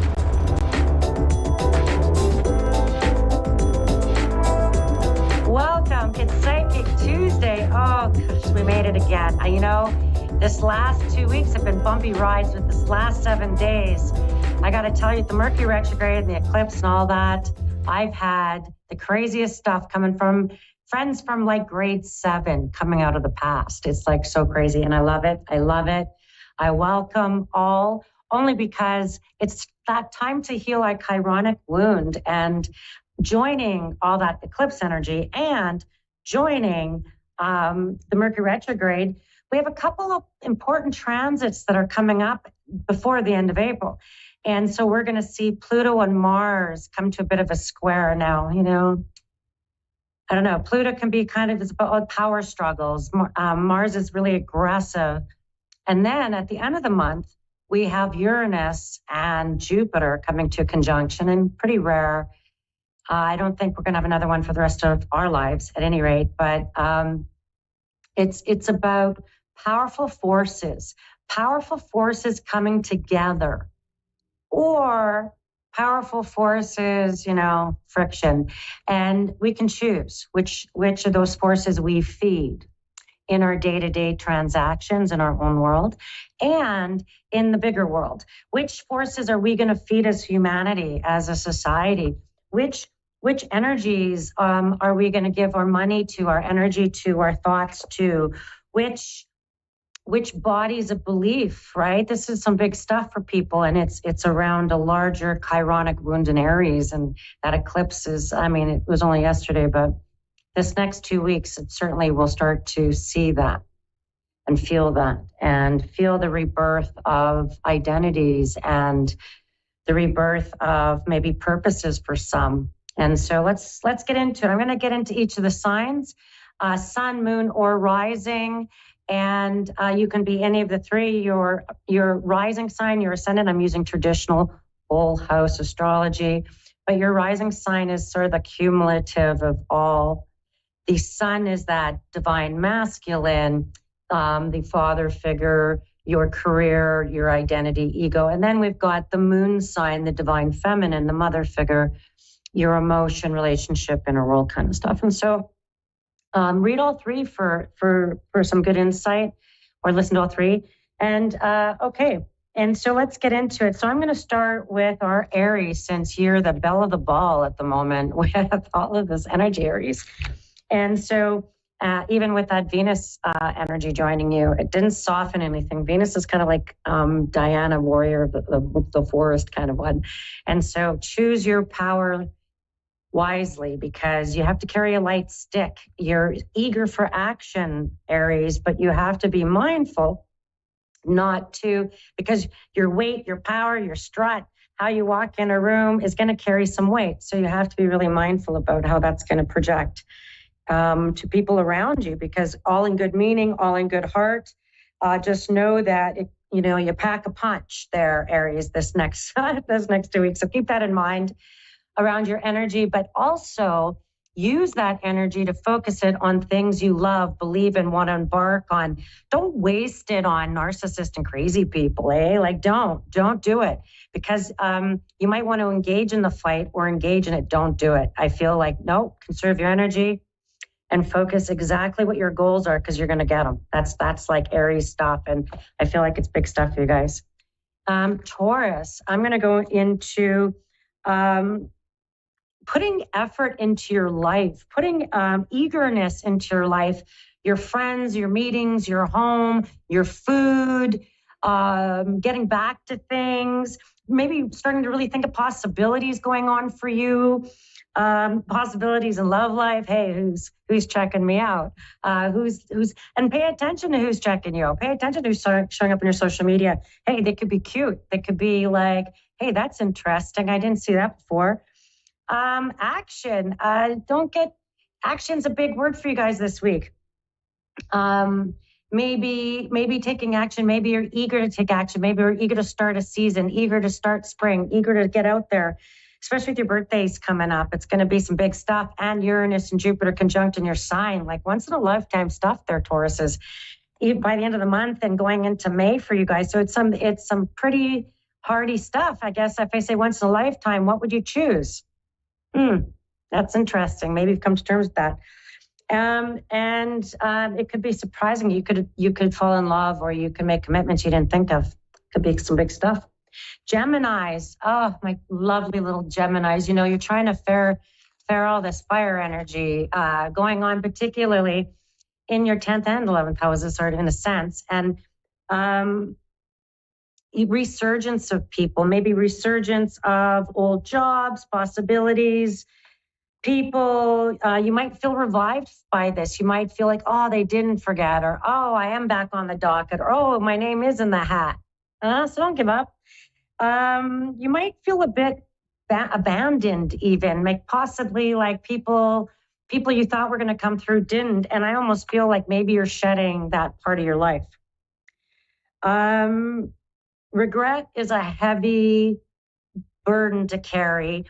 Welcome. It's Psychic Tuesday. Oh, gosh, we made it again. This last 2 weeks have been bumpy rides with this last 7 days. I got to tell you, the Mercury retrograde and the eclipse and all that, I've had the craziest stuff coming from friends from like grade 7 coming out of the past. It's like so crazy, and I love it. I love it. I welcome all, only because it's that time to heal our chironic wound, and joining all that eclipse energy and joining the Mercury retrograde. We have a couple of important transits that are coming up before the end of April. And so we're going to see Pluto and Mars come to a bit of a square now, I don't know. Pluto can be it's about power struggles. Mars is really aggressive. And then at the end of the month, we have Uranus and Jupiter coming to a conjunction, and pretty rare. I don't think we're going to have another one for the rest of our lives at any rate, but it's about powerful forces coming together, or powerful forces, friction. And we can choose which of those forces we feed in our day-to-day transactions in our own world and in the bigger world. Which forces are we going to feed as humanity, as a society? Which energies are we going to give our money to, our energy to, our thoughts to? Which bodies of belief, right? This is some big stuff for people, and it's around a larger chironic wound in Aries, and that eclipse is, it was only yesterday, but this next 2 weeks, it certainly will start to see that and feel the rebirth of identities and the rebirth of maybe purposes for some. And so let's get into it. I'm going to get into each of the signs, sun, moon, or rising. And you can be any of the three, your rising sign, your ascendant. I'm using traditional whole house astrology, but your rising sign is sort of the cumulative of all. The sun is that divine masculine, the father figure, your career, your identity, ego. And then we've got the moon sign, the divine feminine, the mother figure, your emotion, relationship, inner world kind of stuff. And so read all three for some good insight, or listen to all three. And okay, and so let's get into it. So I'm going to start with our Aries, since you're the belle of the ball at the moment with all of this energy, Aries. And so even with that Venus energy joining you, it didn't soften anything. Venus is kind of like Diana, warrior of the forest kind of one. And so choose your power wisely, because you have to carry a light stick. You're eager for action, Aries, but you have to be mindful not to, because your weight, your power, your strut, how you walk in a room is going to carry some weight. So you have to be really mindful about how that's going to project to people around you, because all in good meaning, all in good heart. Just know that you pack a punch there, Aries, this next 2 weeks. So keep that in mind around your energy, but also use that energy to focus it on things you love, believe in, want to embark on. Don't waste it on narcissist and crazy people, eh? Like, don't do it, because you might want to engage in the fight or engage in it. Don't do it. I feel like, no, conserve your energy and focus exactly what your goals are, because you're going to get them. That's like Aries stuff. And I feel like it's big stuff for you guys. Taurus, I'm going to go into putting effort into your life, putting eagerness into your life, your friends, your meetings, your home, your food, getting back to things, maybe starting to really think of possibilities going on for you. Possibilities in love life. Hey, who's checking me out? And pay attention to who's checking you out. Pay attention to who's showing up in your social media. Hey, they could be cute. They could be like, hey, that's interesting. I didn't see that before. Action. Action's a big word for you guys this week. Maybe taking action. Maybe you're eager to take action. Maybe you're eager to start a season, eager to start spring, eager to get out there. Especially with your birthdays coming up, it's going to be some big stuff, and Uranus and Jupiter conjunct in your sign, like once in a lifetime stuff there, Tauruses, by the end of the month and going into May for you guys. So it's some pretty hardy stuff. I guess if I say once in a lifetime, what would you choose? That's interesting. Maybe you've come to terms with that. It could be surprising. You could fall in love, or you can make commitments you didn't think of. Could be some big stuff. Geminis, oh, my lovely little Geminis. You're trying to fare all this fire energy going on, particularly in your 10th and 11th houses, sort of in a sense. And resurgence of people, maybe resurgence of old jobs, possibilities, people. You might feel revived by this. You might feel like, oh, they didn't forget, or, oh, I am back on the docket, or, oh, my name is in the hat. So don't give up. You might feel a bit abandoned, even, like possibly like people you thought were going to come through didn't. And I almost feel like maybe you're shedding that part of your life. Regret is a heavy burden to carry.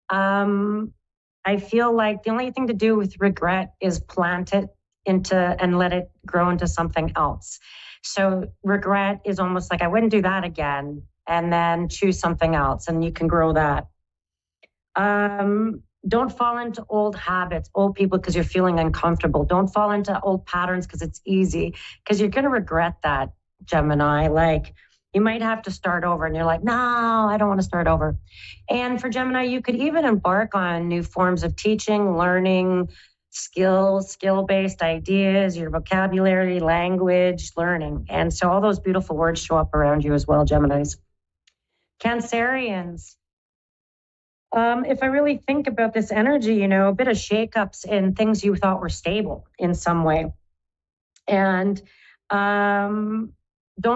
I feel like the only thing to do with regret is plant it and let it grow into something else. So regret is almost like, I wouldn't do that again. and then choose something else, and you can grow that. Don't fall into old habits, old people, because you're feeling uncomfortable. Don't fall into old patterns because it's easy, because you're going to regret that, Gemini. Like, you might have to start over, and you're like, no, I don't want to start over. And for Gemini, you could even embark on new forms of teaching, learning, skill-based ideas, your vocabulary, language, learning. And so all those beautiful words show up around you as well, Geminis. Cancerians. If I really think about this energy, a bit of shakeups in things you thought were stable in some way. And don't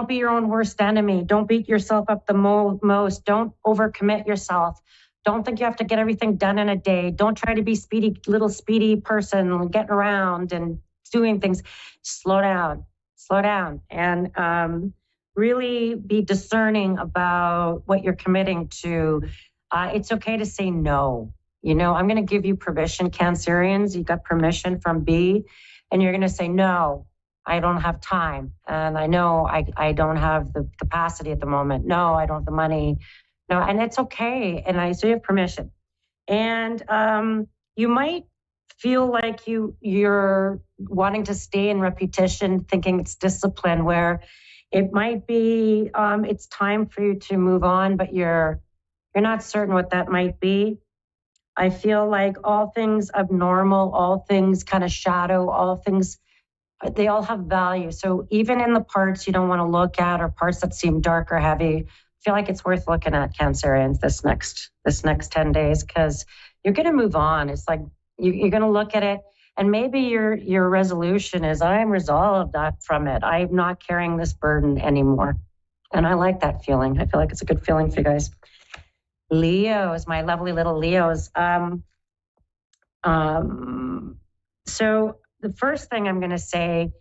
be your own worst enemy. Don't beat yourself up the most. Don't overcommit yourself. Don't think you have to get everything done in a day. Don't try to be little speedy person, getting around and doing things. Slow down, and really be discerning about what you're committing to. It's okay to say no. I'm going to give you permission, Cancerians. You got permission from B, and you're going to say, no, I don't have time. And I know I don't have the capacity at the moment. No, I don't have the money. No, and it's okay. And so you have permission. And you might feel like you're wanting to stay in repetition, thinking it's discipline, where it might be it's time for you to move on, but you're not certain what that might be. I feel like all things abnormal, all things kind of shadow, all things, they all have value. So even in the parts you don't want to look at, or parts that seem dark or heavy, I feel like it's worth looking at, Cancerians, this next 10 days, because you're going to move on. It's like you're going to look at it, and maybe your resolution is, I'm resolved from it. I'm not carrying this burden anymore. And I like that feeling. I feel like it's a good feeling for you guys. Leos, my lovely little Leos. So the first thing I'm going to say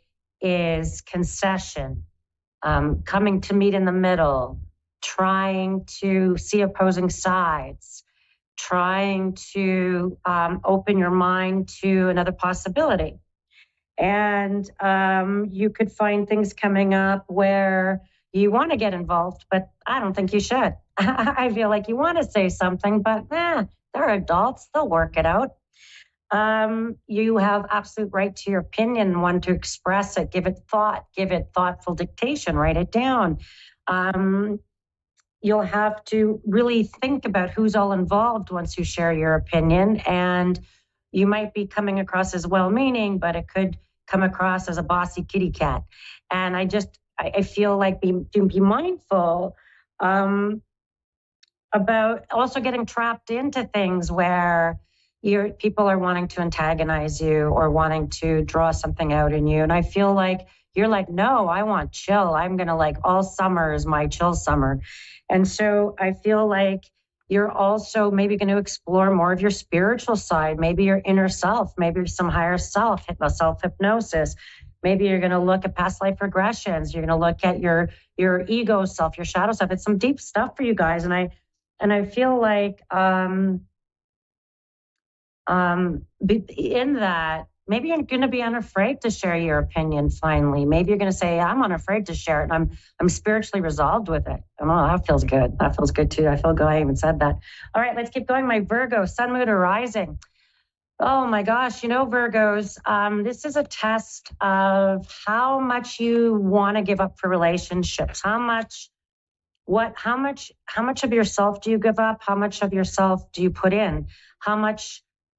is concession, coming to meet in the middle, trying to see opposing sides, trying to open your mind to another possibility. And you could find things coming up where you want to get involved, but I don't think you should. I feel like you want to say something, but they're adults. They'll work it out. You have absolute right to your opinion, want to express it, give it thought, give it thoughtful dictation, write it down. You'll have to really think about who's all involved once you share your opinion. And you might be coming across as well-meaning, but it could come across as a bossy kitty cat. And I feel like be mindful about also getting trapped into things where people are wanting to antagonize you or wanting to draw something out in you. And I feel like you're like, no, I want chill. I'm going to all summer is my chill summer. And so I feel like you're also maybe going to explore more of your spiritual side, maybe your inner self, maybe some higher self-hypnosis. Maybe you're going to look at past life regressions. You're going to look at your ego self, your shadow self. It's some deep stuff for you guys. And I feel like in that, maybe you're going to be unafraid to share your opinion finally. Maybe you're going to say, I'm unafraid to share it, and I'm spiritually resolved with it. Oh, that feels good. That feels good too. I feel good. I even said that. All right, let's keep going. My Virgo, sun, moon, or rising. Oh my gosh, Virgos, this is a test of how much you want to give up for relationships. How much of yourself do you give up? How much of yourself do you put in?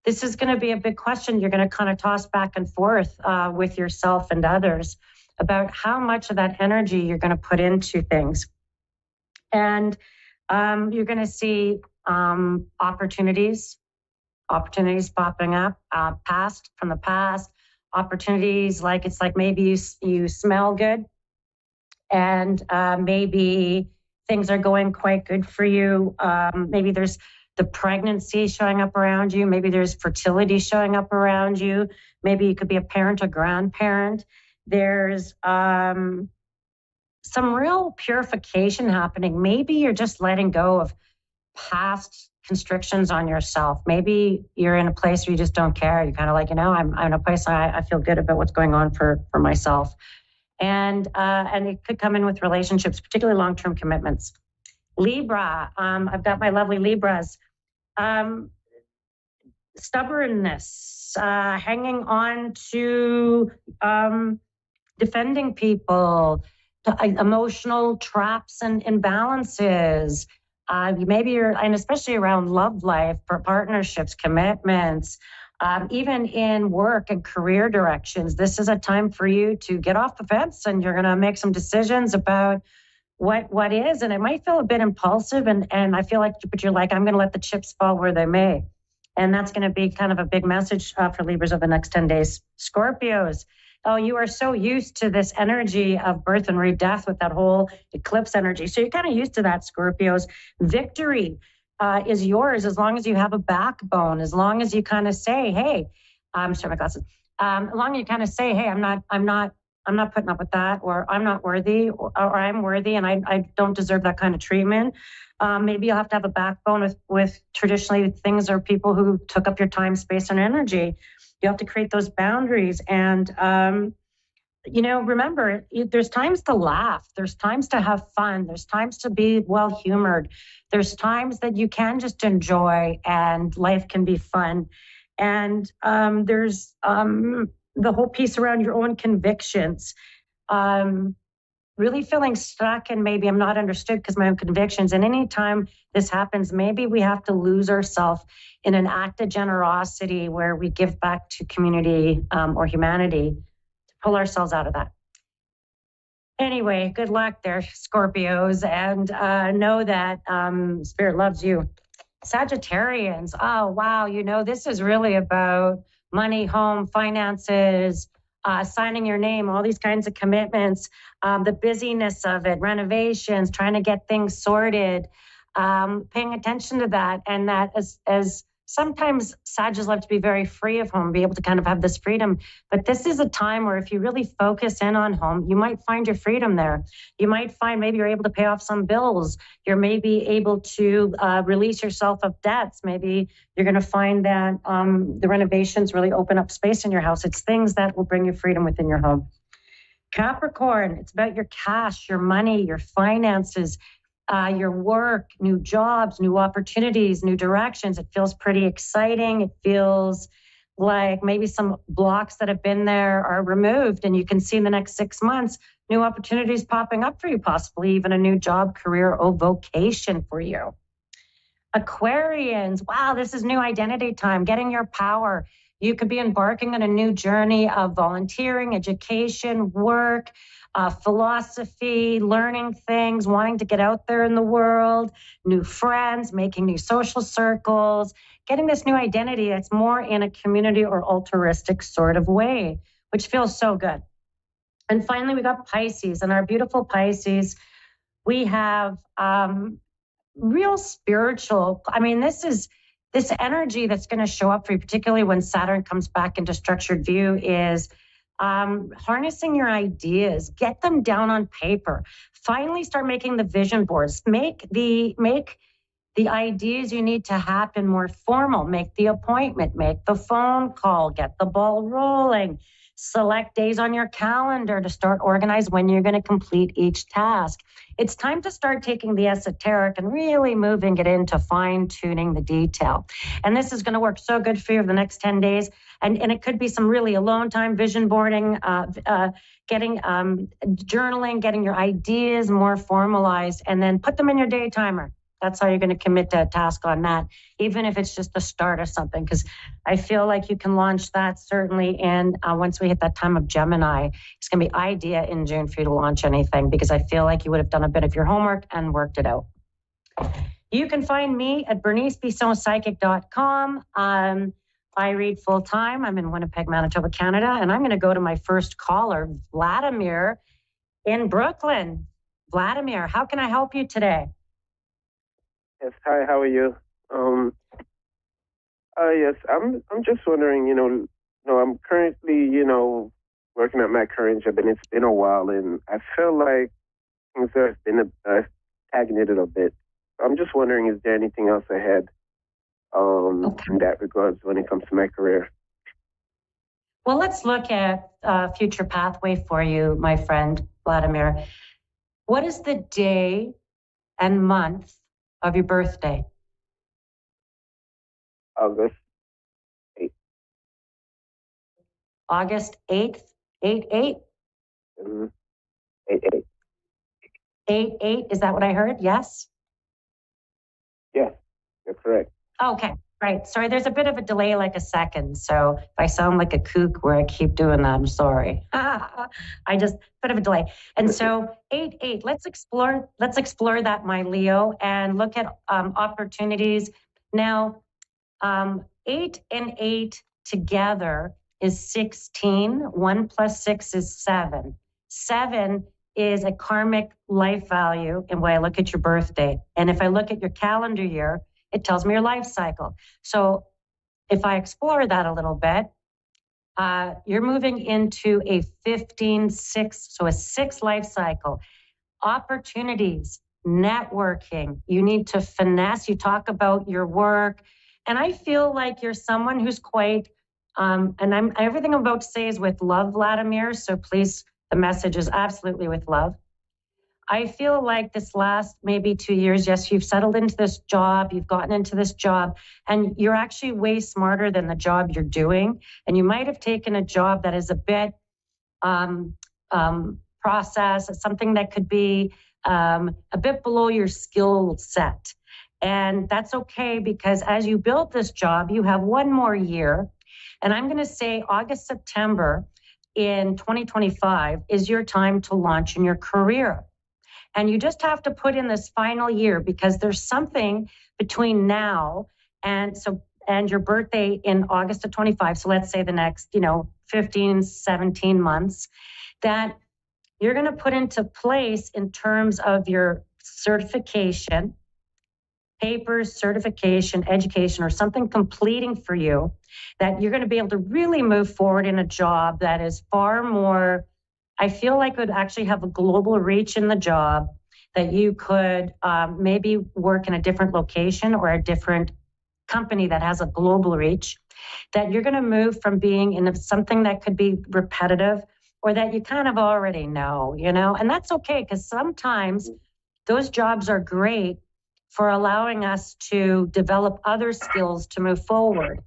This is going to be a big question. You're going to kind of toss back and forth with yourself and others about how much of that energy you're going to put into things. And you're going to see opportunities popping up, from the past, opportunities it's like maybe you smell good, and maybe things are going quite good for you. Maybe there's the pregnancy showing up around you. Maybe there's fertility showing up around you. Maybe you could be a parent or grandparent. There's some real purification happening. Maybe you're just letting go of past constrictions on yourself. Maybe you're in a place where you just don't care. You're kind of like, I'm in a place I feel good about what's going on for myself. And it could come in with relationships, particularly long-term commitments. Libra, I've got my lovely Libras. Stubbornness, hanging on to defending people, emotional traps and imbalances. Maybe and especially around love life, for partnerships, commitments, even in work and career directions. This is a time for you to get off the fence, and you're going to make some decisions about what is. And it might feel a bit impulsive, and I feel like, but you're like, I'm going to let the chips fall where they may. And that's going to be kind of a big message for Libras over the next 10 days. Scorpios, oh, you are so used to this energy of birth and rebirth with that whole eclipse energy. So you're kind of used to that, Scorpios. Victory is yours as long as you have a backbone, as long as you kind of say, hey, I'm sorry, my glasses. As long as you kind of say, hey, I'm not putting up with that, or I'm not worthy, or I'm worthy and I don't deserve that kind of treatment. Maybe you'll have to have a backbone with traditionally things or people who took up your time, space, and energy. You have to create those boundaries. And, remember, there's times to laugh. There's times to have fun. There's times to be well-humored. There's times that you can just enjoy and life can be fun. And there's the whole piece around your own convictions. Really feeling stuck and maybe I'm not understood because my own convictions. And anytime this happens, maybe we have to lose ourselves in an act of generosity where we give back to community or humanity to pull ourselves out of that. Anyway, good luck there, Scorpios, and know that Spirit loves you. Sagittarians, oh, wow, this is really about money, home, finances, signing your name, all these kinds of commitments, the busyness of it, renovations, trying to get things sorted, paying attention to that. And that as sometimes Sagittarians love to be very free of home, be able to kind of have this freedom. But this is a time where if you really focus in on home, you might find your freedom there. You might find maybe you're able to pay off some bills. You're maybe able to release yourself of debts. Maybe you're going to find that the renovations really open up space in your house. It's things that will bring you freedom within your home. Capricorn, it's about your cash, your money, your finances, your work, new jobs, new opportunities, new directions. It feels pretty exciting. It feels like maybe some blocks that have been there are removed and you can see in the next 6 months, new opportunities popping up for you, possibly even a new job, career, or vocation for you. Aquarians, wow, this is new identity time, getting your power. You could be embarking on a new journey of volunteering, education, work, philosophy, learning things, wanting to get out there in the world, new friends, making new social circles, getting this new identity that's more in a community or altruistic sort of way, which feels so good. And finally, we got Pisces, and our beautiful Pisces, we have real spiritual, this energy that's going to show up for you, particularly when Saturn comes back into structured view, is harnessing your ideas, get them down on paper, finally start making the vision boards, make the ideas you need to happen more formal, make the appointment, make the phone call, get the ball rolling, select days on your calendar to start organize when you're going to complete each task. It's time to start taking the esoteric and really moving it into fine-tuning the detail. And this is going to work so good for you over the next 10 days. And it could be some really alone time, vision boarding, getting journaling, getting your ideas more formalized, and then put them in your day timer. That's how you're going to commit to a task on that, even if it's just the start of something, because I feel like you can launch that certainly in once we hit that time of Gemini. It's going to be idea in June for you to launch anything, because I feel like you would have done a bit of your homework and worked it out. You can find me at bernicebissonpsychic.com. I read full time. I'm in Winnipeg, Manitoba, Canada, and I'm going to go to my first caller, Vladimir in Brooklyn. Vladimir, how can I help you today? Yes, hi, how are you? Yes, I'm just wondering, I'm currently, working at my current job, and it's been a while, and I feel like things have been stagnated a bit. I'm just wondering, is there anything else ahead in that regards when it comes to my career? Well, let's look at a future pathway for you, my friend Vladimir. What is the day and month of your birthday? August 8th. August 8th, 8/8? Mm-hmm. 8/8. 8/8, is that what I heard? Yes? Yes, you're correct. Okay, right. Sorry, there's a bit of a delay, like a second. So if I sound like a kook where I keep doing that, I'm sorry. I just, bit of a delay. And so 8/8, let's explore that, my Leo, and look at opportunities. Now, 8 and 8 together is 16. 1 plus 6 is 7. 7 is a karmic life value in when I look at your birthday. And if I look at your calendar year, it tells me your life cycle. So if I explore that a little bit, you're moving into a 15/6, so a 6 life cycle. Opportunities, networking, you need to finesse, you talk about your work. And I feel like you're someone who's quite, and everything I'm about to say is with love, Vladimir. So please, the message is absolutely with love. I feel like this last maybe 2 years, yes, you've settled into this job, you've gotten into this job, and you're actually way smarter than the job you're doing. And you might have taken a job that is a bit process, something that could be a bit below your skill set. And that's okay, because as you build this job, you have 1 more year. And I'm going to say August, September in 2025 is your time to launch in your career. And you just have to put in this final year, because there's something between now and your birthday in August of 25. So let's say the next, 15, 17 months that you're going to put into place in terms of your certification, papers, certification, education, or something completing for you, that you're going to be able to really move forward in a job that is far more, I feel like would actually have a global reach in the job, that you could maybe work in a different location or a different company that has a global reach, that you're going to move from being in something that could be repetitive or that you kind of already know, and that's okay, because sometimes those jobs are great for allowing us to develop other skills to move forward.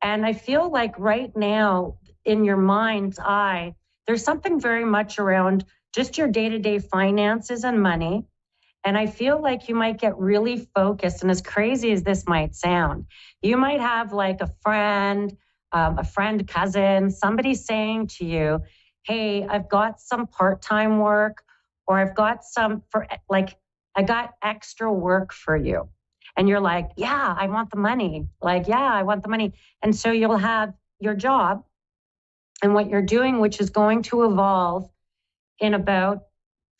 And I feel like right now in your mind's eye, there's something very much around just your day-to-day finances and money. And I feel like you might get really focused. And as crazy as this might sound, you might have like a friend, cousin, somebody saying to you, hey, I've got some part-time work, or I've got I got extra work for you. And you're like, yeah, I want the money. I want the money. And so you'll have your job and what you're doing, which is going to evolve in about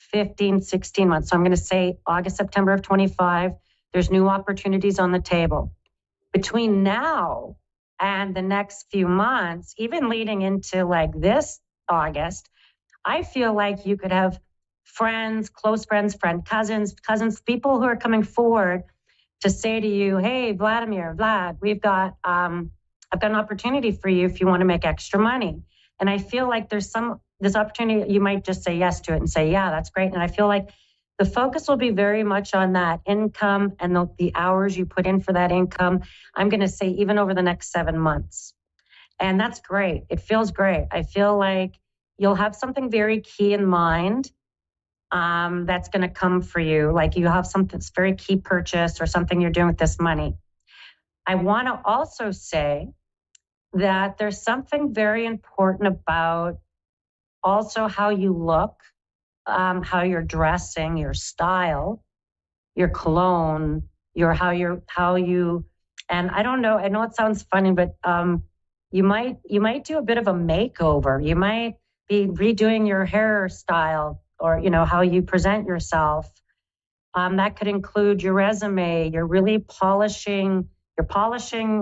15, 16 months. So I'm going to say August, September of 25, there's new opportunities on the table. Between now and the next few months, even leading into this August, I feel like you could have friends, close friends, cousins, people who are coming forward to say to you, hey, Vlad, we've got, I've got an opportunity for you if you want to make extra money. And I feel like there's this opportunity, you might just say yes to it and say, yeah, that's great. And I feel like the focus will be very much on that income and the hours you put in for that income. I'm going to say even over the next 7 months. And that's great. It feels great. I feel like you'll have something very key in mind that's going to come for you. Like you have something that's very key purchase or something you're doing with this money. I want to also say that there's something very important about also how you look, how you're dressing, your style, your cologne, how you, and I don't know, I know it sounds funny, but you might do a bit of a makeover. You might be redoing your hairstyle or, how you present yourself. That could include your resume. You're really polishing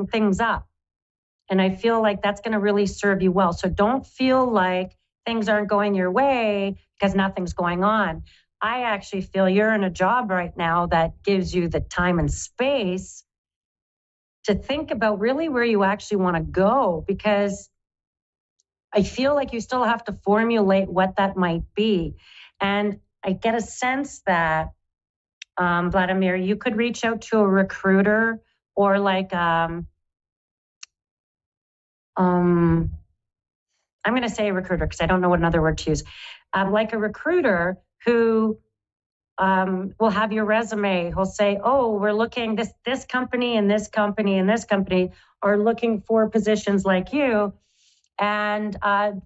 things up. And I feel like that's going to really serve you well. So don't feel like things aren't going your way because nothing's going on. I actually feel you're in a job right now that gives you the time and space to think about really where you actually want to go, because I feel like you still have to formulate what that might be. And I get a sense that Vladimir, you could reach out to a recruiter or like, I'm going to say a recruiter because I don't know what another word to use. Like a recruiter who will have your resume. He'll say, oh, we're looking, this company and this company and this company are looking for positions like you. And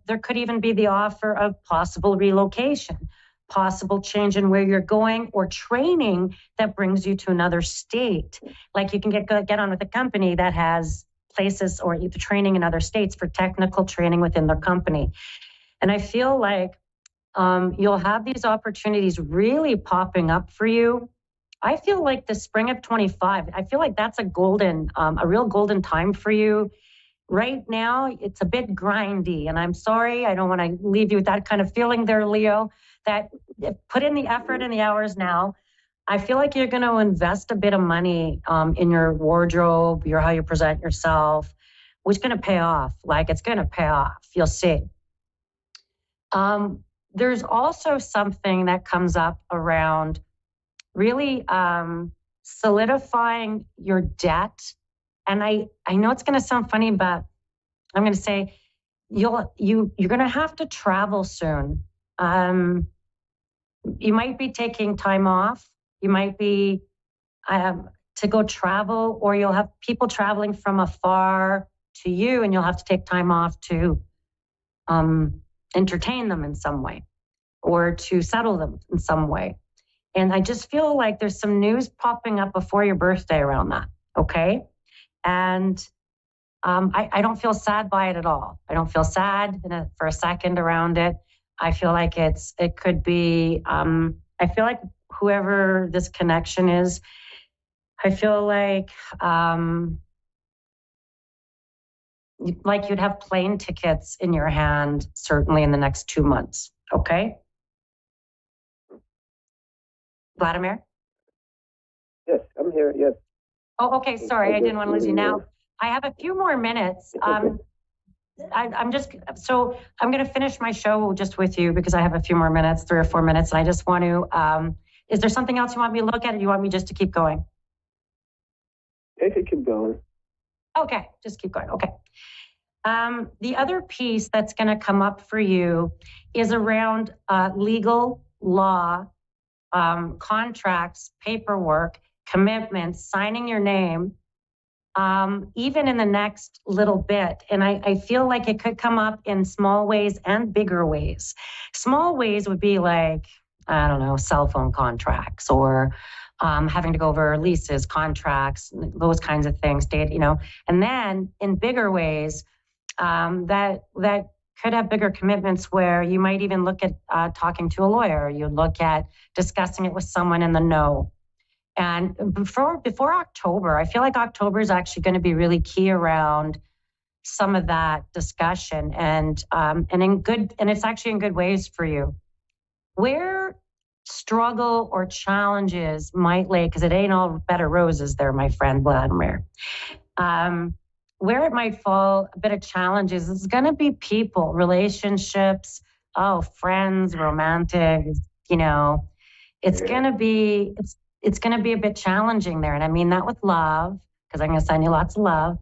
there could even be the offer of possible relocation, possible change in where you're going, or training that brings you to another state. Like you can get on with a company that has places or the training in other states for technical training within their company. And I feel like you'll have these opportunities really popping up for you. I feel like the spring of 25, I feel like that's a real golden time for you. Right now, it's a bit grindy, and I'm sorry, I don't want to leave you with that kind of feeling there, Leo, that put in the effort and the hours now. I feel like you're going to invest a bit of money in your wardrobe, how you present yourself, which is going to pay off. Like, it's going to pay off. You'll see. There's also something that comes up around really solidifying your debt. And I know it's going to sound funny, but I'm going to say you're going to have to travel soon. You might be taking time off. You might be to go travel, or you'll have people traveling from afar to you, and you'll have to take time off to entertain them in some way or to settle them in some way. And I just feel like there's some news popping up before your birthday around that. Okay. And I don't feel sad by it at all. I don't feel sad for a second around it. I feel like it could be, I feel like whoever this connection is, I feel like you'd have plane tickets in your hand, certainly in the next 2 months. Okay. Vladimir? Yes, I'm here. Yes. Oh, okay. Sorry, I didn't want to lose you. Now, I have a few more minutes. I'm going to finish my show just with you because I have a few more minutes, 3 or 4 minutes. And I just want to, is there something else you want me to look at, or do you want me just to keep going? You can keep going. Okay, just keep going. Okay. The other piece that's going to come up for you is around legal law, contracts, paperwork, commitments, signing your name, even in the next little bit. And I feel like it could come up in small ways and bigger ways. Small ways would be like, I don't know, cell phone contracts, or having to go over leases, contracts, those kinds of things, and then in bigger ways, that could have bigger commitments where you might even look at talking to a lawyer. You look at discussing it with someone in the know. And before October, I feel like October is actually going to be really key around some of that discussion, and it's actually in good ways for you. Where struggle or challenges might lay, because it ain't all bed of roses there, my friend Vladimir. Where it might fall a bit of challenges is going to be people, relationships, friends, romantic, it's going to be, it's going to be a bit challenging there. And I mean that with love, because I'm going to send you lots of love.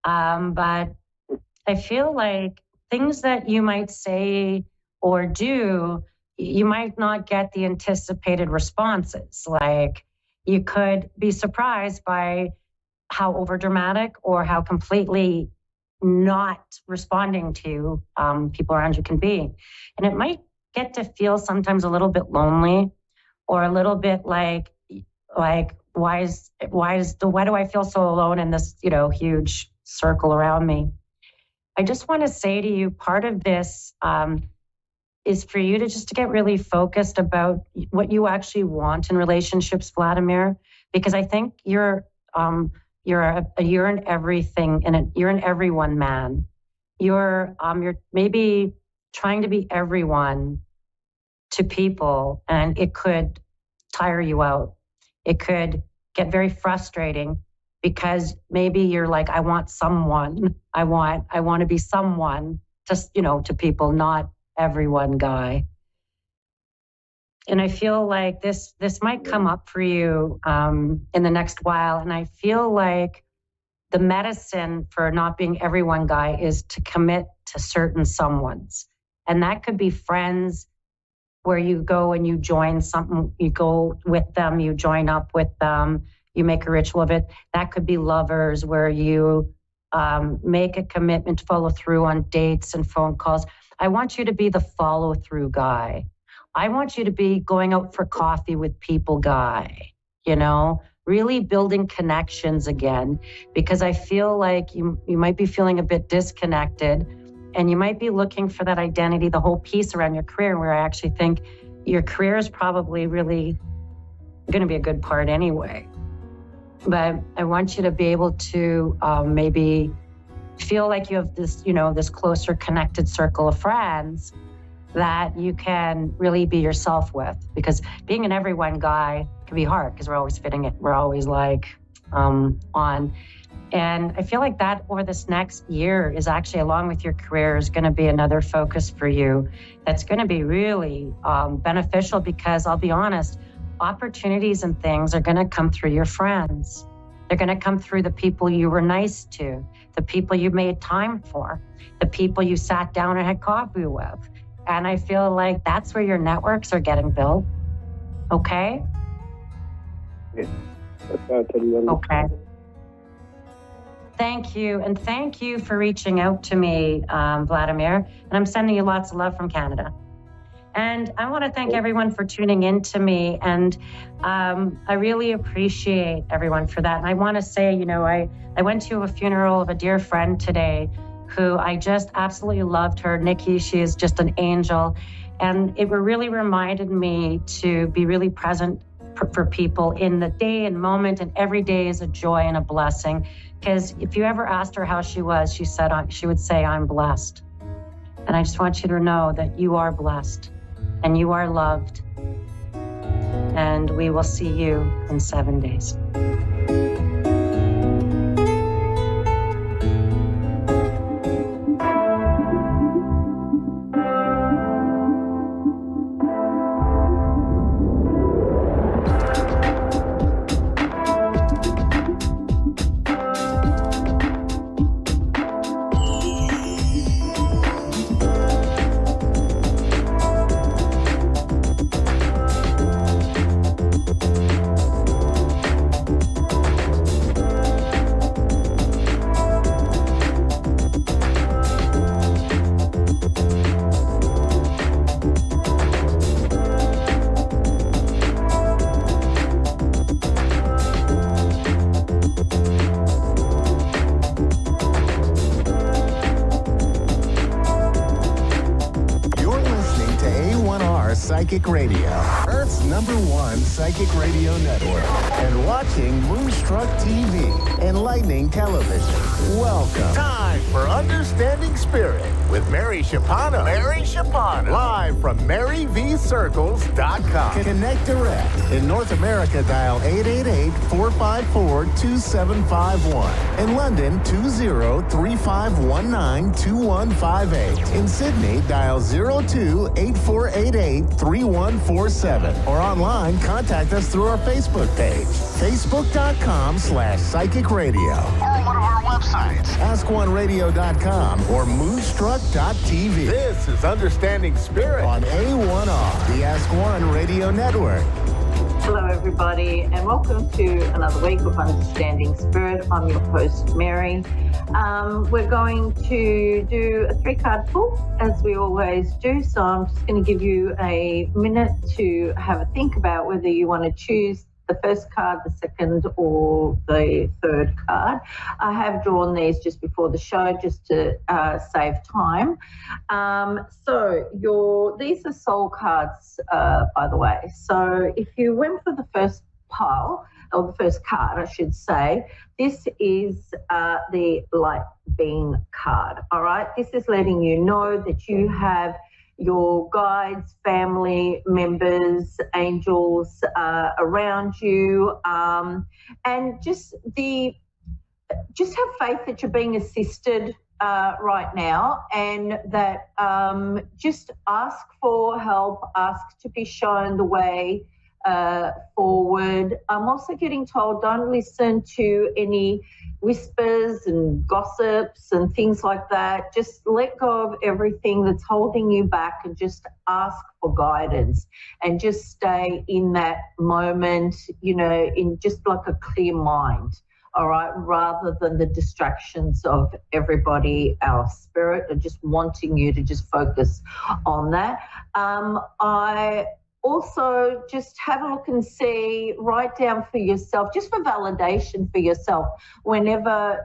But I feel like things that you might say or do, you might not get the anticipated responses. Like, you could be surprised by how overdramatic or how completely not responding to people around you can be. And it might get to feel sometimes a little bit lonely, or a little bit like why do I feel so alone in this, huge circle around me? I just want to say to you, part of this is for you to get really focused about what you actually want in relationships, Vladimir, because I think you're an everything, and you're an everyone man. You're maybe trying to be everyone to people, and it could tire you out. It could get very frustrating because maybe you're like, I want someone. I want to be someone to people, not everyone guy. And I feel like this might come up for you in the next while. And I feel like the medicine for not being everyone guy is to commit to certain someones. And that could be friends where you go and you join something, you go with them, you join up with them, you make a ritual of it. That could be lovers where you make a commitment to follow through on dates and phone calls. I want you to be the follow through guy. I want you to be going out for coffee with people guy, really building connections again, because I feel like you might be feeling a bit disconnected and you might be looking for that identity, the whole piece around your career, where I actually think your career is probably really going to be a good part anyway. But I want you to be able to maybe feel like you have this, this closer connected circle of friends that you can really be yourself with, because being an everyone guy can be hard because we're always fitting it. We're always like on. And I feel like that over this next year is actually, along with your career, is going to be another focus for you that's going to be really beneficial, because I'll be honest, opportunities and things are going to come through your friends. They're going to come through the people you were nice to, the people you made time for, the people you sat down and had coffee with. And I feel like that's where your networks are getting built. Okay? Yeah. Okay. Thank you. And thank you for reaching out to me, Vladimir. And I'm sending you lots of love from Canada. And I want to thank everyone for tuning in to me. And I really appreciate everyone for that. And I want to say, I went to a funeral of a dear friend today who I just absolutely loved her. Nikki, she is just an angel. And it really reminded me to be really present for people in the day and moment, and every day is a joy and a blessing. Because if you ever asked her how she was, she would say, I'm blessed. And I just want you to know that you are blessed and you are loved. And we will see you in 7 days. Psychic Radio, Earth's #1 psychic radio network, and watching Moonstruck TV, enlightening television. Welcome. Time for Understanding Spirit with Mary Shapano. Live from MaryVCircles.com. Connect direct. In North America, dial 888-454-2751. In London, 20-3519-2158. In Sydney, dial 02-8488-3147. Or online, contact us through our Facebook page, facebook.com/psychic radio. Or one of our websites, askoneradio.com or moonstruck.tv. This is Understanding Spirit on A1R, the Ask One Radio Network. Hello, everybody, and welcome to another week of Understanding Spirit. I'm your host, Mary. We're going to do a 3-card pull, as we always do. So I'm just going to give you a minute to have a think about whether you want to choose the first card, the second, or the third card. I have drawn these just before the show just to save time. These are soul cards, by the way. So if you went for the first pile, or the first card, I should say, this is the light being card, all right? This is letting you know that you have your guides, family members, angels around you, and just have faith that you're being assisted right now, and that just ask for help, ask to be shown the way forward. I'm also getting told don't listen to any whispers and gossips and things like that. Just let go of everything that's holding you back and just ask for guidance and just stay in that moment, in just like a clear mind. All right, rather than the distractions of everybody else. Spirit are just wanting you to just focus on that. I also just have a look and see, write down for yourself, just for validation for yourself, whenever,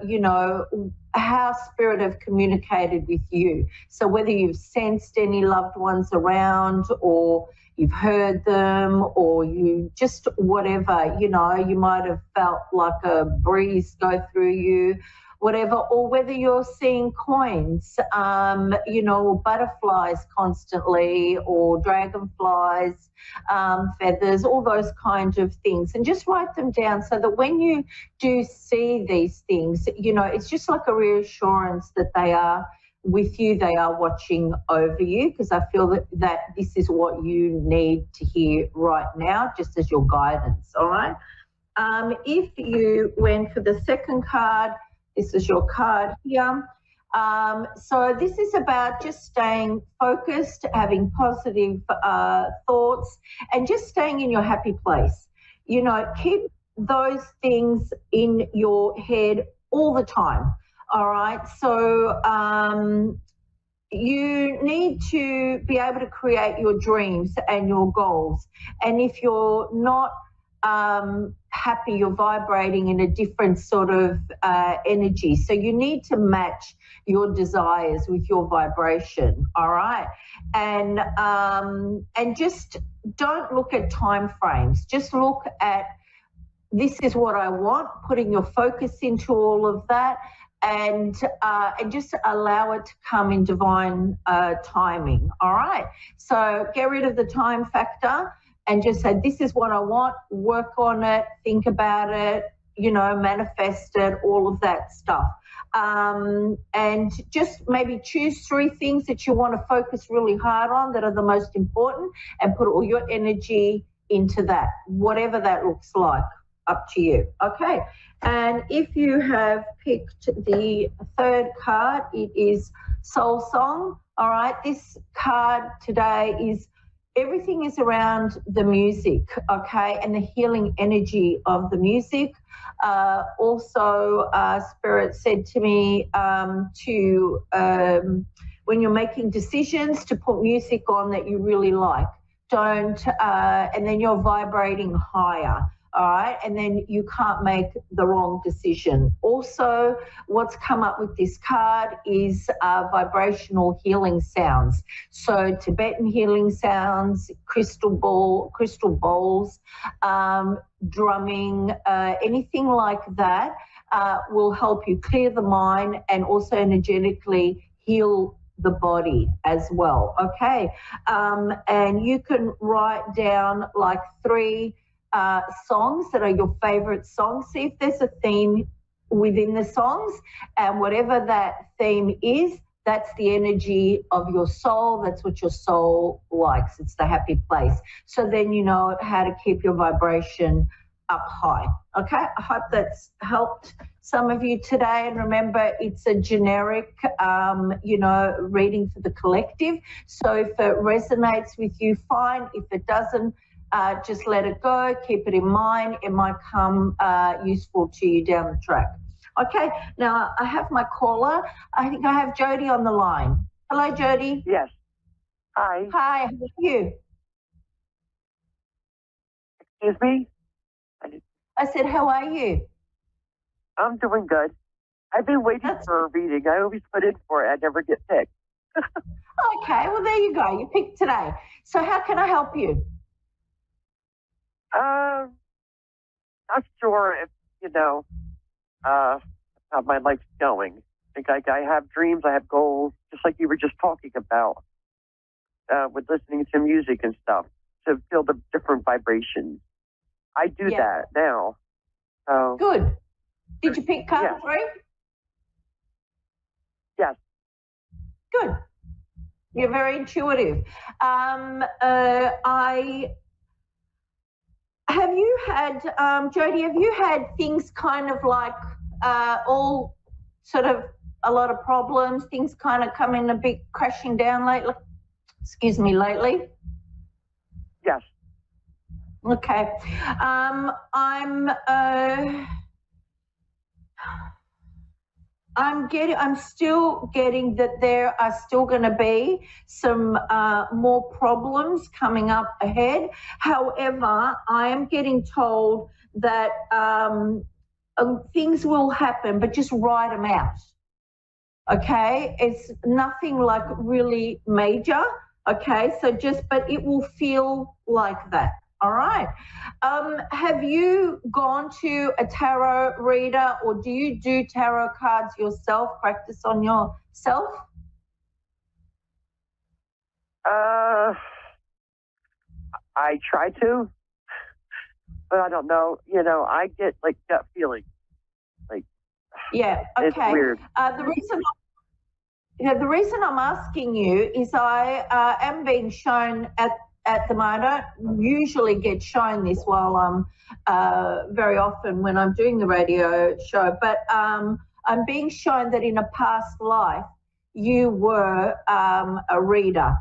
how spirit have communicated with you. So whether you've sensed any loved ones around, or you've heard them, or you just whatever, you might have felt like a breeze go through you, whatever, or whether you're seeing coins, or butterflies constantly, or dragonflies, feathers, all those kinds of things. And just write them down so that when you do see these things, it's just like a reassurance that they are with you, they are watching over you, because I feel that this is what you need to hear right now, just as your guidance, all right? If you went for the second card, this is your card here. So this is about just staying focused, having positive thoughts, and just staying in your happy place. Keep those things in your head all the time. All right, so you need to be able to create your dreams and your goals. And if you're not happy, you're vibrating in a different sort of energy. So you need to match your desires with your vibration, all right? And just don't look at time frames. Just look at, this is what I want, putting your focus into all of that, and just allow it to come in divine timing, all right? So get rid of the time factor and just say, this is what I want, work on it, think about it, manifest it, all of that stuff. And just maybe choose 3 things that you want to focus really hard on that are the most important, and put all your energy into that, whatever that looks like. Up to you. Okay. And if you have picked the third card, it is Soul Song. All right. This card today is everything is around the music, okay, and the healing energy of the music. Also, Spirit said to me when you're making decisions, to put music on that you really like. Don't, and then you're vibrating higher. All right, and then you can't make the wrong decision. Also, what's come up with this card is vibrational healing sounds. So Tibetan healing sounds, crystal bowls, drumming, anything like that will help you clear the mind and also energetically heal the body as well. Okay, and you can write down like 3 songs that are your favorite songs. See if there's a theme within the songs, and whatever that theme is, that's the energy of your soul. That's what your soul likes. It's the happy place. So then you know how to keep your vibration up high. Okay, I hope that's helped some of you today. And remember, it's a generic, reading for the collective. So if it resonates with you, fine. If it doesn't, just let it go, keep it in mind. It might come useful to you down the track. Okay, now I have my caller. I think I have Jody on the line. Hello, Jody. Yes. Hi. Hi, how are you? Excuse me? I said, how are you? I'm doing good. I've been waiting for a reading. I always put in for it. I never get picked. Okay, well, there you go. You picked today. So how can I help you? Not sure if, how my life's going. I have dreams, I have goals, just like you were just talking about, with listening to music and stuff, to feel the different vibrations. I do that now. Good. Did you pick card 3? Yes. Good. You're very intuitive. Have you had, Jody, have you had things kind of like all sort of a lot of problems, things kind of coming a bit crashing down lately? Lately? Yes. Okay. I'm still getting that there are still going to be some more problems coming up ahead. However, I am getting told that things will happen, but just write them out. Okay, it's nothing like really major. Okay, so but it will feel like that. All right. Have you gone to a tarot reader, or do you do tarot cards yourself, practice on yourself? I try to, but I don't know. You know, I get like gut feeling. Like, yeah, okay. It's weird. The reason I'm asking you is I am being shown at the moment. I don't usually get shown this while I'm very often when I'm doing the radio show, but I'm being shown that in a past life you were a reader,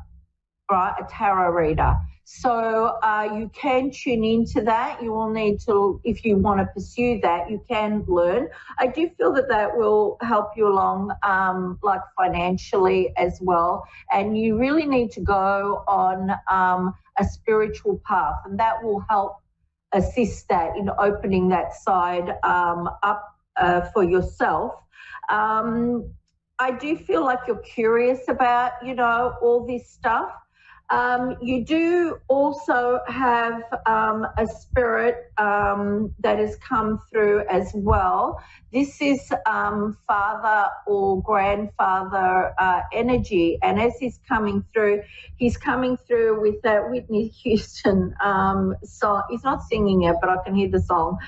right? A tarot reader. So you can tune into that. You will need to, if you want to pursue that, you can learn. I do feel that will help you along, like financially as well. And you really need to go on a spiritual path, and that will help assist that in opening that side up for yourself. I do feel like you're curious about, all this stuff. You do also have a spirit that has come through as well. This is father or grandfather energy, and as he's coming through with that Whitney Houston song. He's not singing it, but I can hear the song.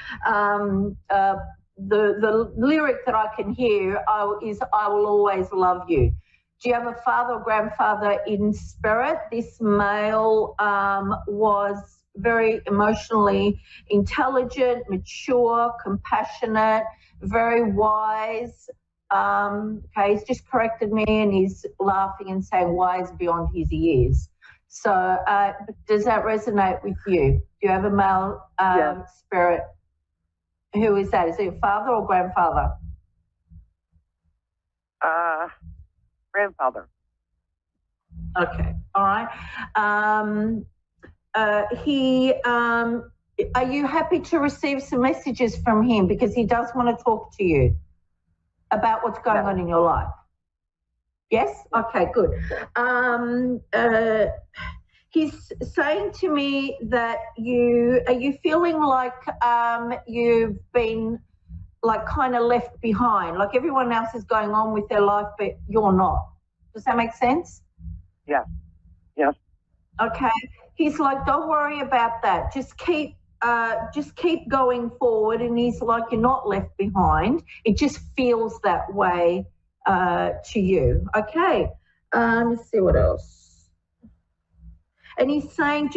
The lyric that I can hear is "I will always love you." Do you have a father or grandfather in spirit? This male was very emotionally intelligent, mature, compassionate, very wise. Okay, he's just corrected me and he's laughing and saying wise beyond his years. So does that resonate with you? Do you have a male spirit? Who is that? Is it your father or grandfather? Grandfather. Okay, all right. Are you happy to receive some messages from him, because he does want to talk to you about what's going on in your life? Yes? Okay, good. He's saying to me that are you feeling like you've been like kind of left behind, like everyone else is going on with their life, but you're not. Does that make sense? Yeah. Yes. Okay. He's like, don't worry about that. Just keep going forward. And he's like, you're not left behind. It just feels that way to you. Okay. Let's see what else. And he's saying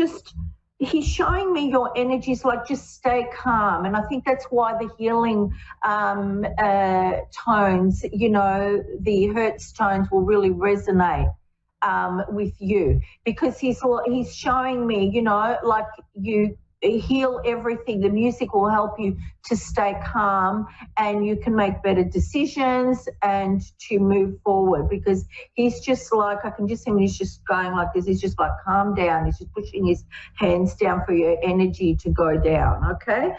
he's showing me your energies, like just stay calm. And I think that's why the healing tones, the Hertz tones will really resonate with you, because he's showing me, like you heal everything. The music will help you to stay calm, and you can make better decisions and to move forward, because he's just like, I can just see him, he's just going like this. He's just like, calm down. He's just pushing his hands down for your energy to go down. Okay.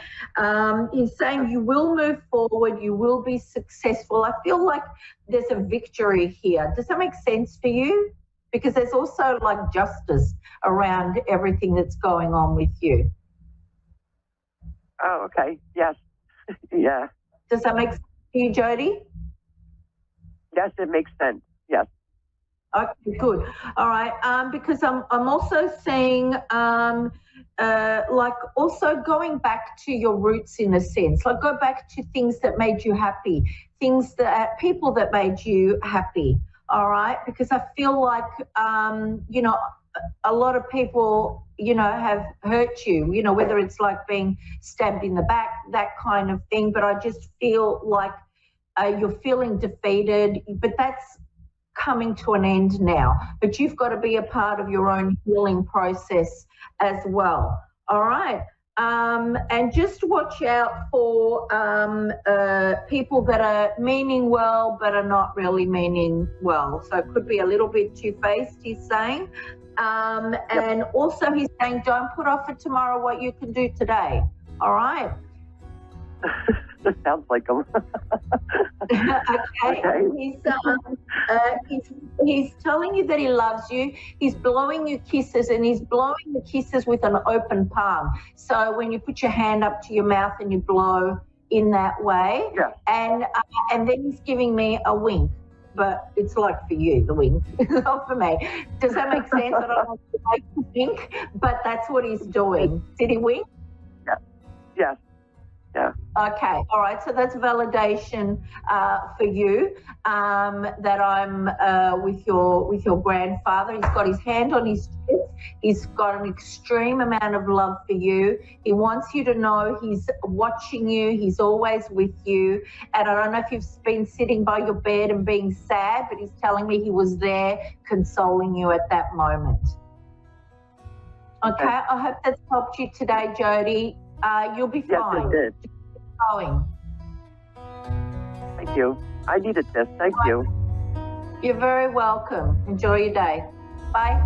He's saying you will move forward. You will be successful. I feel like there's a victory here. Does that make sense for you? Because there's also like justice around everything that's going on with you. Oh, okay. Yes. Yeah. Does that make sense to you, Jody? Yes, it makes sense. Yes. Okay, good. All right. Because I'm also seeing like also going back to your roots in a sense. Like go back to things that made you happy, things that people that made you happy. All right. Because I feel like you know, a lot of people, you know, have hurt you, you know, whether it's like being stabbed in the back, that kind of thing. But I just feel like you're feeling defeated, but that's coming to an end now. But you've got to be a part of your own healing process as well. All right. And just watch out for people that are meaning well but are not really meaning well. So it could be a little bit two-faced, he's saying. And also he's saying don't put off for tomorrow what you can do today. All right. Sounds like him. Okay. He's telling you that he loves you. He's blowing you kisses, and he's blowing the kisses with an open palm. So when you put your hand up to your mouth and you blow in that way, and then he's giving me a wink. But it's like for you, the wink, not for me. Does that make sense? I don't want to make the wink, but that's what he's doing. Did he wink? Yeah. Yes. Yeah. Okay. All right. So that's validation for you that I'm with your grandfather. He's got his hand on his chest. He's got an extreme amount of love for you. He wants you to know he's watching you. He's always with you. And I don't know if you've been sitting by your bed and being sad, but he's telling me he was there consoling you at that moment. Okay. I hope that's helped you today, Jody. You'll be fine. Yes, it did. Going. Thank you. I needed this. Thank you. You're very welcome. Enjoy your day. Bye.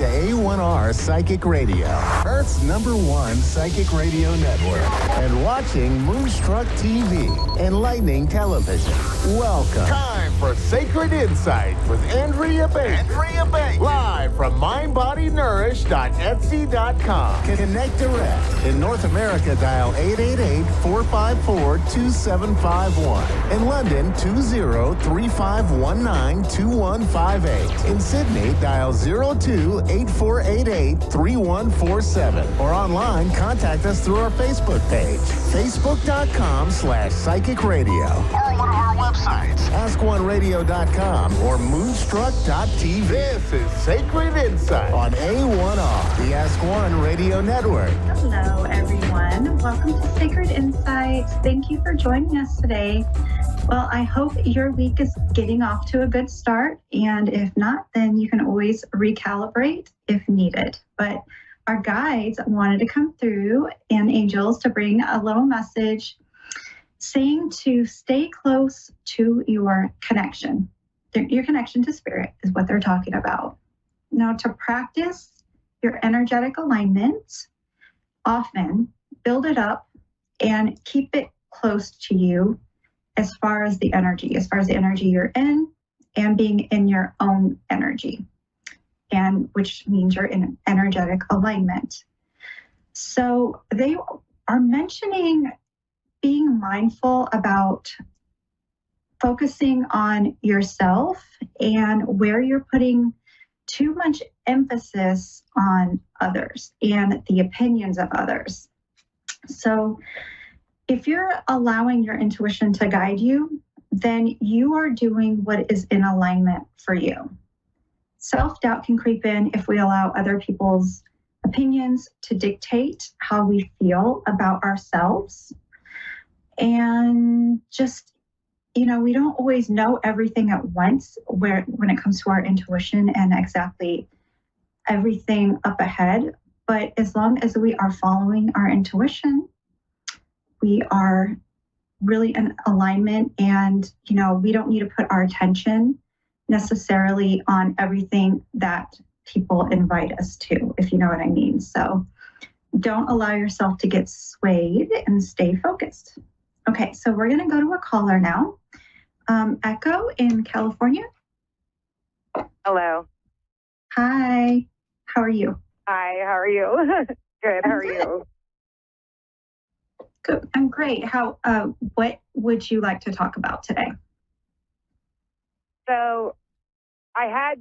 to A1R Psychic Radio, Earth's Earth's #1 psychic radio network, and watching Moonstruck TV, enlightening television. Welcome. Time for Sacred Insight with Andrea Baker. Live from mindbodynourish.etsy.com. Connect direct. In North America, dial 888-454-2751. In London, 20-3519-2158. In Sydney, dial 02-8488-3147. Or online, contact us through our Facebook page, facebook.com/psychic radio. Or one of our websites, askoneradio.com or moonstruck.tv. This is Sacred Insight on A1R, the Ask One Radio Network. Hello, everyone. Welcome to Sacred Insights. Thank you for joining us today. Well, I hope your week is getting off to a good start. And if not, then you can always recalibrate if needed. But our guides wanted to come through, and angels, to bring a little message saying to stay close to your connection. Your connection to spirit is what they're talking about. Now, to practice your energetic alignment, often build it up and keep it close to you as far as the energy you're in and being in your own energy, and which means you're in energetic alignment. So they are mentioning being mindful about focusing on yourself and where you're putting too much emphasis on others and the opinions of others. So if you're allowing your intuition to guide you, then you are doing what is in alignment for you. Self-doubt can creep in if we allow other people's opinions to dictate how we feel about ourselves. And just, we don't always know everything at once when it comes to our intuition and exactly everything up ahead. But as long as we are following our intuition, we are really in alignment, and, we don't need to put our attention necessarily on everything that people invite us to, if you know what I mean. So don't allow yourself to get swayed and stay focused. Okay, so we're going to go to a caller now. Echo in California. Hello. Hi. How are you? Hi, how are you? Good, how are you? Good. I'm great. What would you like to talk about today? So I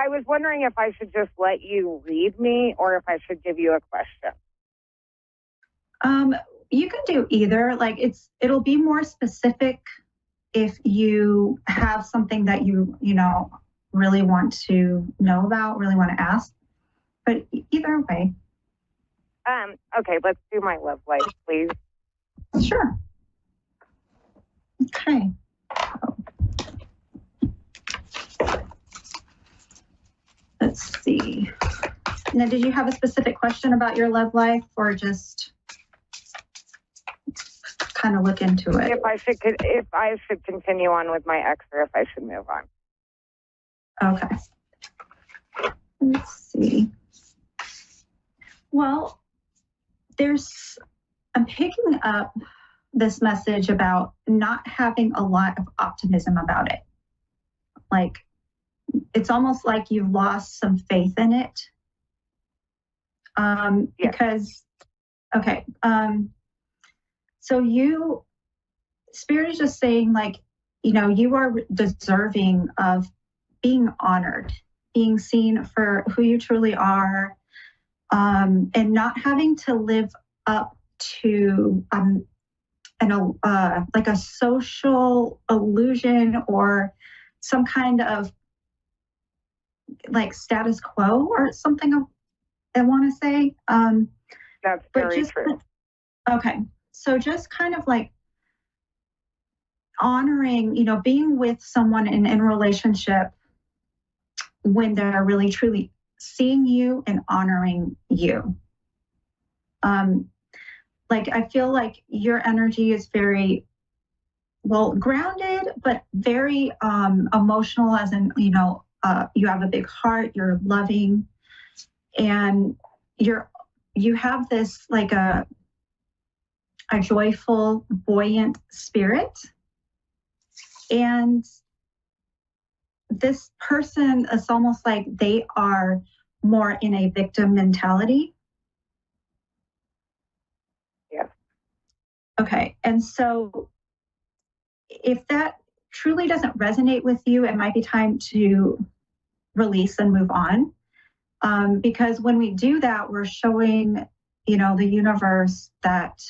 was wondering if I should just let you read me or if I should give you a question. You can do either. It'll be more specific if you have something that you really want to know about, really want to ask. But either way. Okay, let's do my love life, please. Sure. Okay. Let's see. Now, did you have a specific question about your love life, or just kind of look into it? If I should continue on with my ex, or if I should move on. Okay. Let's see. Well, I'm picking up this message about not having a lot of optimism about it. It's almost like you've lost some faith in it. Because, okay. So Spirit is just saying, you are deserving of being honored, being seen for who you truly are, and not having to live up to a social illusion or some kind of status quo or something. I want to say. That's very true. Okay, so just kind of honoring, being with someone in a relationship when they're really truly seeing you and honoring you. I feel like your energy is very grounded, but very emotional, as in, you have a big heart, you're loving, and you have this like a joyful, buoyant spirit, and this person is almost like they are more in a victim mentality. Yeah. Okay. And so if that truly doesn't resonate with you, it might be time to release and move on. Because when we do that, we're showing, the universe that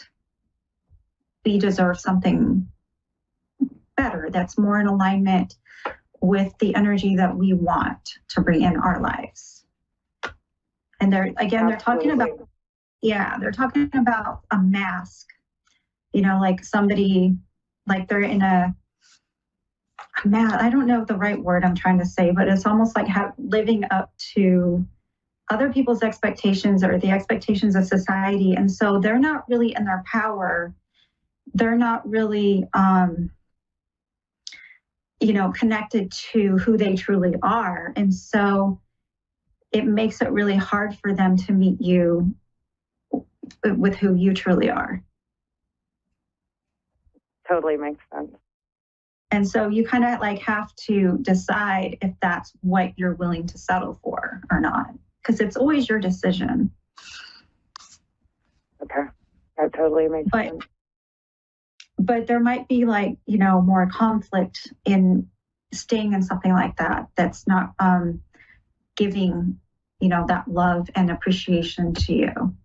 we deserve something better, that's more in alignment with the energy that we want to bring in our lives. And they're talking about, they're talking about a mask, like somebody, like they're in a mask. I don't know the right word I'm trying to say, but it's almost like living up to other people's expectations or the expectations of society. And so they're not really in their power. They're not really, connected to who they truly are. And so it makes it really hard for them to meet you with who you truly are. Totally makes sense. And so you kind of like have to decide if that's what you're willing to settle for or not, because it's always your decision. Okay. That totally makes sense. But there might be like, more conflict in staying in something like that that's not giving, that love and appreciation to you.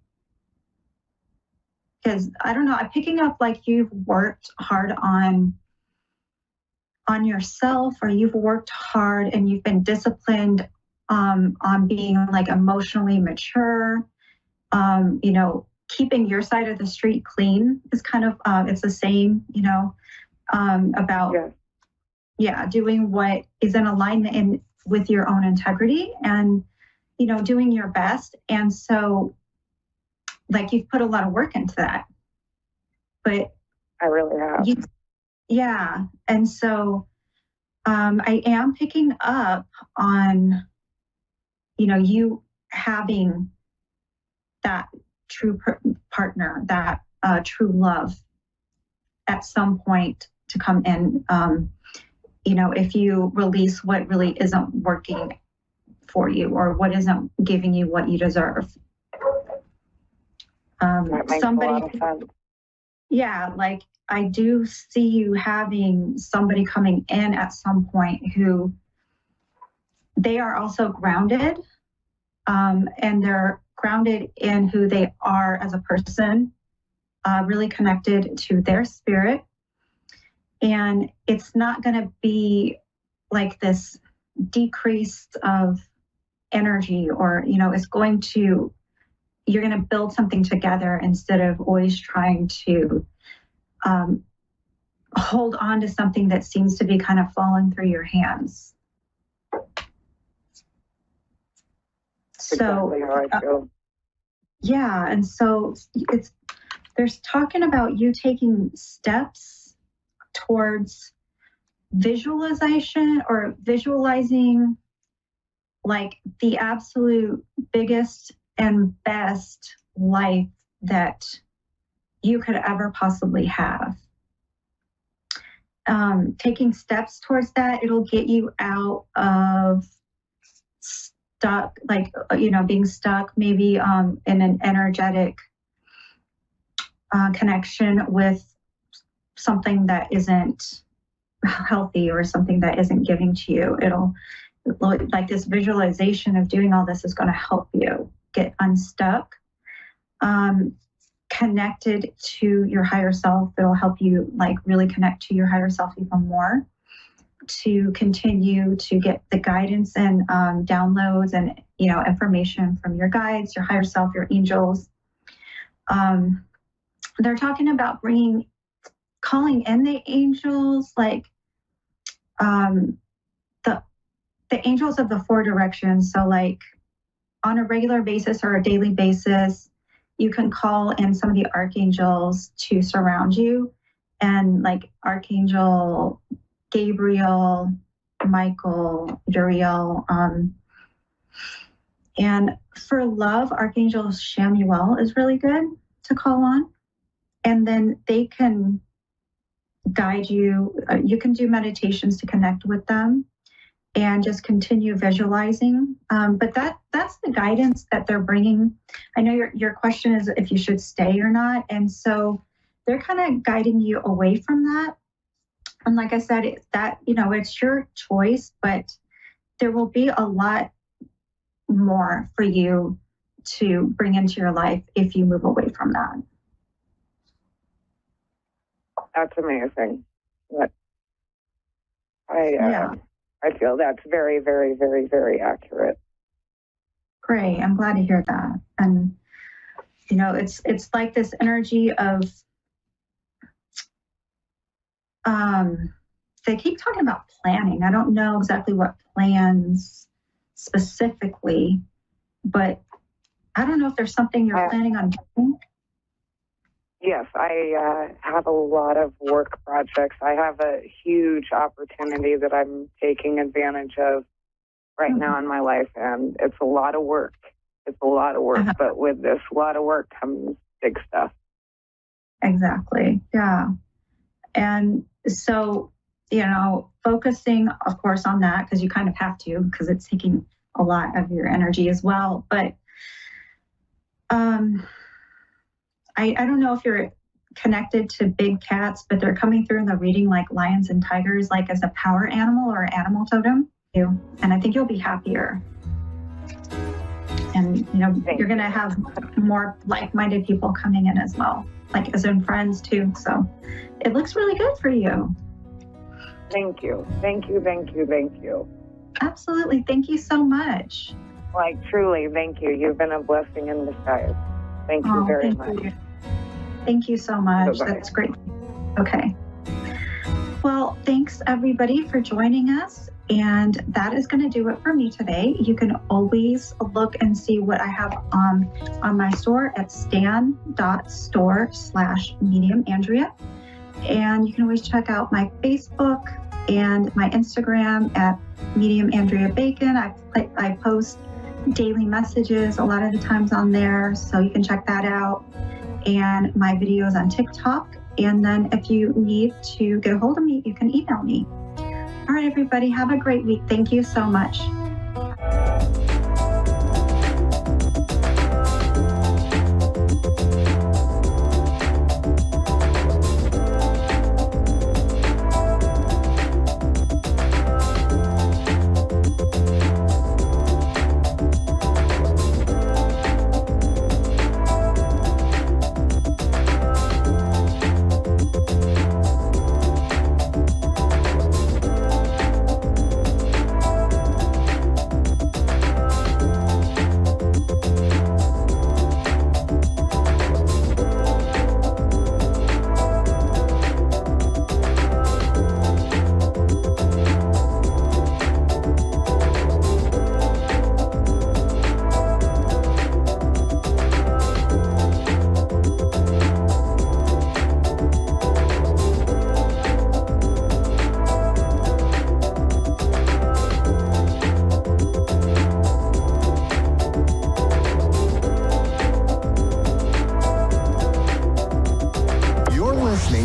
Because I don't know, I'm picking up like you've worked hard on yourself, or you've worked hard and you've been disciplined on being like emotionally mature. Keeping your side of the street clean is kind of, it's the same, about, doing what is in alignment with your own integrity and, doing your best. And so, like, you've put a lot of work into that. But I really have. And so I am picking up on, you having that true partner, that true love at some point to come in, if you release what really isn't working for you or what isn't giving you what you deserve. That makes a lot of sense. Yeah, like I do see you having somebody coming in at some point who they are also grounded, and they're grounded in who they are as a person, really connected to their spirit. And it's not going to be like this decrease of energy or, you're going to build something together instead of always trying to hold on to something that seems to be kind of falling through your hands. Exactly how I feel. And so there's talking about you taking steps towards visualization or visualizing like the absolute biggest and best life that you could ever possibly have. Taking steps towards that, it'll get you out of stuck, like, being stuck maybe in an energetic connection with something that isn't healthy or something that isn't giving to you. It'll, like, this visualization of doing all this is going to help you get unstuck, connected to your higher self. It'll help you like really connect to your higher self even more, to continue to get the guidance and downloads and information from your guides, your higher self, your angels. They're talking about calling in the angels, like the angels of the four directions. So like on a regular basis or a daily basis, you can call in some of the archangels to surround you, and like Archangel Gabriel, Michael, Uriel, And for love, Archangel Shamuel is really good to call on. And then they can guide you. You can do meditations to connect with them and just continue visualizing. But that's the guidance that they're bringing. I know your question is if you should stay or not. And so they're kind of guiding you away from that. And like I said, it's your choice, but there will be a lot more for you to bring into your life if you move away from that. That's amazing. I feel that's very, very, very, very accurate. Great. I'm glad to hear that. And it's like this energy of they keep talking about planning. I don't know exactly what plans specifically, but I don't know if there's something you're planning on doing. Yes, I have a lot of work projects. I have a huge opportunity that I'm taking advantage of right now in my life, and it's a lot of work. It's a lot of work, but with this lot of work comes big stuff. Exactly, yeah. And so, focusing, of course, on that, because you kind of have to, because it's taking a lot of your energy as well. But I don't know if you're connected to big cats, but they're coming through in the reading like lions and tigers, like as a power animal or animal totem. And I think you'll be happier. And, you're going to have more like-minded people coming in as well, like as in friends too. So it looks really good for you. Thank you. Thank you. Thank you. Thank you. Absolutely. Thank you so much. Like, truly, thank you. You've been a blessing in disguise. Thank you very much. Thank you so much. Bye-bye. That's great. Okay. Well, thanks everybody for joining us. And that is going to do it for me today. You can always look and see what I have on my store at stan.store/mediumandrea. And you can always check out my Facebook and my Instagram at Medium Andrea Bacon. I post daily messages a lot of the times on there, so you can check that out. And my videos on TikTok. And then if you need to get a hold of me, you can email me. All right, everybody, have a great week. Thank you so much.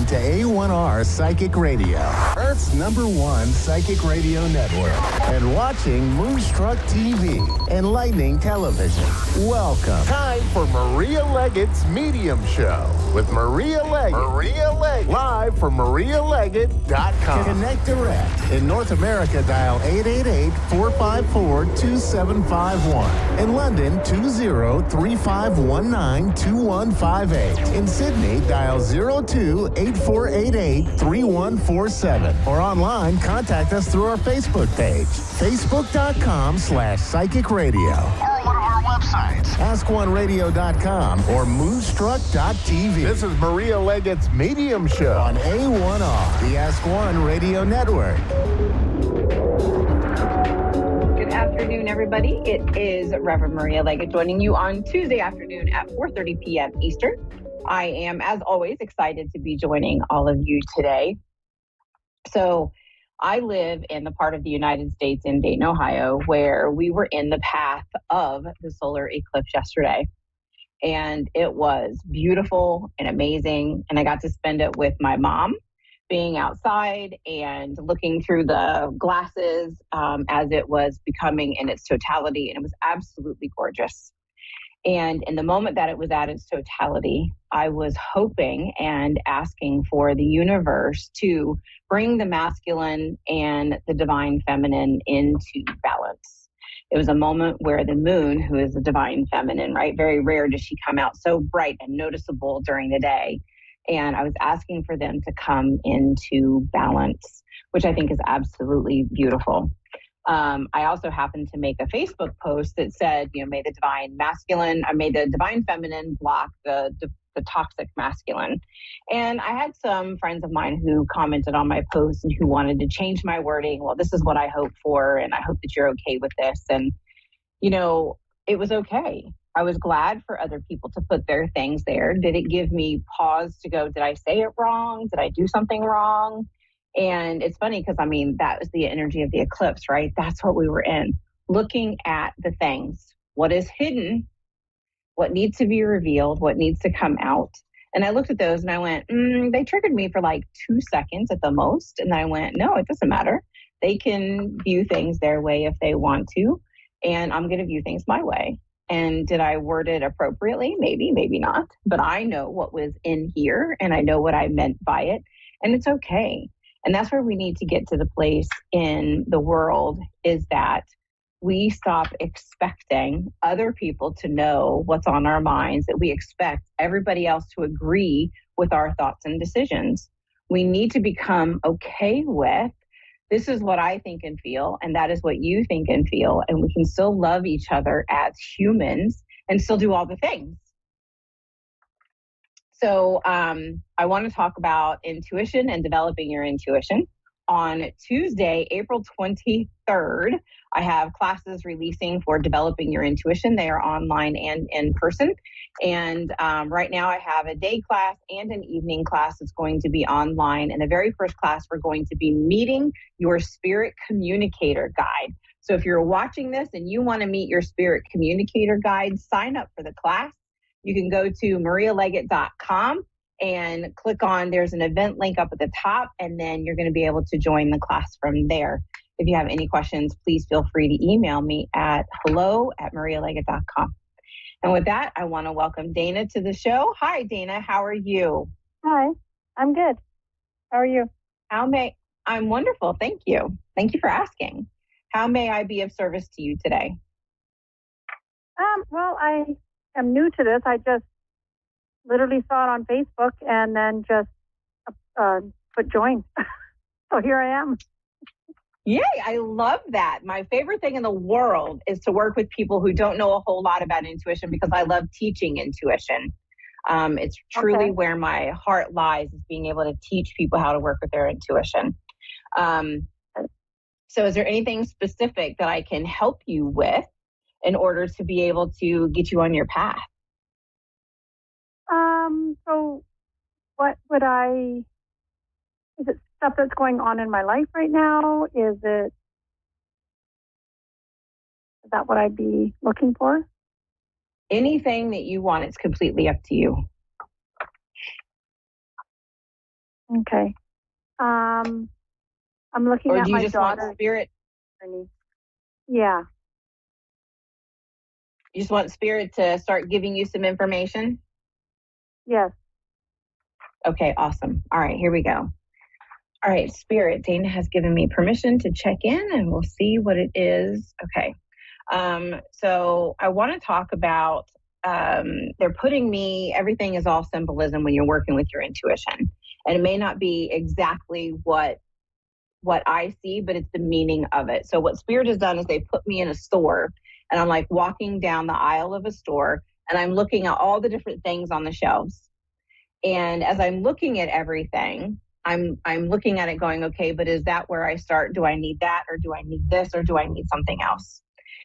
To A1R Psychic Radio, Earth's #1 psychic radio network, and watching Moonstruck TV, Enlightening Television. Welcome. Time for Maria Leggett's Medium Show with Maria Leggett. Live from MariaLeggett.com. Connect direct. In North America, dial 888-454-2751. In London, 20-3519-2158. In Sydney, dial 02-8488-3147. Or online, contact us through our Facebook page, facebook.com/psychic radio. Or one of our websites, askoneradio.com or moonstruck.tv. This is Maria Leggett's Medium Show on A1R, the Ask One Radio Network. Good afternoon, everybody. It is Reverend Maria Leggett joining you on Tuesday afternoon at 4:30 p.m. Eastern. I am, as always, excited to be joining all of you today. So I live in the part of the United States in Dayton, Ohio, where we were in the path of the solar eclipse yesterday. And it was beautiful and amazing. And I got to spend it with my mom, being outside and looking through the glasses as it was becoming in its totality. And it was absolutely gorgeous. And in the moment that it was at its totality, I was hoping and asking for the universe to bring the masculine and the divine feminine into balance. It was a moment where the moon, who is the divine feminine, right? Very rare does she come out so bright and noticeable during the day. And I was asking for them to come into balance, which I think is absolutely beautiful. I also happened to make a Facebook post that said, may the divine masculine, I made the divine feminine block the toxic masculine. And I had some friends of mine who commented on my post and who wanted to change my wording. Well, this is what I hope for, and I hope that you're okay with this. And, it was okay. I was glad for other people to put their things there. Did it give me pause to go, did I say it wrong? Did I do something wrong? And it's funny because, that was the energy of the eclipse, right? That's what we were in, looking at the things, what is hidden, what needs to be revealed, what needs to come out. And I looked at those and I went, they triggered me for like 2 seconds at the most. And then I went, no, it doesn't matter. They can view things their way if they want to. And I'm going to view things my way. And did I word it appropriately? Maybe, maybe not. But I know what was in here and I know what I meant by it. And it's okay. And that's where we need to get to the place in the world, is that we stop expecting other people to know what's on our minds, that we expect everybody else to agree with our thoughts and decisions. We need to become okay with, this is what I think and feel, and that is what you think and feel, and we can still love each other as humans and still do all the things. So I want to talk about intuition and developing your intuition. On Tuesday, April 23rd, I have classes releasing for developing your intuition. They are online and in person. And right now I have a day class and an evening class that's going to be online. In the very first class, we're going to be meeting your spirit communicator guide. So if you're watching this and you want to meet your spirit communicator guide, sign up for the class. You can go to marialeggett.com and click on, there's an event link up at the top, and then you're going to be able to join the class from there. If you have any questions, please feel free to email me at hello@marialeggett.com. And with that, I want to welcome Dana to the show. Hi, Dana. How are you? Hi, I'm good. How are you? I'm wonderful. Thank you. Thank you for asking. How may I be of service to you today? Well, I am new to this. I just literally saw it on Facebook and then just put join. So here I am. Yay, I love that. My favorite thing in the world is to work with people who don't know a whole lot about intuition, because I love teaching intuition. It's truly where my heart lies, is being able to teach people how to work with their intuition. So is there anything specific that I can help you with in order to be able to get you on your path? So what would is it stuff that's going on in my life right now? Is that what I'd be looking for? Anything that you want, it's completely up to you. Okay. I'm looking or at do you my just daughter. want spirit? Yeah. You just want spirit to start giving you some information? Yes. Okay, awesome. All right, here we go. All right, Spirit, Dana has given me permission to check in and we'll see what it is. Okay. So I want to talk about, they're putting me, everything is all symbolism when you're working with your intuition. And it may not be exactly what I see, but it's the meaning of it. So what Spirit has done is they put me in a store, and I'm like walking down the aisle of a store, and I'm looking at all the different things on the shelves. And as I'm looking at everything, I'm looking at it going, okay, but is that where I start? Do I need that, or do I need this, or do I need something else?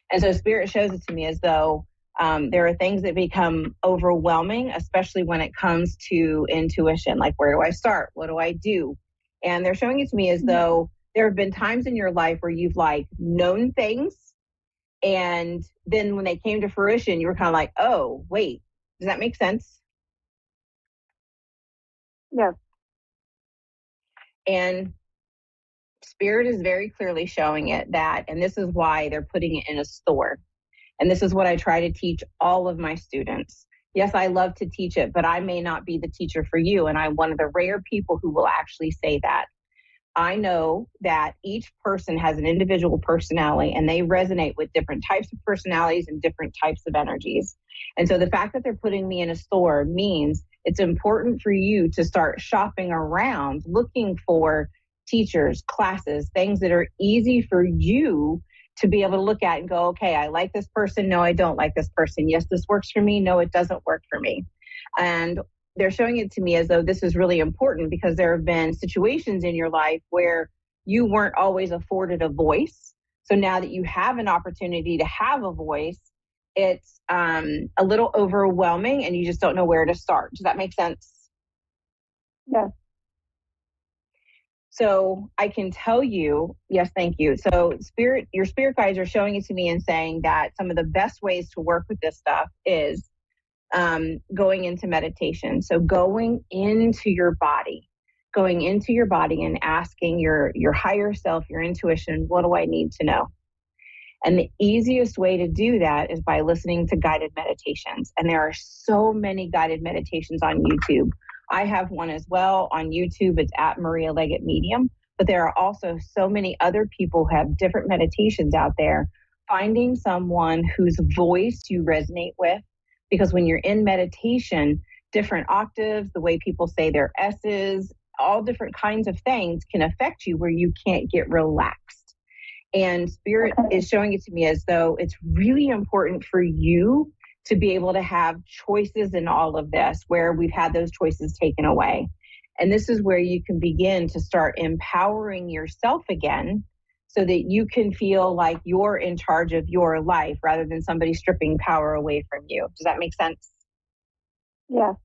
And so Spirit shows it to me as though there are things that become overwhelming, especially when it comes to intuition. Like, where do I start? What do I do? And they're showing it to me as though there have been times in your life where you've like known things, and then when they came to fruition, you were kind of like, oh, wait, does that make sense? Yes. And Spirit is very clearly showing it that, and this is why they're putting it in a store. And this is what I try to teach all of my students. Yes, I love to teach it, but I may not be the teacher for you. And I'm one of the rare people who will actually say that. I know that each person has an individual personality, and they resonate with different types of personalities and different types of energies. And so the fact that they're putting me in a store means it's important for you to start shopping around, looking for teachers, classes, things that are easy for you to be able to look at and go, okay, I like this person. No, I don't like this person. Yes, this works for me. No, it doesn't work for me. And they're showing it to me as though this is really important because there have been situations in your life where you weren't always afforded a voice. So now that you have an opportunity to have a voice, it's a little overwhelming and you just don't know where to start. Does that make sense? Yes. So I can tell you, yes, thank you. So your spirit guides are showing it to me and saying that some of the best ways to work with this stuff is going into meditation. So going into your body and asking your higher self, your intuition, what do I need to know? And the easiest way to do that is by listening to guided meditations. And there are so many guided meditations on YouTube. I have one as well on YouTube. It's at Maria Leggett Medium. But there are also so many other people who have different meditations out there. Finding someone whose voice you resonate with, because when you're in meditation, different octaves, the way people say their S's, all different kinds of things can affect you where you can't get relaxed. And Spirit is showing it to me as though it's really important for you to be able to have choices in all of this, where we've had those choices taken away. And this is where you can begin to start empowering yourself again so that you can feel like you're in charge of your life rather than somebody stripping power away from you. Does that make sense? Yes.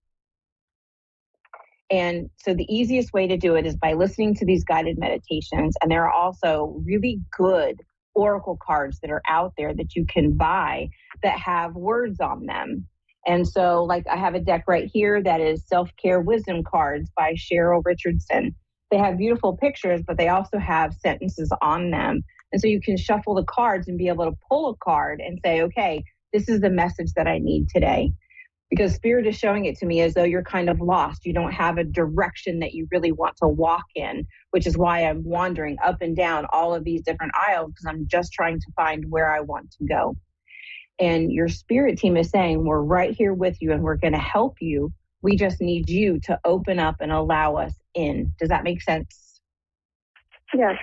And so the easiest way to do it is by listening to these guided meditations. And there are also really good oracle cards that are out there that you can buy that have words on them. And so like I have a deck right here that is Self-Care Wisdom Cards by Cheryl Richardson. They have beautiful pictures, but they also have sentences on them. And so you can shuffle the cards and be able to pull a card and say, okay, this is the message that I need today. Because Spirit is showing it to me as though you're kind of lost. You don't have a direction that you really want to walk in, which is why I'm wandering up and down all of these different aisles, because I'm just trying to find where I want to go. And your spirit team is saying, we're right here with you and we're going to help you. We just need you to open up and allow us in. Does that make sense? Yes.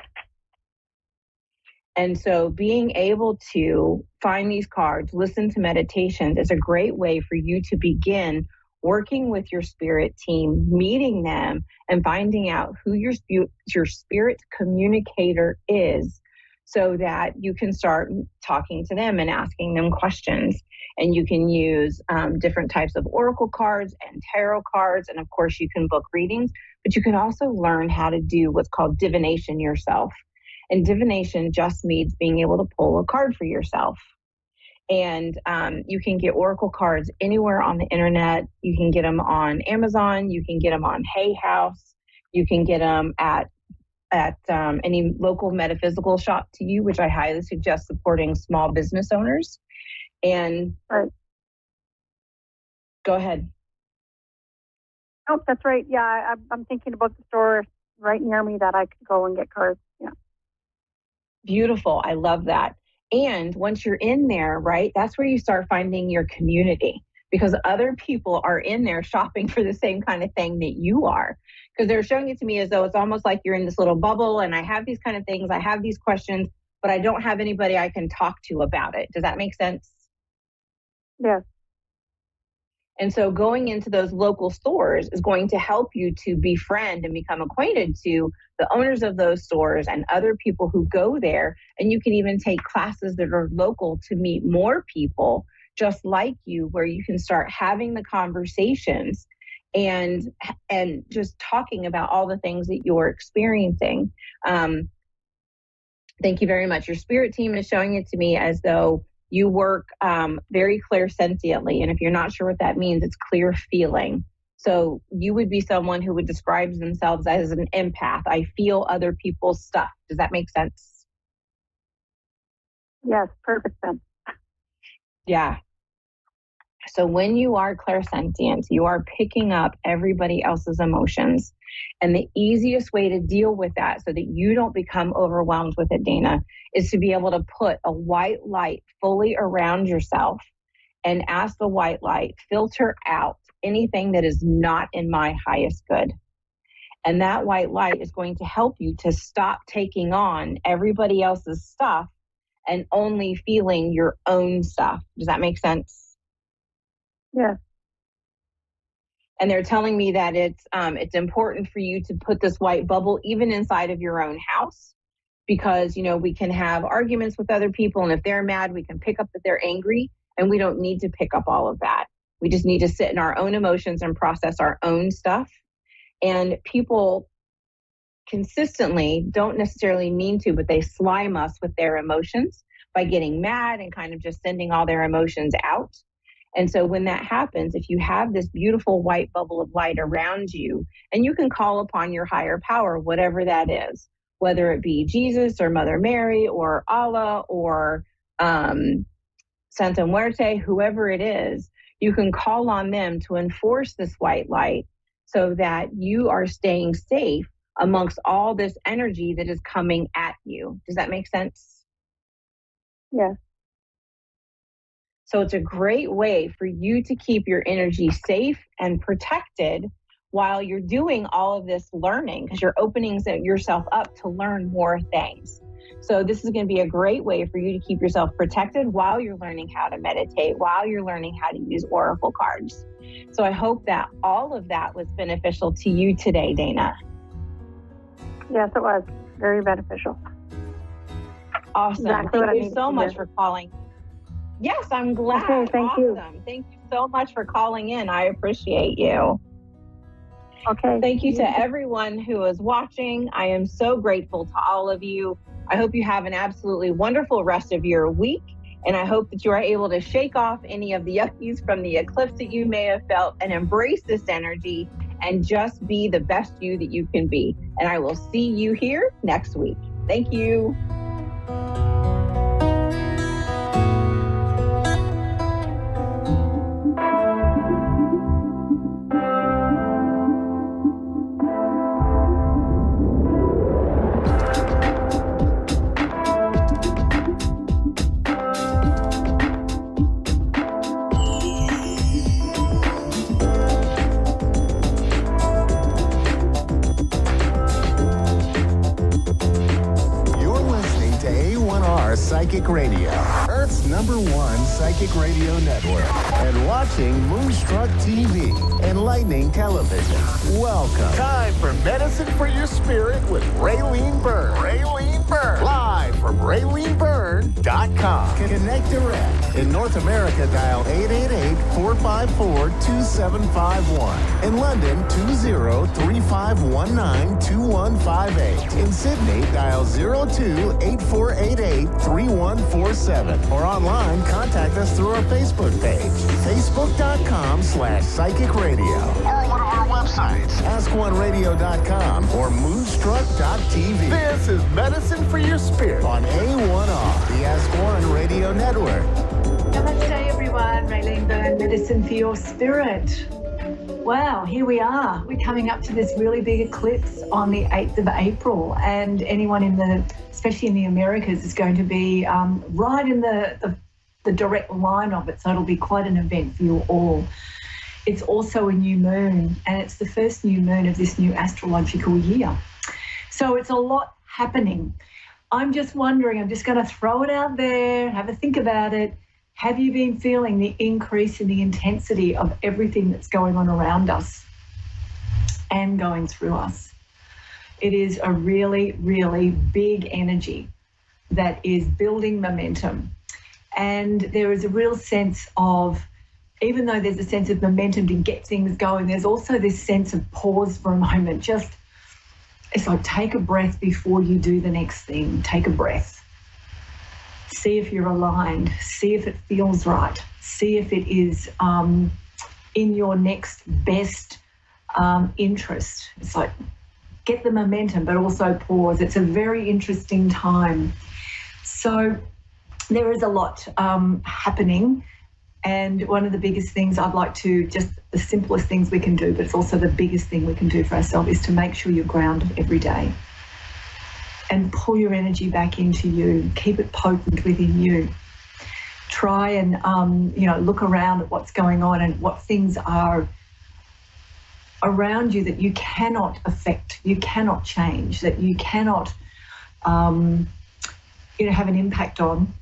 And so being able to find these cards, listen to meditations is a great way for you to begin working with your spirit team, meeting them and finding out who your spirit communicator is, so that you can start talking to them and asking them questions. And you can use different types of oracle cards and tarot cards. And of course you can book readings, but you can also learn how to do what's called divination yourself. And divination just means being able to pull a card for yourself. And you can get oracle cards anywhere on the internet. You can get them on Amazon. You can get them on Hay House. You can get them at any local metaphysical shop to you, which I highly suggest supporting small business owners. And go ahead. Oh, that's right. Yeah, I'm thinking about the store right near me that I could go and get cards. Yeah. Beautiful. I love that. And once you're in there, right, that's where you start finding your community, because other people are in there shopping for the same kind of thing that you are. Because they're showing it to me as though it's almost like you're in this little bubble and I have these kind of things, I have these questions, but I don't have anybody I can talk to about it. Does that make sense? Yes. And so going into those local stores is going to help you to befriend and become acquainted to the owners of those stores and other people who go there. And you can even take classes that are local to meet more people just like you, where you can start having the conversations and just talking about all the things that you're experiencing. Thank you very much. Your spirit team is showing it to me as though you work very clairsentiently. And if you're not sure what that means, it's clear feeling. So you would be someone who would describe themselves as an empath. I feel other people's stuff. Does that make sense? Yes, perfect sense. Yeah. So when you are clairsentient, you are picking up everybody else's emotions. And the easiest way to deal with that so that you don't become overwhelmed with it, Dana, is to be able to put a white light fully around yourself and ask the white light, filter out anything that is not in my highest good. And that white light is going to help you to stop taking on everybody else's stuff and only feeling your own stuff. Does that make sense? Yes. And they're telling me that it's important for you to put this white bubble even inside of your own house, because, you know, we can have arguments with other people, and if they're mad, we can pick up that they're angry, and we don't need to pick up all of that. We just need to sit in our own emotions and process our own stuff. And people consistently don't necessarily mean to, but they slime us with their emotions by getting mad and kind of just sending all their emotions out. And so when that happens, if you have this beautiful white bubble of light around you, and you can call upon your higher power, whatever that is, whether it be Jesus or Mother Mary or Allah or Santa Muerte, whoever it is, you can call on them to enforce this white light so that you are staying safe amongst all this energy that is coming at you. Does that make sense? Yes. So it's a great way for you to keep your energy safe and protected while you're doing all of this learning, because you're opening yourself up to learn more things. So this is going to be a great way for you to keep yourself protected while you're learning how to meditate, while you're learning how to use oracle cards. So I hope that all of that was beneficial to you today, Dana. Yes, it was very beneficial. Awesome. Exactly Thank you so much for calling. Yes, I'm glad. Okay, thank you. Thank you so much for calling in. I appreciate you. Okay. Thank you to everyone who is watching. I am so grateful to all of you. I hope you have an absolutely wonderful rest of your week. And I hope that you are able to shake off any of the yuckies from the eclipse that you may have felt and embrace this energy and just be the best you that you can be. And I will see you here next week. Thank you. Psychic Radio, Earth's #1 psychic radio network, and watching Moonstruck TV, Enlightening Television. Welcome. Time for Medicine for Your Spirit with Raylene Byrne. Raylene Byrne. Live from RayleneByrne.com. Connect direct. In North America, dial 888-454-2751. In London, 20-3519-2158. In Sydney, dial 02-8488-3147. Or online, contact us through our Facebook page, facebook.com/psychic radio. Or one of our websites, askoneradio.com or moonstruck.tv. This is Medicine for Your Spirit on A1R, the Ask One Radio Network. Namaste, everyone. Raylene Byrne, Medicine for Your Spirit. Wow, here we are. We're coming up to this really big eclipse on the 8th of April, and anyone especially in the Americas, is going to be right in the direct line of it, so it'll be quite an event for you all. It's also a new moon, and it's the first new moon of this new astrological year. So it's a lot happening. I'm just wondering, I'm just going to throw it out there, have a think about it. Have you been feeling the increase in the intensity of everything that's going on around us and going through us? It is a really, really big energy that is building momentum. And there is a real sense of, even though there's a sense of momentum to get things going, there's also this sense of pause for a moment. Just it's like take a breath before you do the next thing. Take a breath. See if you're aligned. See if it feels right. See if it is in your next best interest. It's like get the momentum, but also pause. It's a very interesting time. So there is a lot happening. And one of the biggest things I'd like to, just the simplest things we can do, but it's also the biggest thing we can do for ourselves, is to make sure you're grounded every day and pull your energy back into you. Keep it potent within you. Try and, look around at what's going on and what things are around you that you cannot affect, you cannot change, that you cannot, have an impact on.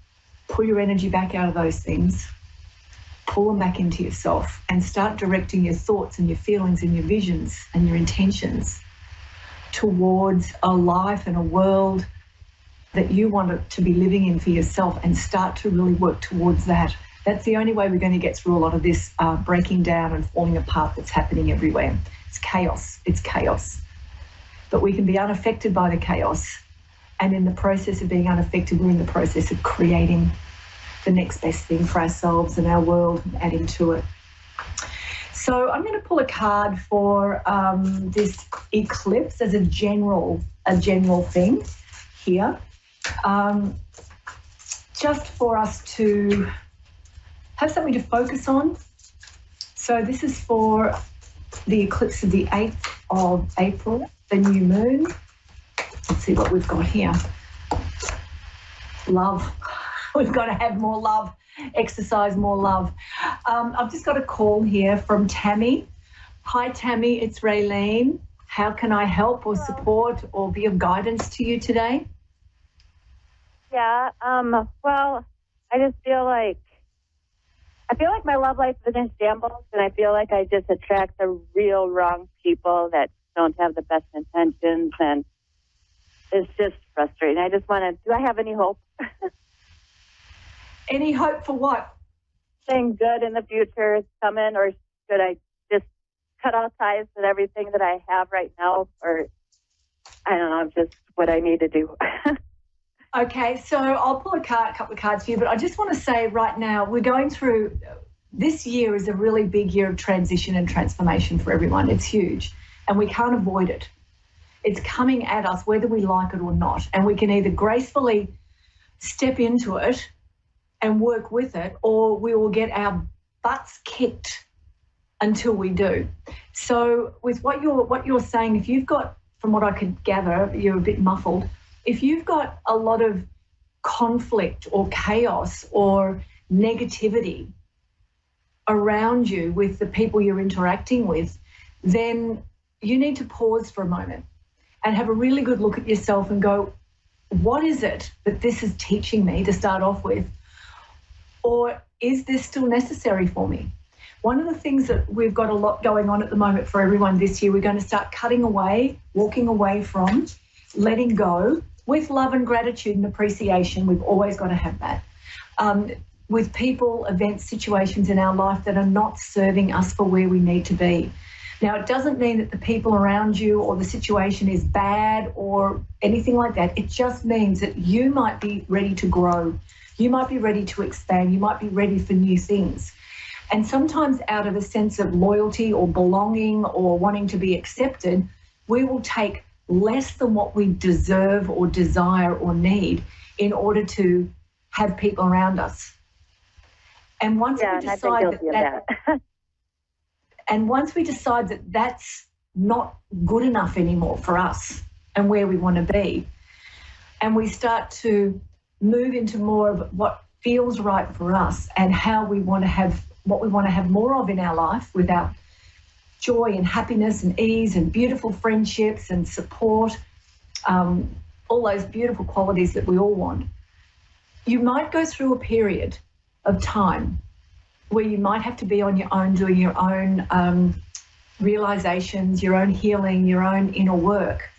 Pull your energy back out of those things. Pull them back into yourself and start directing your thoughts and your feelings and your visions and your intentions towards a life and a world that you want to be living in for yourself, and start to really work towards that. That's the only way we're going to get through a lot of this breaking down and falling apart that's happening everywhere. It's chaos. It's chaos. But we can be unaffected by the chaos. And in the process of being unaffected, we're in the process of creating the next best thing for ourselves and our world, and adding to it. So I'm going to pull a card for this eclipse as a general thing here, just for us to have something to focus on. So this is for the eclipse of the 8th of April, the new moon. Let's see what we've got here. Love. We've got to have more love, exercise more love. I've just got a call here from Tammy. Hi, Tammy, it's Raylene. How can I help or support or be of guidance to you today? Yeah, well, I just feel like my love life is in shambles, and I feel like I just attract the real wrong people that don't have the best intentions, and it's just frustrating. I just want to, do I have any hope? Any hope for what? Saying good in the future is coming, or should I just cut all ties with everything that I have right now? Or I don't know, just what I need to do. Okay, so I'll pull a couple of cards for you, but I just want to say right now, we're going through, this year is a really big year of transition and transformation for everyone. It's huge, and we can't avoid it. It's coming at us whether we like it or not, and we can either gracefully step into it and work with it, or we will get our butts kicked until we do. So with what you're saying, if you've got, from what I could gather, you're a bit muffled, if you've got a lot of conflict or chaos or negativity around you with the people you're interacting with, then you need to pause for a moment and have a really good look at yourself and go, what is it that this is teaching me to start off with? Or is this still necessary for me? One of the things that we've got a lot going on at the moment for everyone this year, we're going to start cutting away, walking away from, letting go with love and gratitude and appreciation. We've always got to have that. With people, events, situations in our life that are not serving us for where we need to be. Now, it doesn't mean that the people around you or the situation is bad or anything like that. It just means that you might be ready to grow. You might be ready to expand. You might be ready for new things. And sometimes out of a sense of loyalty or belonging or wanting to be accepted, we will take less than what we deserve or desire or need in order to have people around us. And once we decide and once we decide that that's not good enough anymore for us and where we want to be, and we start to move into more of what feels right for us and how we want to have, what we want to have more of in our life, without joy and happiness and ease and beautiful friendships and support, all those beautiful qualities that we all want. You might go through a period of time where you might have to be on your own, doing your own realizations, your own healing, your own inner work,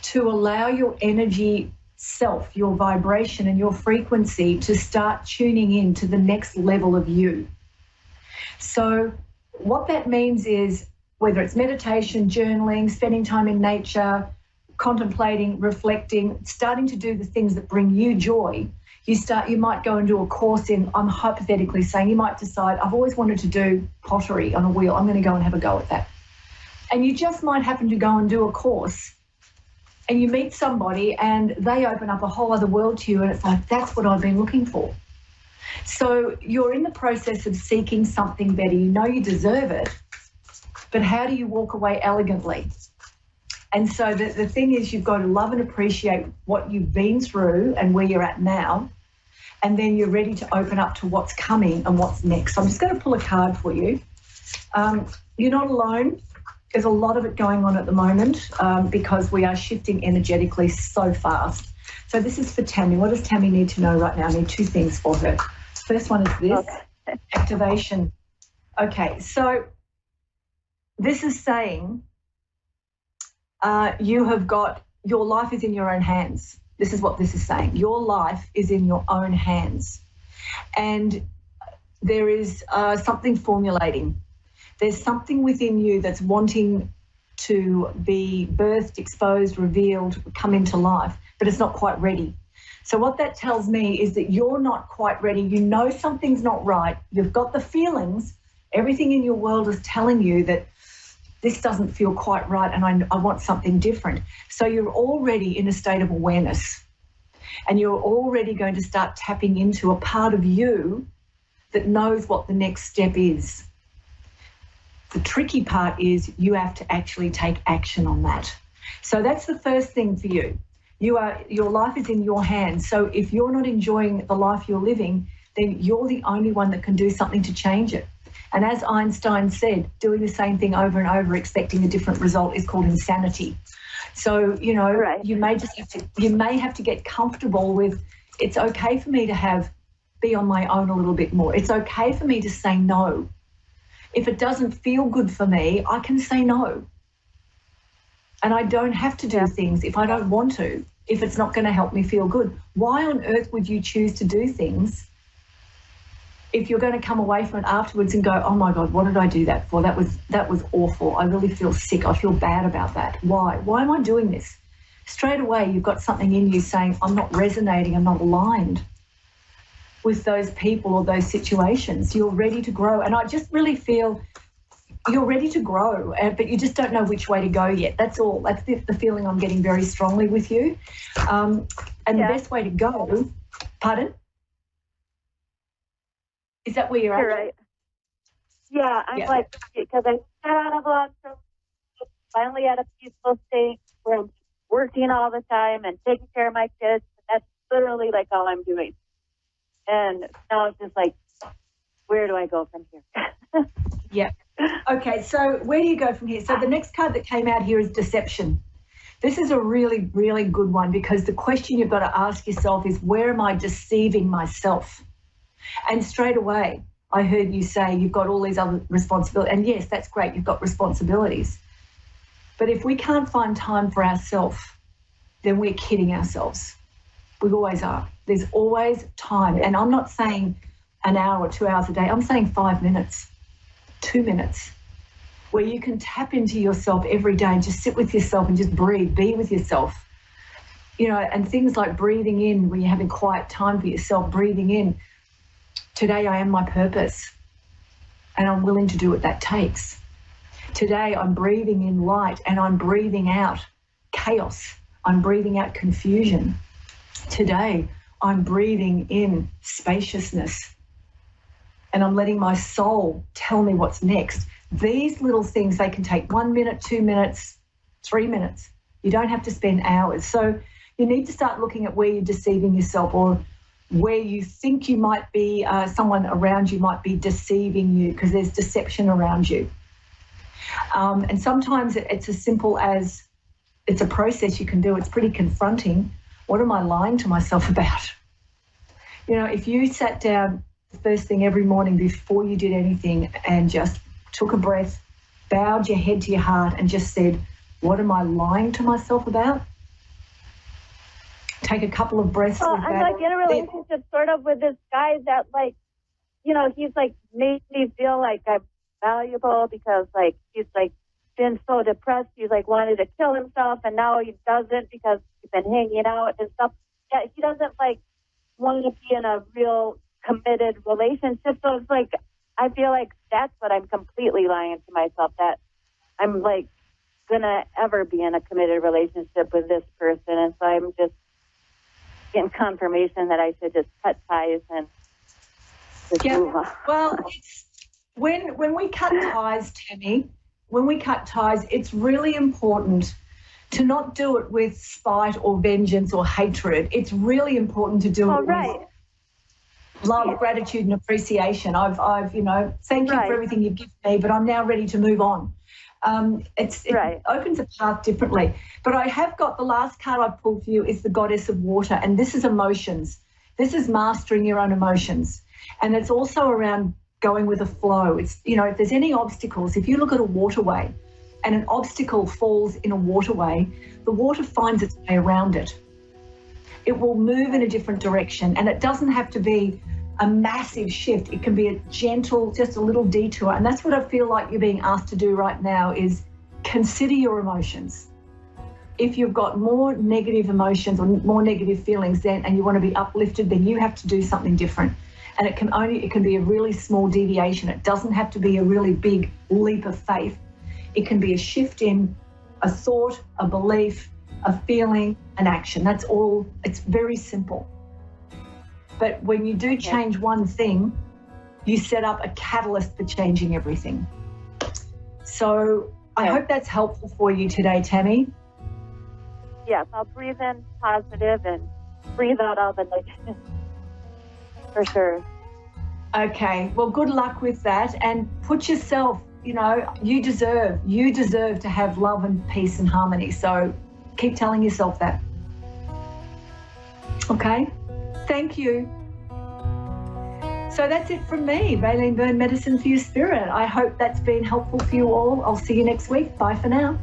to allow your energy self, your vibration and your frequency to start tuning in to the next level of you. So what that means is whether it's meditation, journaling, spending time in nature, contemplating, reflecting, starting to do the things that bring you joy. You might go and do a course in, I'm hypothetically saying, you might decide, I've always wanted to do pottery on a wheel. I'm going to go and have a go at that. And you just might happen to go and do a course, and you meet somebody and they open up a whole other world to you, and it's like, that's what I've been looking for. So you're in the process of seeking something better. You know you deserve it, but how do you walk away elegantly? And so the thing is, you've got to love and appreciate what you've been through and where you're at now, and then you're ready to open up to what's coming and what's next. So I'm just going to pull a card for you. You're not alone. There's a lot of it going on at the moment because we are shifting energetically so fast. So this is for Tammy. What does Tammy need to know right now? I need two things for her. First one is this, activation. Okay, so this is saying you have got, your life is in your own hands. This is what this is saying. Your life is in your own hands. And there is something formulating. There's something within you that's wanting to be birthed, exposed, revealed, come into life, but it's not quite ready. So what that tells me is that you're not quite ready. You know something's not right. You've got the feelings. Everything in your world is telling you that this doesn't feel quite right and I want something different. So you're already in a state of awareness, and you're already going to start tapping into a part of you that knows what the next step is. The tricky part is you have to actually take action on that. So that's the first thing for you. Your life is in your hands. So if you're not enjoying the life you're living, then you're the only one that can do something to change it. And as Einstein said, doing the same thing over and over, expecting a different result, is called insanity. So, you know, right. you may have to get comfortable with, it's okay for me to be on my own a little bit more. It's okay for me to say no. If it doesn't feel good for me, I can say no. And I don't have to do things if I don't want to, if it's not going to help me feel good. Why on earth would you choose to do things if you're going to come away from it afterwards and go, oh my God, what did I do that for? That was awful. I really feel sick. I feel bad about that. Why? Why am I doing this? Straight away, you've got something in you saying, I'm not resonating, I'm not aligned with those people or those situations. You're ready to grow. And I just really feel you're ready to grow, but you just don't know which way to go yet. That's all. That's the feeling I'm getting very strongly with you. And the best way to go, pardon? Is that where you're at? Right. Yeah, I'm like, because I got out of a lot of finally at a peaceful state where I'm working all the time and taking care of my kids. That's literally like all I'm doing. And now it's just like, where do I go from here? Yeah. Okay, so where do you go from here? So the next card that came out here is deception. This is a really, really good one, because the question you've got to ask yourself is, where am I deceiving myself? And straight away, I heard you say you've got all these other responsibilities. And yes, that's great, you've got responsibilities. But if we can't find time for ourselves, then we're kidding ourselves. We always are. There's always time. And I'm not saying an hour or 2 hours a day. I'm saying 5 minutes, 2 minutes, where you can tap into yourself every day and just sit with yourself and just breathe, be with yourself. You know, and things like breathing in when you're having quiet time for yourself, breathing in, today I am my purpose and I'm willing to do what that takes. Today I'm breathing in light and I'm breathing out chaos. I'm breathing out confusion. Today I'm breathing in spaciousness and I'm letting my soul tell me what's next. These little things, they can take 1 minute, 2 minutes, 3 minutes. You don't have to spend hours. So you need to start looking at where you're deceiving yourself, or where you think you might be, someone around you might be deceiving you, because there's deception around you. And sometimes it's as simple as, it's a process you can do. It's pretty confronting. What am I lying to myself about? You know, if you sat down the first thing every morning before you did anything and just took a breath, bowed your head to your heart and just said, what am I lying to myself about? Take a couple of breaths. Well, I'm like in a relationship sort of with this guy that, like, you know, he's like made me feel like I'm valuable because, like, he's like been so depressed. He's like wanted to kill himself, and now he doesn't because he's been hanging out and stuff. Yeah, he doesn't like want to be in a real committed relationship. So it's like, I feel like that's what I'm completely lying to myself, that I'm like gonna ever be in a committed relationship with this person. And so I'm just getting confirmation that I should just cut ties and just move on. Well, it's when we cut ties, Tammy, it's really important to not do it with spite or vengeance or hatred. It's really important to do it with love, gratitude, and appreciation. I've thank you for everything you've given me, but I'm now ready to move on. It opens a path differently. But I have got the last card I pulled for you is the Goddess of Water, and this is emotions. This is mastering your own emotions, and it's also around going with the flow. It's, if there's any obstacles, if you look at a waterway and an obstacle falls in a waterway, the water finds its way around it. It will move in a different direction, and it doesn't have to be a massive shift. It can be a gentle, just a little detour. And that's what I feel like you're being asked to do right now, is consider your emotions. If you've got more negative emotions or more negative feelings and you want to be uplifted, then you have to do something different. And it can be a really small deviation. It doesn't have to be a really big leap of faith. It can be a shift in a thought, a belief, a feeling, an action. That's all. It's very simple. But when you do change one thing, you set up a catalyst for changing everything. So I hope that's helpful for you today, Tammy. Yes, I'll breathe in positive and breathe out all the negative. For sure. Okay. Well, good luck with that, and put yourself, you deserve to have love and peace and harmony. So keep telling yourself that. Okay. Thank you. So that's it from me, Raylene Byrne, Medicine for Your Spirit. I hope that's been helpful for you all. I'll see you next week. Bye for now.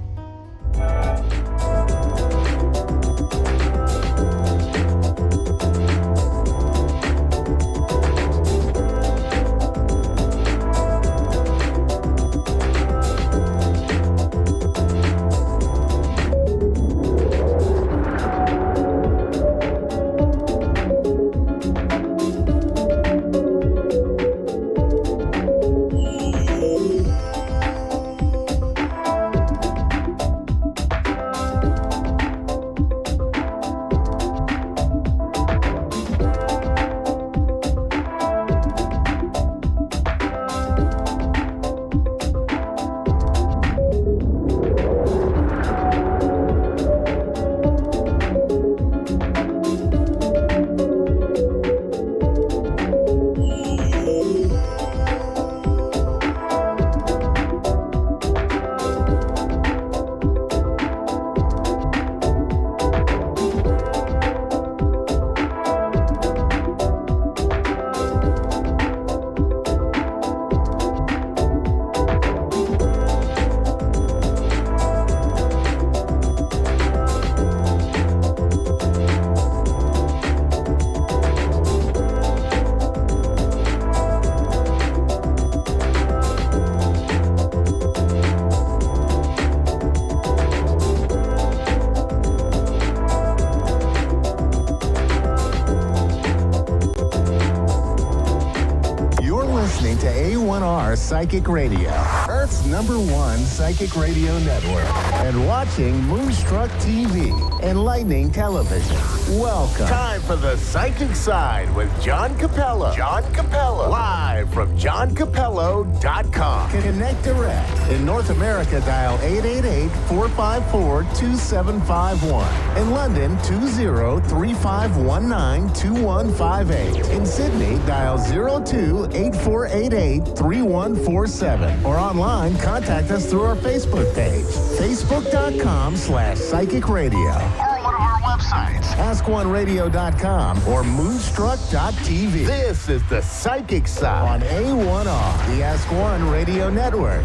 To A1R Psychic Radio, Earth's #1 psychic radio network, and watching Moonstruck TV, Enlightening Television. Welcome. Time for the Psychic Side with John Capello. John Capello. Live from johncapello.com. Connect direct. In North America, dial 888-454-2751. In London, 20-3519-2158. In Sydney, dial 02-8488-3147. Or online, contact us through our Facebook page, facebook.com/psychic radio. Or one of our websites, askoneradio.com or moonstruck.tv. This is the Psychic Side on A1R, the Ask One Radio Network.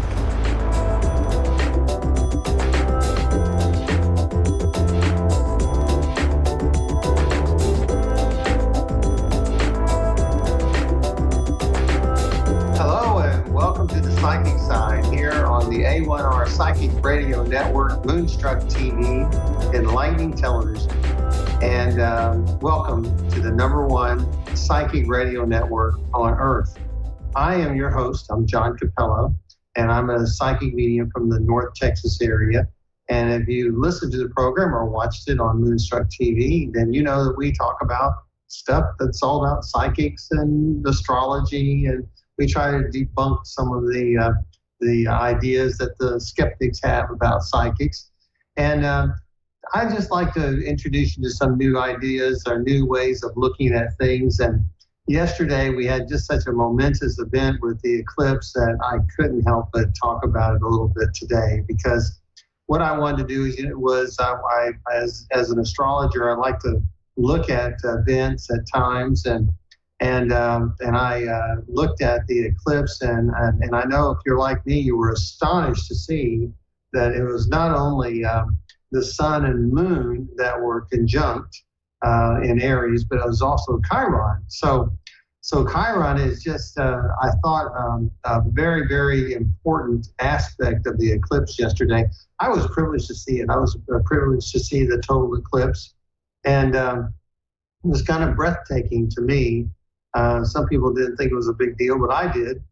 Hello and welcome to the Psychic Side here on the A1R A1R Psychic Radio Network, Moonstruck TV, Enlightening Television. And welcome to the #1 Psychic Radio Network on Earth. I am your host. I'm John Capello, and I'm a psychic medium from the North Texas area. And if you listened to the program or watched it on Moonstruck TV, then you know that we talk about stuff that's all about psychics and astrology, and we try to debunk some of the ideas that the skeptics have about psychics. And I'd just like to introduce you to some new ideas or new ways of looking at things. And yesterday we had just such a momentous event with the eclipse that I couldn't help but talk about it a little bit today, because what I wanted to do was I as an astrologer, I like to look at events at times, and I looked at the eclipse, and I know if you're like me, you were astonished to see that it was not only the sun and moon that were conjunct in Aries, but it was also Chiron. So Chiron is just, I thought, a very, very important aspect of the eclipse yesterday. I was privileged to see it. I was privileged to see the total eclipse, and it was kind of breathtaking to me. Some people didn't think it was a big deal, but I did.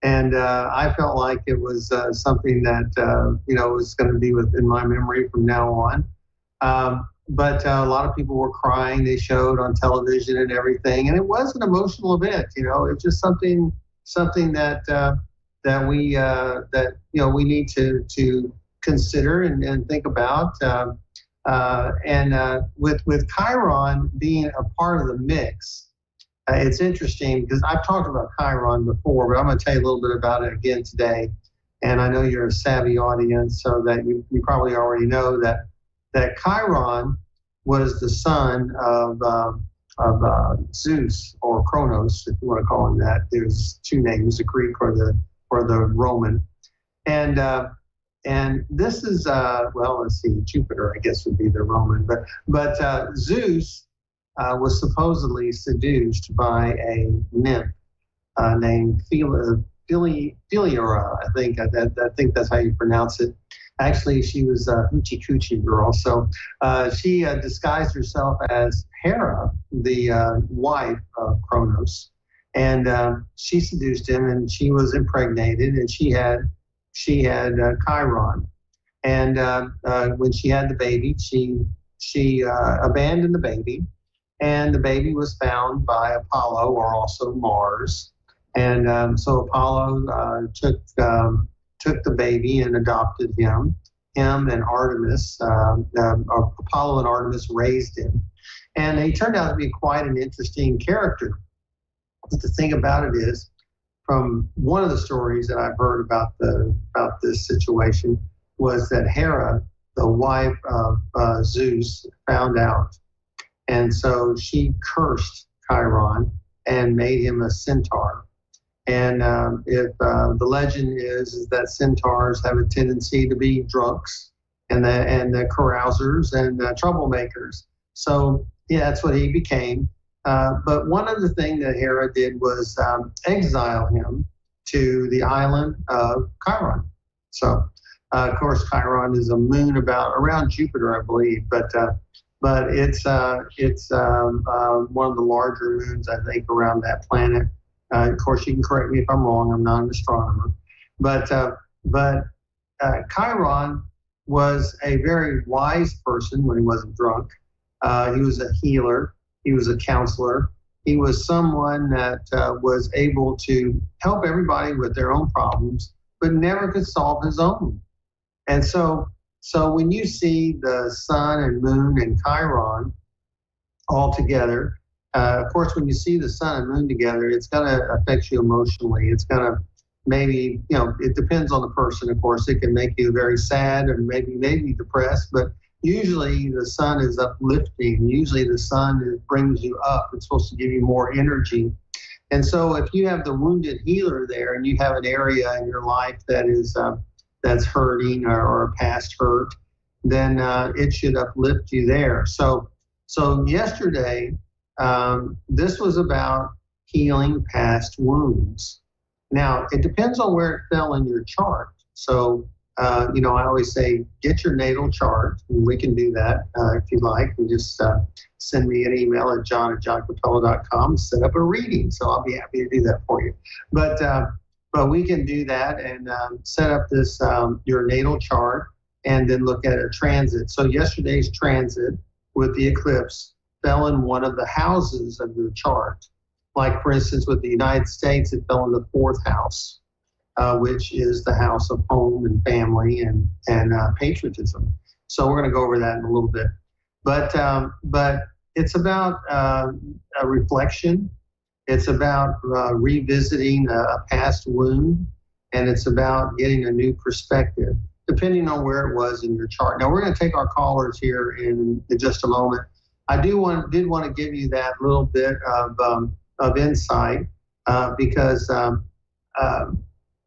And I felt like it was something that, was going to be in my memory from now on. But a lot of people were crying. They showed on television and everything. And it was an emotional event. It was just something that we need to consider and think about. With Chiron being a part of the mix, it's interesting because I've talked about Chiron before, but I'm going to tell you a little bit about it again today. And I know you're a savvy audience, so that you probably already know that Chiron was the son of Zeus, or Kronos, if you want to call him that. There's two names, the Greek or the Roman. And this is let's see, Jupiter, I guess, would be the Roman, but Zeus was supposedly seduced by a nymph named Philiora. I think that's how you pronounce it. Actually, she was a hoochie coochie girl. So she disguised herself as Hera, the wife of Kronos, and she seduced him, and she was impregnated, and she had Chiron. And when she had the baby, she abandoned the baby. And the baby was found by Apollo, or also Mars. And so Apollo took the baby and adopted him. Him and Artemis, Apollo and Artemis raised him. And he turned out to be quite an interesting character. But the thing about it is, from one of the stories that I've heard about this situation, was that Hera, the wife of Zeus, found out. And so she cursed Chiron and made him a centaur. And the legend is that centaurs have a tendency to be drunks and the carousers and troublemakers. So yeah, that's what he became. But one of the things that Hera did was exile him to the island of Chiron. So of course, Chiron is a moon around Jupiter, I believe, but it's one of the larger moons, I think, around that planet. Of course, you can correct me if I'm wrong. I'm not an astronomer, but Chiron was a very wise person when he wasn't drunk. He was a healer. He was a counselor. He was someone that was able to help everybody with their own problems, but never could solve his own. And so when you see the sun and moon and Chiron all together, of course, when you see the sun and moon together, it's going to affect you emotionally. It's going to maybe, it depends on the person, of course. It can make you very sad or maybe depressed, but usually the sun is uplifting. Usually the sun brings you up. It's supposed to give you more energy. And so if you have the wounded healer there and you have an area in your life that is that's hurting or a past hurt, then it should uplift you there. So yesterday, this was about healing past wounds. Now, it depends on where it fell in your chart. So I always say, get your natal chart, and we can do that if you like. You just send me an email at john@johncappella.com, set up a reading. So I'll be happy to do that for you. But we can do that and set up this your natal chart and then look at a transit. So yesterday's transit with the eclipse fell in one of the houses of your chart. Like, for instance, with the United States, it fell in the 4th house, which is the house of home and family and patriotism. So we're going to go over that in a little bit. But it's about a reflection. It's about revisiting a past wound, and it's about getting a new perspective, depending on where it was in your chart. Now, we're going to take our callers here in just a moment. I did want to give you that little bit of insight because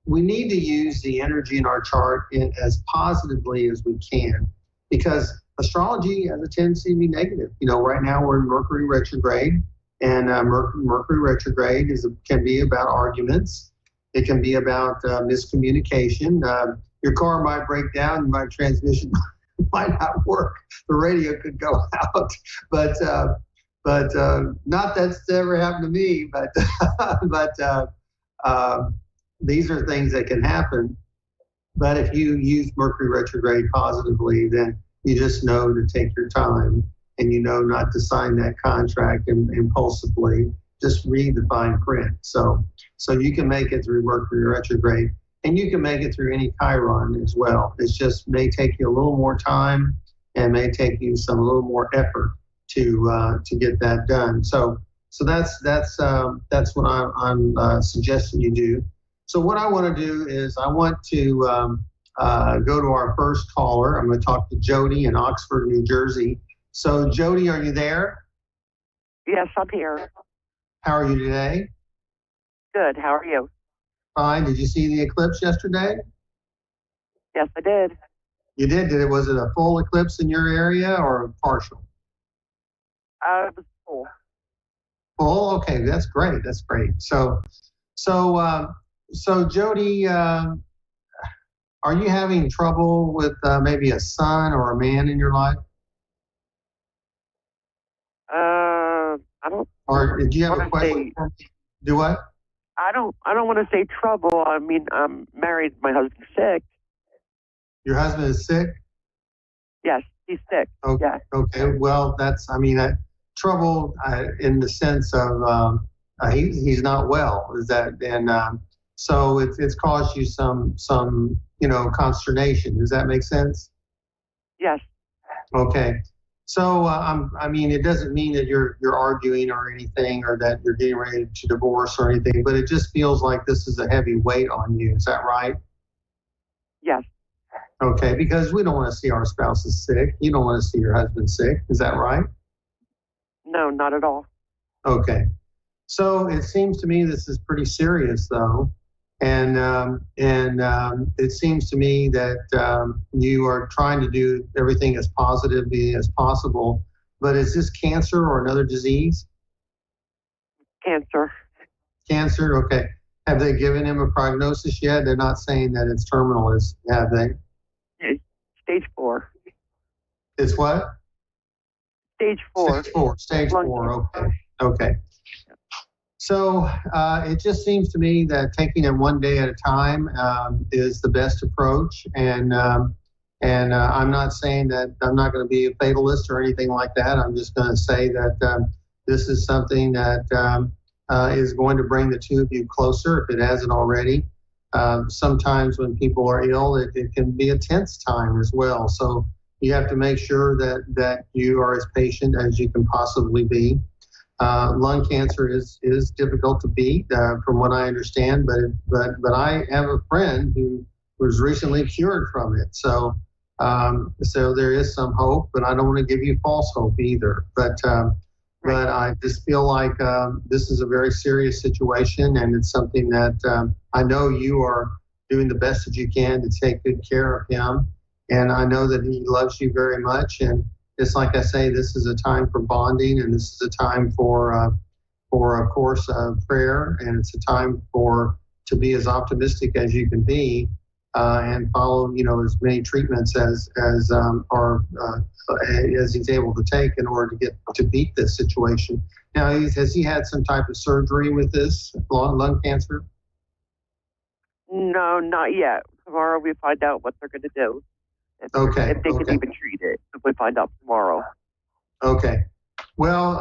we need to use the energy in our chart as positively as we can, because astrology has a tendency to be negative. Right now we're in Mercury retrograde, and Mercury retrograde can be about arguments. It can be about miscommunication. Your car might break down, my transmission might not work, the radio could go out, but not that's ever happened to me, but these are things that can happen. But if you use Mercury retrograde positively, then you just know to take your time, and not to sign that contract impulsively. Just read the fine print. So you can make it through Mercury retrograde, and you can make it through any Chiron as well. It's just may take you a little more time and may take you a little more effort to get that done. So that's what I'm suggesting you do. So what I want to do is I want to go to our first caller. I'm going to talk to Jody in Oxford, New Jersey. So Jody, are you there? Yes, I'm here. How are you today? Good. How are you? Fine. Did you see the eclipse yesterday? Yes, I did. You did? Was it a full eclipse in your area or partial? It was full. Full? Okay, that's great. That's great. So Jody, are you having trouble with maybe a son or a man in your life? I don't. Or do you have a question? Do what? I don't want to say trouble. I mean, I'm married. My husband's sick. Your husband is sick? Yes, he's sick. Okay. Yeah. Okay. Well, trouble in the sense of he's not well. Is that and so it's caused you some consternation. Does that make sense? Yes. Okay. So it doesn't mean that you're arguing or anything, or that you're getting ready to divorce or anything, but it just feels like this is a heavy weight on you. Is that right? Yes. Okay, because we don't want to see our spouses sick. You don't want to see your husband sick. Is that right? No, not at all. Okay. So it seems to me this is pretty serious, though. And it seems to me that you are trying to do everything as positively as possible. But is this cancer or another disease? Cancer. Cancer, okay. Have they given him a prognosis yet? They're not saying that it's terminal, have they? It's stage 4. It's what? Stage 4. Stage 4, okay. So it just seems to me that taking it one day at a time is the best approach. And I'm not saying that I'm not going to be a fatalist or anything like that. I'm just going to say that this is something that is going to bring the two of you closer if it hasn't already. Sometimes when people are ill, it can be a tense time as well. So you have to make sure that you are as patient as you can possibly be. Lung cancer is difficult to beat, from what I understand, but I have a friend who was recently cured from it. So there is some hope, but I don't want to give you false hope either. But I just feel like this is a very serious situation, and it's something that I know you are doing the best that you can to take good care of him, and I know that he loves you very much. And it's like I say, this is a time for bonding, and this is a time for of course, prayer, and it's a time to be as optimistic as you can be. and follow, as many treatments as he's able to take in order to beat this situation. Now, has he had some type of surgery with this lung cancer? No, not yet. Tomorrow we find out what they're going to do. If they can even treat it. If we find out tomorrow. Okay. Well,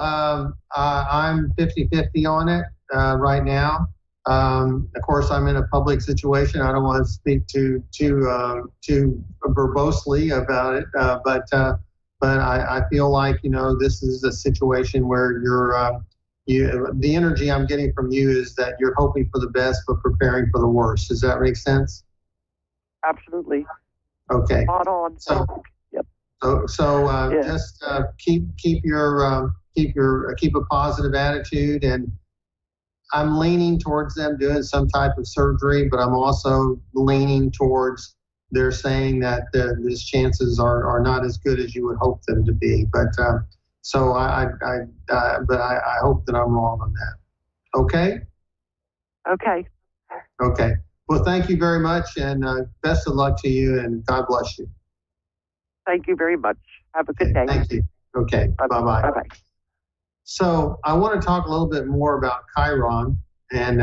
I'm 50-50 on it right now. Of course, I'm in a public situation. I don't want to speak too verbosely about it, but I feel like this is a situation where the energy I'm getting from you is that you're hoping for the best but preparing for the worst. Does that make sense? Absolutely. Okay. Spot on. Yep. Just keep a positive attitude, and I'm leaning towards them doing some type of surgery, but I'm also leaning towards they're saying that these chances are not as good as you would hope them to be. But I hope that I'm wrong on that. Okay. Okay. Okay. Well, thank you very much, and best of luck to you, and God bless you. Thank you very much. Have a good day. Thank you. Okay. Bye-bye. Bye-bye. So I want to talk a little bit more about Chiron and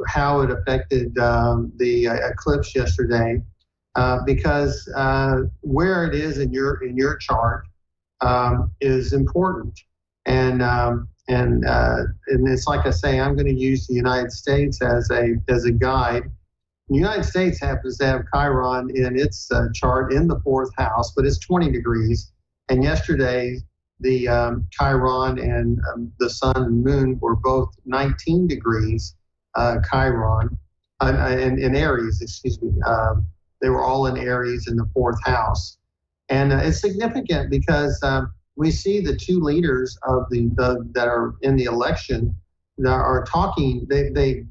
how it affected the eclipse yesterday, because where it is in your chart is important, and it's like I say, I'm going to use the United States as a guide. The United States happens to have Chiron in its chart in the fourth house, but it's 20 degrees. And yesterday, the Chiron and the sun and moon were both 19 degrees Chiron, in Aries, excuse me. They were all in Aries in the fourth house. And it's significant because we see the two leaders of that are in the election that are talking, they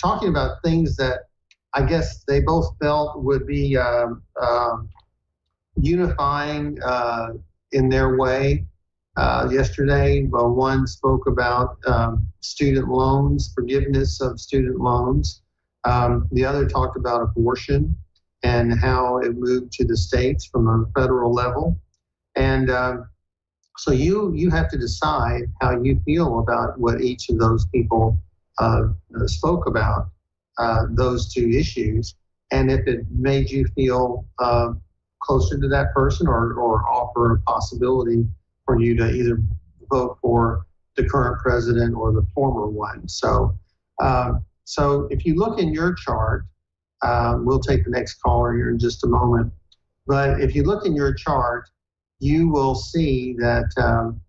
talking about things that I guess they both felt would be unifying in their way. Yesterday, one spoke about student loans, forgiveness of student loans. The other talked about abortion and how it moved to the states from a federal level. And so you have to decide how you feel about what each of those people spoke about, those two issues, and if it made you feel closer to that person or offer a possibility for you to either vote for the current president or the former one. So if you look in your chart, we'll take the next caller here in just a moment. But if you look in your chart, you will see that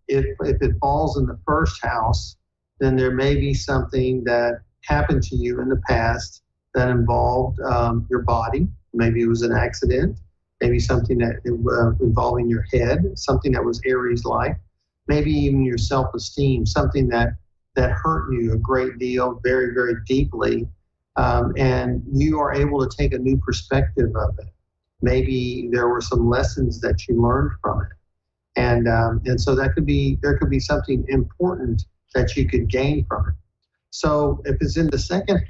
if it falls in the first house, then there may be something that happened to you in the past that involved your body. Maybe it was an accident. Maybe something that involving your head, something that was Aries-like. Maybe even your self-esteem, something that hurt you a great deal, very, very deeply. And you are able to take a new perspective of it. Maybe there were some lessons that you learned from it. And so there could be something important that you could gain from it. So if it's in the second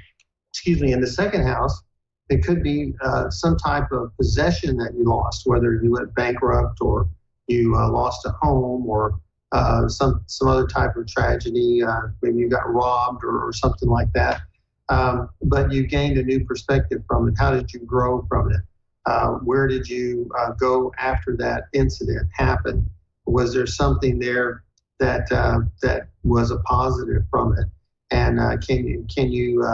house, it could be some type of possession that you lost, whether you went bankrupt or you lost a home or some other type of tragedy. Maybe you got robbed or something like that. But you gained a new perspective from it. How did you grow from it? Where did you go after that incident happened? Was there something there that was a positive from it? And can you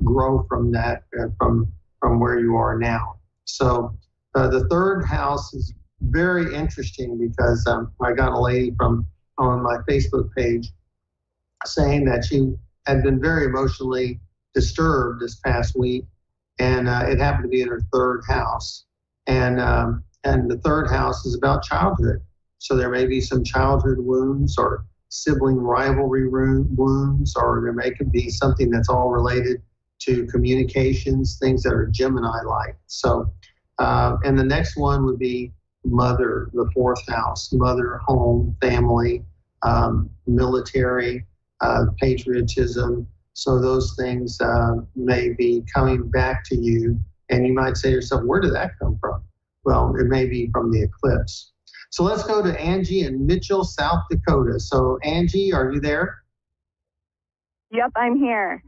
grow from that from where you are now? So the third house is very interesting because I got a lady on my Facebook page saying that she had been very emotionally disturbed this past week, and it happened to be in her third house. And the third house is about childhood. So there may be some childhood wounds or sibling rivalry wounds, or there could be something that's all related to communications, things that are Gemini-like. So, and the next one would be mother, the fourth house, mother, home, family, military, patriotism. So those things may be coming back to you And you might say to yourself, where did that come from? Well, it may be from the eclipse. So let's go to Angie in Mitchell, South Dakota. So Angie, are you there? Yep, I'm here.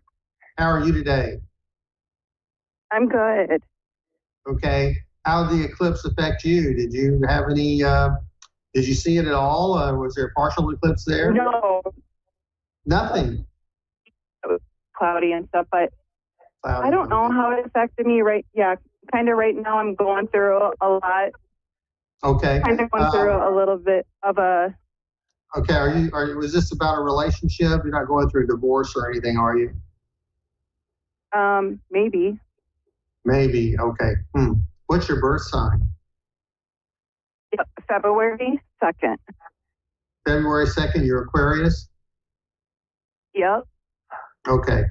How are you today? I'm good. Okay. How did the eclipse affect you? Did you have any, did you see it at all? Was there a partial eclipse there? No. Nothing. It was cloudy and stuff, but Cloudy. I don't know how it affected me kind of right now. I'm going through a lot. Okay. Kind of going through a little bit of a. Okay. Was this about a relationship? You're not going through a divorce or anything, are you? Maybe. Maybe. Okay. What's your birth sign? Yep, February 2nd. February 2nd, you're Aquarius? Yep. Okay.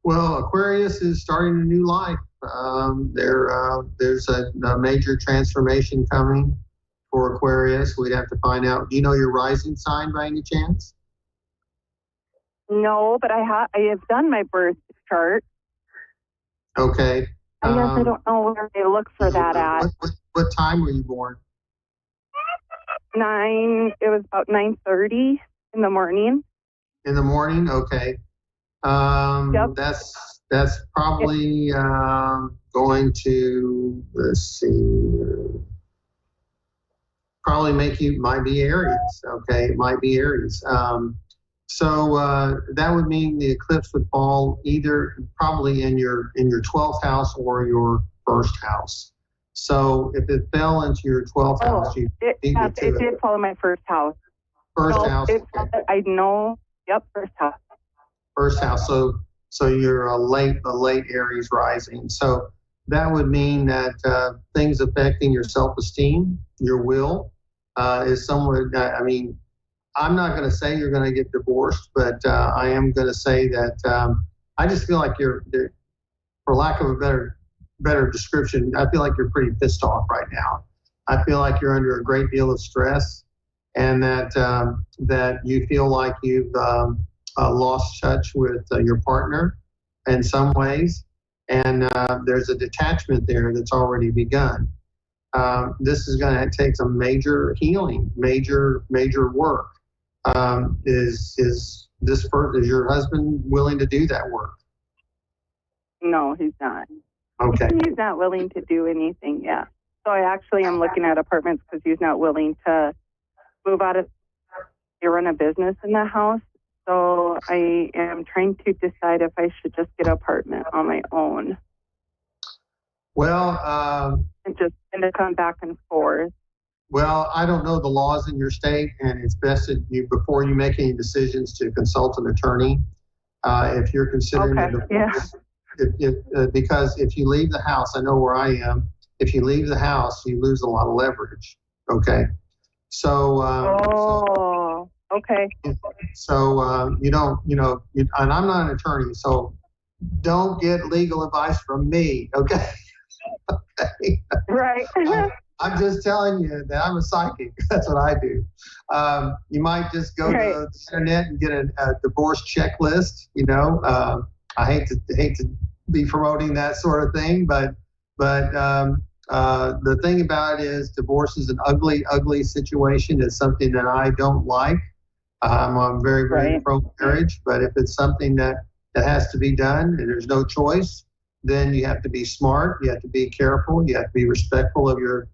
Well, Aquarius is starting a new life. There's a major transformation coming for Aquarius. We'd have to find out. Do you know your rising sign by any chance? No, but I have done my birth chart. Okay. I guess I don't know where they look for that at. What time were you born? It was about 9:30 in the morning. In the morning? Okay. Yep. That's probably going to, let's see, probably might be Aries. Okay, it might be Aries. So that would mean the eclipse would fall probably in your 12th house or your first house. So if it fell into your 12th house, it did fall in my first house. First house. I know. Yep, first house. First house. So you're a late Aries rising. So that would mean that things affecting your self-esteem, your will, is somewhat. I mean, I'm not going to say you're going to get divorced, but I am going to say that I just feel like you're, for lack of a better description, I feel like you're pretty pissed off right now. I feel like you're under a great deal of stress, and that you feel like you've lost touch with your partner in some ways, and there's a detachment there that's already begun. This is going to take some major healing, major work. Is your husband willing to do that work? No, he's not. Okay. He's not willing to do anything. Yeah. So I actually am looking at apartments because he's not willing to move out of. They run a business in the house. So I am trying to decide if I should just get an apartment on my own. Well, and just to come back and forth. Well, I don't know the laws in your state, and it's best that you, before you make any decisions, to consult an attorney. If you're considering a divorce, because if you leave the house, I know where I am. If you leave the house, you lose a lot of leverage. Okay, so. Okay. So you don't, and I'm not an attorney, so don't get legal advice from me. Okay. Okay. Right. I'm just telling you that I'm a psychic. That's what I do. You might just go to the internet and get a divorce checklist. I hate to be promoting that sort of thing, but the thing about it is divorce is an ugly situation. It's something that I don't like. I'm very pro marriage, but if it's something that has to be done and there's no choice, then you have to be smart. You have to be careful. You have to be respectful of your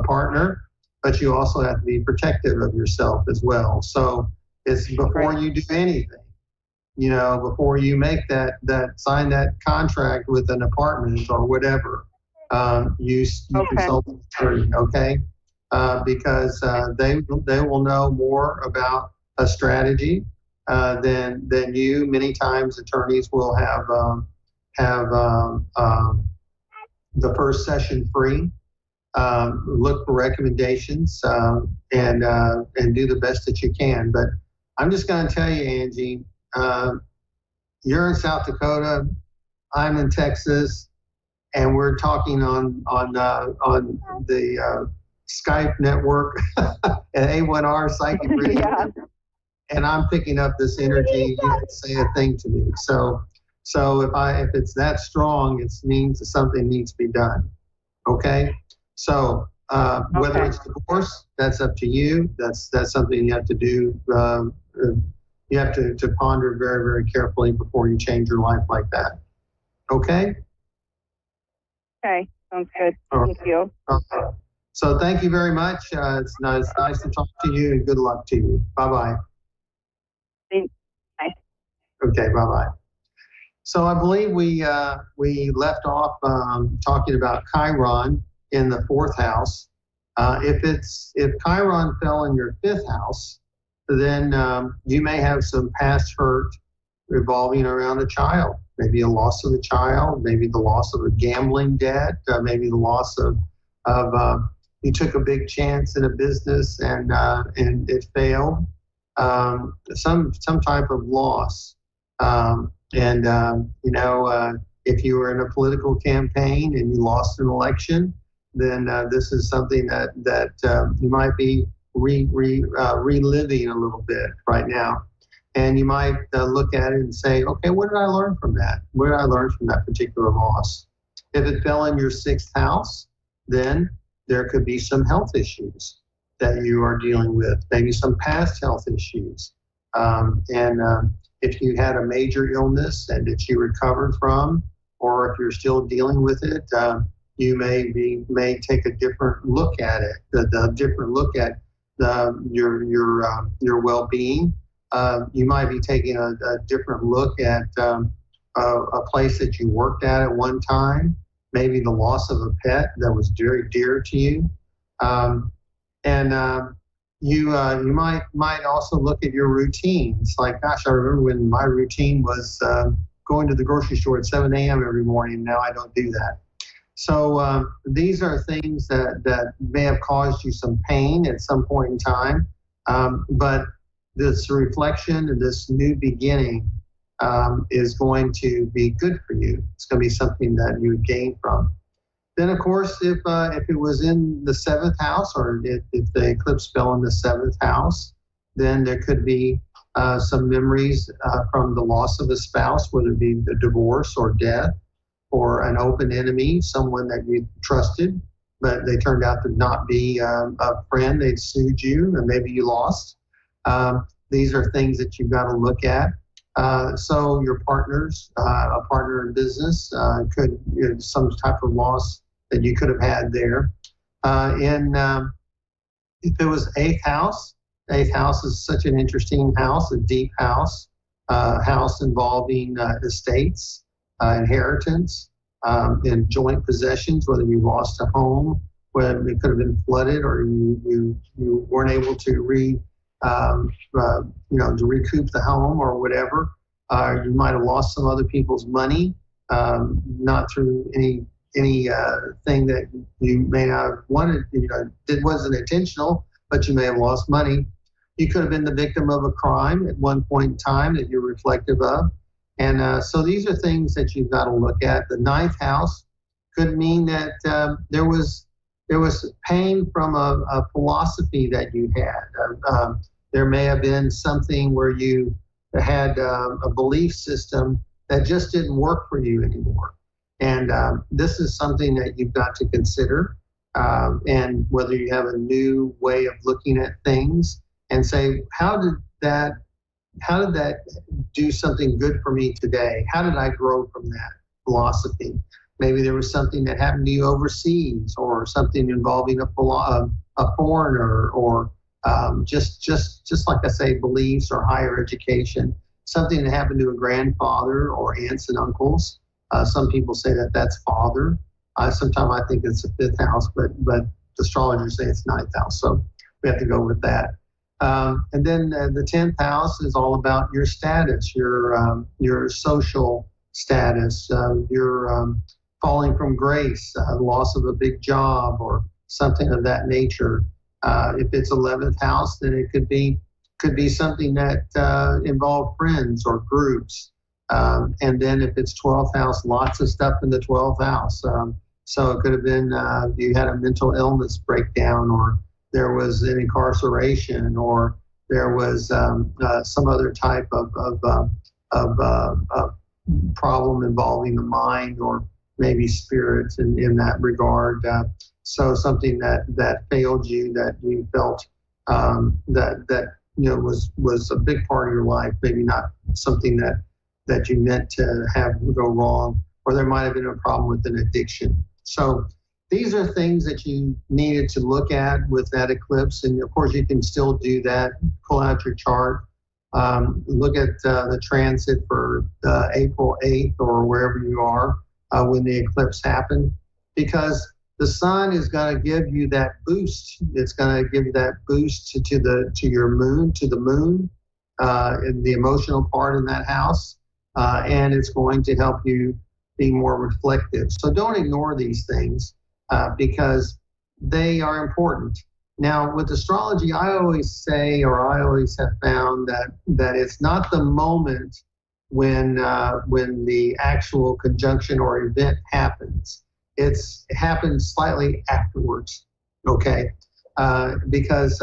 partner, but you also have to be protective of yourself as well. So it's before you do anything, before you make sign that contract with an apartment or whatever, you consult an attorney, okay? Because they will know more about a strategy than you. Many times attorneys will have the first session free. Look for recommendations and do the best that you can. But I'm just going to tell you, Angie, you're in South Dakota, I'm in Texas, and we're talking on the Skype network at A1R Psychic Radio, and I'm picking up this energy. You didn't say a thing to me, so So if it's that strong, it means that something needs to be done. Okay. So whether it's divorce, that's up to you. That's something you have to do. You have to ponder very, very carefully before you change your life like that. Okay? Okay, sounds good. Thank you. Okay. So thank you very much. It's nice to talk to you, and good luck to you. Bye-bye. Bye. Okay, bye-bye. So I believe we left off talking about Chiron in the 4th house. If Chiron fell in your 5th house, then you may have some past hurt revolving around a child. Maybe a loss of a child, maybe the loss of a gambling debt, maybe the loss of you took a big chance in a business and it failed. Some type of loss. If you were in a political campaign and you lost an election, then this is something that you might be reliving a little bit right now. And you might look at it and say, okay, what did I learn from that? What did I learn from that particular loss? If it fell in your 6th house, then there could be some health issues that you are dealing with, maybe some past health issues. If you had a major illness and that you recovered from, or if you're still dealing with it, you may take a different look at it, the different look at your well-being. You might be taking a different look at a place that you worked at one time, maybe the loss of a pet that was very dear to you. You might also look at your routines. Like, gosh, I remember when my routine was going to the grocery store at 7 a.m. every morning. Now I don't do that. So these are things that may have caused you some pain at some point in time. But this reflection and this new beginning is going to be good for you. It's going to be something that you would gain from. Then, of course, if it was in the 7th house, or if the eclipse fell in the 7th house, then there could be some memories from the loss of a spouse, whether it be the divorce or death, or an open enemy, someone that you trusted, but they turned out to not be a friend. They sued you, and maybe you lost. These are things that you've got to look at. So your partners, a partner in business, could some type of loss that you could have had there. If it was 8th house is such an interesting house, a deep house, house involving estates, inheritance, and joint possessions, whether you lost a home, whether it could have been flooded, or you weren't able to to recoup the home or whatever. You might have lost some other people's money, not through any thing that you may not have wanted. It wasn't intentional, but you may have lost money. You could have been the victim of a crime at one point in time that you're reflective of. And so these are things that you've got to look at. The 9th house could mean that there was pain from a philosophy that you had. There may have been something where you had a belief system that just didn't work for you anymore. And this is something that you've got to consider, and whether you have a new way of looking at things and say, how did that do something good for me today? How did I grow from that philosophy? Maybe there was something that happened to you overseas, or something involving a foreigner, or just like I say, beliefs or higher education, something that happened to a grandfather or aunts and uncles. Some people say that that's father. Sometimes I think it's the 5th house, but astrologers say it's 9th house. So we have to go with that. And then the 10th house is all about your status, your social status, your falling from grace, loss of a big job, or something of that nature. If it's 11th house, then it could be something that involved friends or groups. And then if it's 12th house, lots of stuff in the 12th house. So it could have been you had a mental illness breakdown, or there was an incarceration, or there was some other type of problem involving the mind or maybe spirits in that regard. So something that failed you, that you felt that was a big part of your life, maybe not something that you meant to have go wrong, or there might have been a problem with an addiction. So these are things that you needed to look at with that eclipse. And of course, you can still do that. Pull out your chart, look at the transit for April 8th or wherever you are when the eclipse happened, because the sun is going to give you that boost. It's going to give you that boost to your moon, to the moon, in the emotional part in that house, and it's going to help you be more reflective. So don't ignore these things because they are important. Now, with astrology, I always say, or I always have found that it's not the moment when the actual conjunction or event happens. It happens slightly afterwards, okay? Because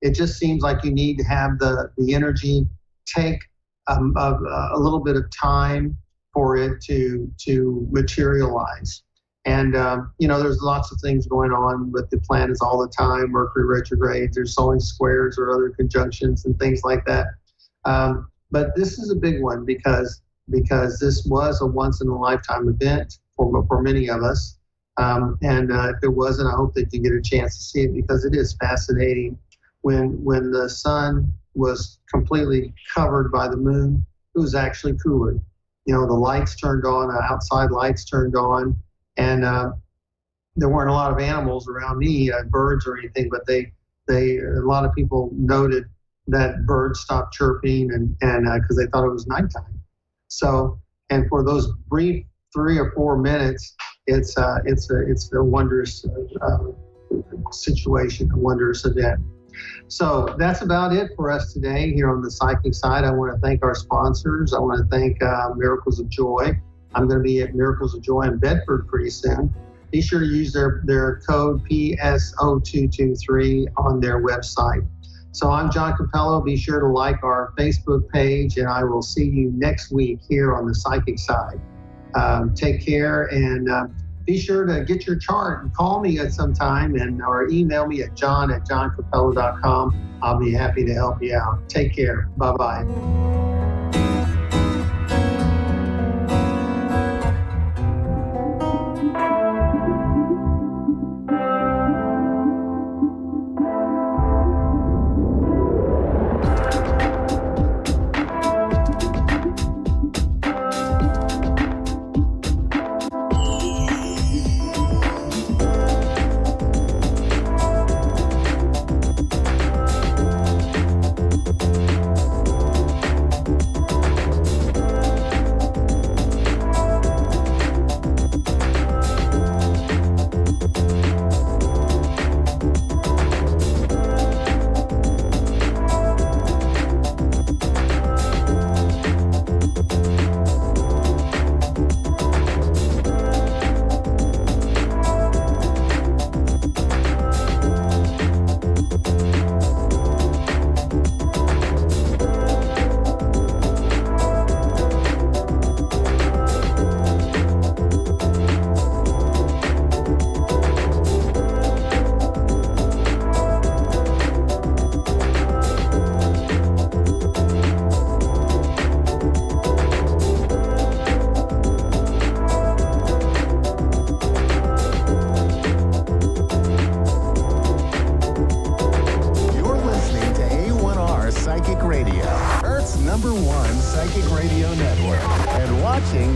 it just seems like you need to have the energy take a little bit of time for it to materialize. And, there's lots of things going on with the planets all the time, Mercury retrograde, there's always squares or other conjunctions and things like that. But this is a big one because this was a once-in-a-lifetime event for many of us. And if it wasn't, I hope that you get a chance to see it because it is fascinating. When the sun was completely covered by the moon, it was actually cooler. The lights turned on, outside lights turned on, and there weren't a lot of animals around me, birds or anything, but a lot of people noted that birds stopped chirping and because they thought it was nighttime. So, and for those brief 3 or 4 minutes, it's a wondrous situation, a wondrous event. So that's about it for us today here on the psychic side. I want to thank our sponsors. I want to thank Miracles of Joy. I'm going to be at Miracles of Joy in Bedford pretty soon. Be sure to use their code PSO223 on their website. So I'm John Capello. Be sure to like our Facebook page, and I will see you next week here on the psychic side. Take care, and be sure to get your chart and call me at some time or email me at john@johncapello.com. I'll be happy to help you out. Take care. Bye-bye.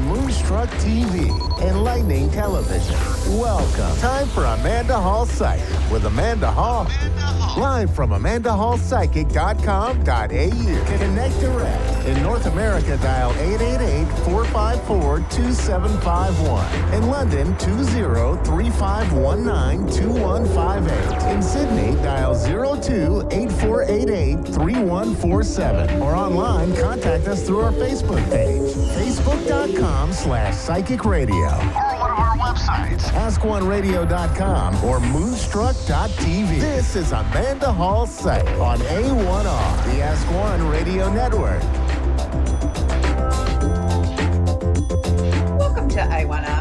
Moonstruck TV and Lightning Television. Welcome. Time for Amanda Hall Psychic with Amanda Hall. Live from AmandaHallPsychic.com.au. Connect direct. In North America, dial 888-454-2751. In London, 20-3519-2158. In Sydney, dial 02-8488-3147. Or online, contact us through our Facebook page. Facebook.com/Psychic Radio. Or one of our websites, AskOneRadio.com or Moonstruck.tv. This is Amanda Hall Psych on A1R, the Ask One Radio Network.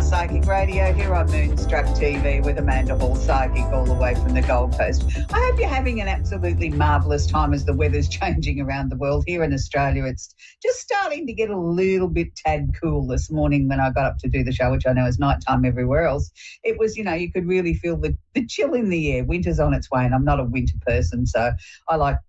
Psychic Radio here on Moonstruck TV with Amanda Hall, Psychic, all the way from the Gold Coast. I hope you're having an absolutely marvellous time as the weather's changing around the world. Here in Australia, it's just starting to get a little bit tad cool this morning when I got up to do the show, which I know is nighttime everywhere else. It was, you could really feel the chill in the air. Winter's on its way, and I'm not a winter person, so I like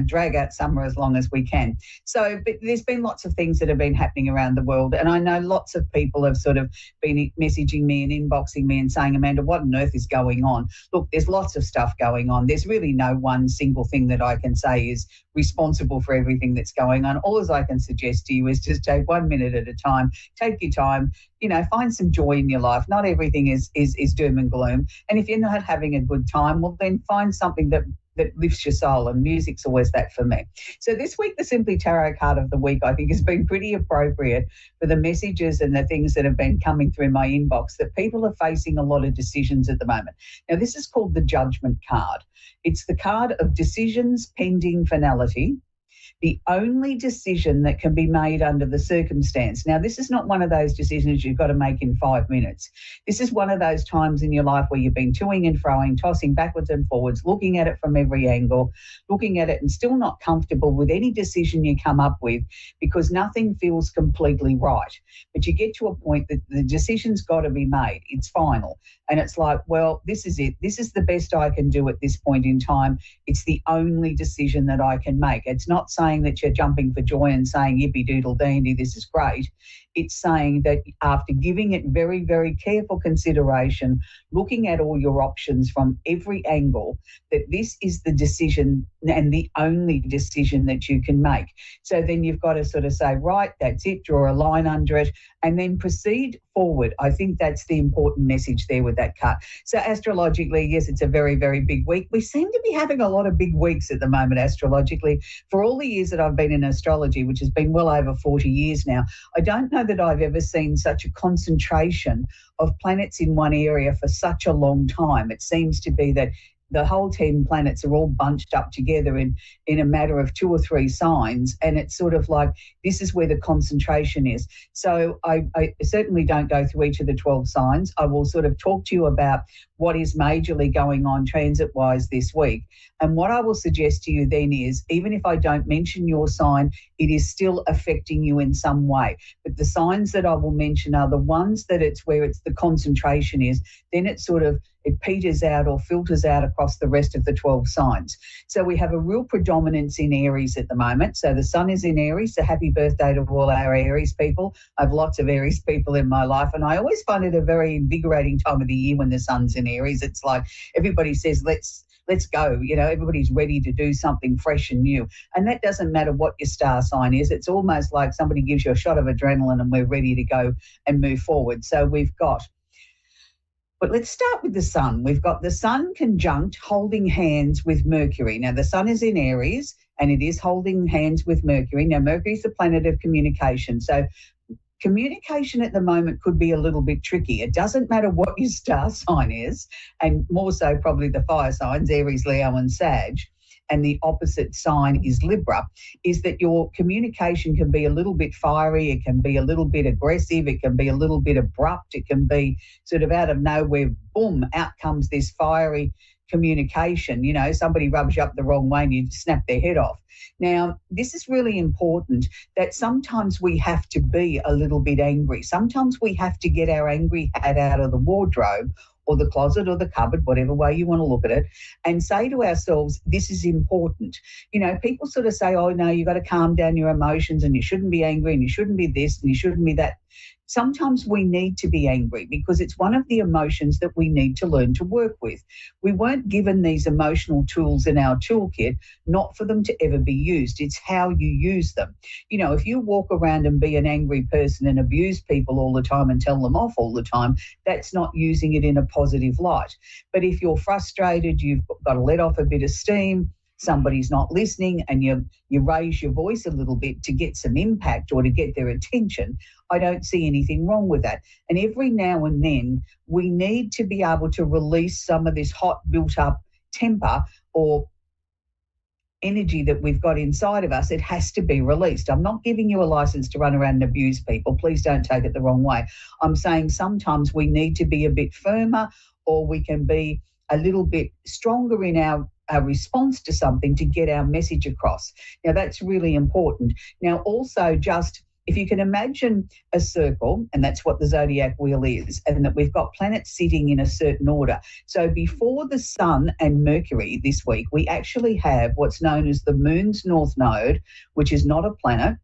drag out summer as long as we can. So, but there's been lots of things that have been happening around the world, and I know lots of people have sort of been messaging me and inboxing me and saying, Amanda, what on earth is going on? Look, there's lots of stuff going on. There's really no one single thing that I can say is responsible for everything that's going on. All I can suggest to you is just take 1 minute at a time, take your time, find some joy in your life. Not everything is doom and gloom. And if you're not having a good time, well, then find something that lifts your soul, and music's always that for me. So this week, the Simply Tarot card of the week, I think, has been pretty appropriate for the messages and the things that have been coming through my inbox, that people are facing a lot of decisions at the moment. Now, this is called the Judgment card. It's the card of decisions pending finality, the only decision that can be made under the circumstance. Now, this is not one of those decisions you've got to make in 5 minutes. This is one of those times in your life where you've been toing and froing, tossing backwards and forwards, looking at it from every angle, looking at it and still not comfortable with any decision you come up with because nothing feels completely right. But you get to a point that the decision's got to be made. It's final. And it's like, well, this is it. This is the best I can do at this point in time. It's the only decision that I can make. It's not saying that you're jumping for joy and saying, yippee doodle dandy, this is great. It's saying that after giving it very, very careful consideration, looking at all your options from every angle, that this is the decision and the only decision that you can make. So then you've got to sort of say, right, that's it, draw a line under it, and then proceed forward. I think that's the important message there with that card. So astrologically, yes, it's a very, very big week. We seem to be having a lot of big weeks at the moment astrologically. For all the years that I've been in astrology, which has been well over 40 years now, I don't know that I've ever seen such a concentration of planets in one area for such a long time. It seems to be that the whole 10 planets are all bunched up together in a matter of 2 or 3 signs, and it's sort of like this is where the concentration is. So I certainly don't go through each of the 12 signs. I will sort of talk to you about what is majorly going on transit-wise this week. And what I will suggest to you then is, even if I don't mention your sign, it is still affecting you in some way. But the signs that I will mention are the ones that it's where it's the concentration is. Then it's sort of, it peters out or filters out across the rest of the 12 signs. So we have a real predominance in Aries at the moment. So the sun is in Aries. So happy birthday to all our Aries people. I have lots of Aries people in my life, and I always find it a very invigorating time of the year when the sun's in Aries. It's like everybody says, let's go. Everybody's ready to do something fresh and new. And that doesn't matter what your star sign is. It's almost like somebody gives you a shot of adrenaline and we're ready to go and move forward. So but let's start with the sun. We've got the sun conjunct holding hands with Mercury. Now, the sun is in Aries and it is holding hands with Mercury. Now, Mercury is the planet of communication. So communication at the moment could be a little bit tricky. It doesn't matter what your star sign is, and more so probably the fire signs, Aries, Leo and Sag, and the opposite sign is Libra, is that your communication can be a little bit fiery, it can be a little bit aggressive, it can be a little bit abrupt, it can be sort of out of nowhere, boom, out comes this fiery communication. Somebody rubs you up the wrong way and you snap their head off. Now, this is really important, that sometimes we have to be a little bit angry. Sometimes we have to get our angry hat out of the wardrobe or the closet or the cupboard, whatever way you want to look at it, and say to ourselves, this is important. People sort of say, oh, no, you've got to calm down your emotions and you shouldn't be angry and you shouldn't be this and you shouldn't be that. Sometimes we need to be angry because it's one of the emotions that we need to learn to work with. We weren't given these emotional tools in our toolkit not for them to ever be used. It's how you use them. If you walk around and be an angry person and abuse people all the time and tell them off all the time, that's not using it in a positive light. But if you're frustrated, you've got to let off a bit of steam, somebody's not listening, and you raise your voice a little bit to get some impact or to get their attention, I don't see anything wrong with that. And every now and then, we need to be able to release some of this hot, built-up temper or energy that we've got inside of us, it has to be released. I'm not giving you a license to run around and abuse people. Please don't take it the wrong way. I'm saying sometimes we need to be a bit firmer, or we can be a little bit stronger in our response to something to get our message across. Now, that's really important. Now, also, just if you can imagine a circle, and that's what the zodiac wheel is, and that we've got planets sitting in a certain order. So before the Sun and Mercury this week, we actually have what's known as the Moon's North Node, which is not a planet.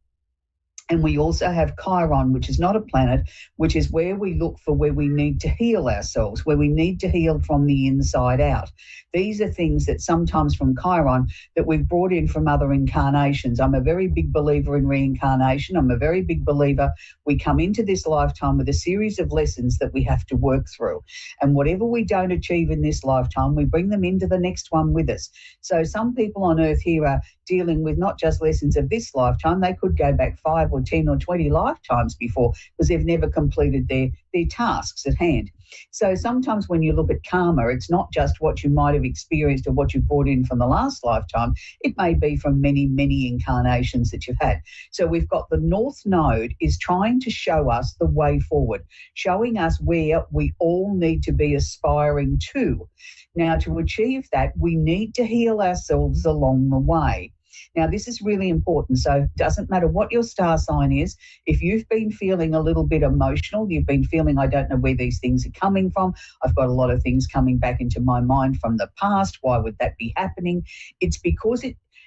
And we also have Chiron, which is not a planet, which is where we look for where we need to heal ourselves, where we need to heal from the inside out. These are things that sometimes from Chiron that we've brought in from other incarnations. I'm a very big believer in reincarnation. I'm a very big believer we come into this lifetime with a series of lessons that we have to work through. And whatever we don't achieve in this lifetime, we bring them into the next one with us. So some people on Earth here are dealing with not just lessons of this lifetime, they could go back 5 or 10 or 20 lifetimes before, because they've never completed their tasks at hand. So sometimes when you look at karma, it's not just what you might have experienced or what you brought in from the last lifetime. It may be from many, many incarnations that you've had. So we've got the North Node is trying to show us the way forward, showing us where we all need to be aspiring to. Now, to achieve that, we need to heal ourselves along the way. Now, this is really important. So it doesn't matter what your star sign is. If you've been feeling a little bit emotional, you've been feeling, I don't know where these things are coming from. I've got a lot of things coming back into my mind from the past. Why would that be happening? It's because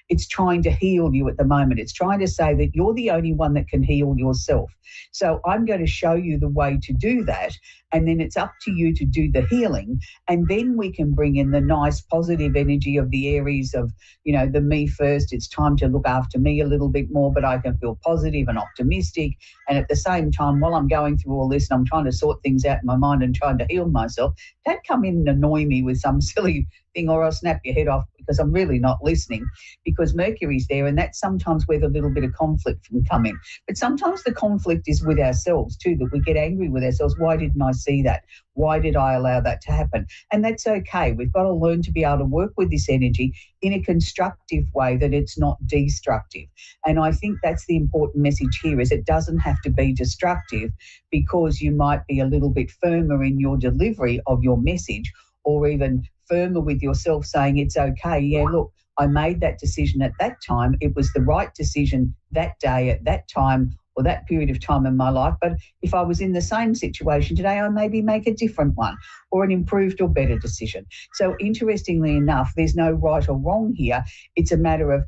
it's trying to heal you at the moment. It's trying to say that you're the only one that can heal yourself. So I'm going to show you the way to do that. And then it's up to you to do the healing. And then we can bring in the nice positive energy of the Aries of, the me first. It's time to look after me a little bit more, but I can feel positive and optimistic. And at the same time, while I'm going through all this and I'm trying to sort things out in my mind and trying to heal myself, don't come in and annoy me with some silly thing or I'll snap your head off, because I'm really not listening, because Mercury's there, and that's sometimes where the little bit of conflict can come in. But sometimes the conflict is with ourselves too, that we get angry with ourselves. Why didn't I see that? Why did I allow that to happen? And that's okay. We've got to learn to be able to work with this energy in a constructive way, that it's not destructive. And I think that's the important message here, is it doesn't have to be destructive, because you might be a little bit firmer in your delivery of your message, or even firmer with yourself, saying it's okay. Yeah, look, I made that decision at that time. It was the right decision that day at that time, or that period of time in my life. But if I was in the same situation today, I maybe make a different one, or an improved or better decision. So interestingly enough, there's no right or wrong here. It's a matter of,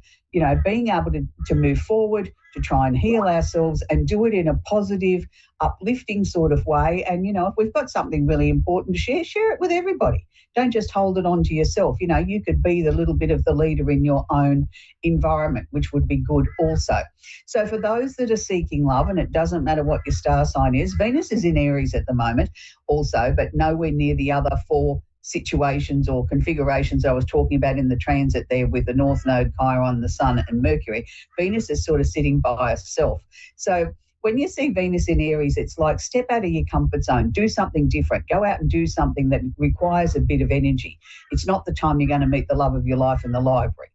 being able to move forward, to try and heal ourselves and do it in a positive, uplifting sort of way. And, if we've got something really important to share it with everybody. Don't just hold it on to yourself. You could be the little bit of the leader in your own environment, which would be good also. So for those that are seeking love, and it doesn't matter what your star sign is, Venus is in Aries at the moment also, but nowhere near the other 4 situations or configurations I was talking about in the transit there with the North Node, Chiron, the Sun and Mercury. Venus is sort of sitting by herself. So when you see Venus in Aries, it's like step out of your comfort zone, do something different, go out and do something that requires a bit of energy. It's not the time you're going to meet the love of your life in the library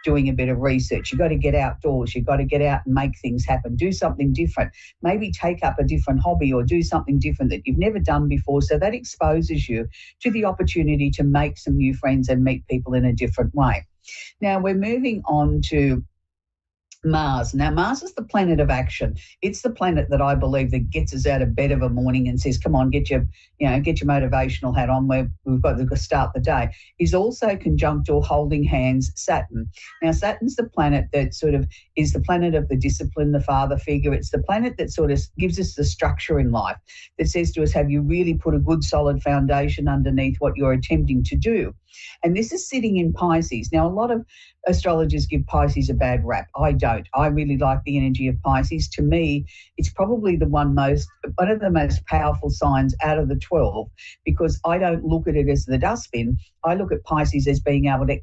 doing a bit of research. You've got to get outdoors. You've got to get out and make things happen. Do something different. Maybe take up a different hobby or do something different that you've never done before. So that exposes you to the opportunity to make some new friends and meet people in a different way. Now we're moving on to Mars. Now, Mars is the planet of action. It's the planet that I believe that gets us out of bed of a morning and says, come on, get your motivational hat on, we've got to start the day. Is also conjunct or holding hands Saturn. Now, Saturn's the planet that sort of is the planet of the discipline, the father figure. It's the planet that sort of gives us the structure in life, that says to us, have you really put a good solid foundation underneath what you're attempting to do? And this is sitting in Pisces. Now, a lot of astrologers give Pisces a bad rap. I don't. I really like the energy of Pisces. To me, it's probably one of the most powerful signs out of the 12, because I don't look at it as the dustbin. I look at Pisces as being able to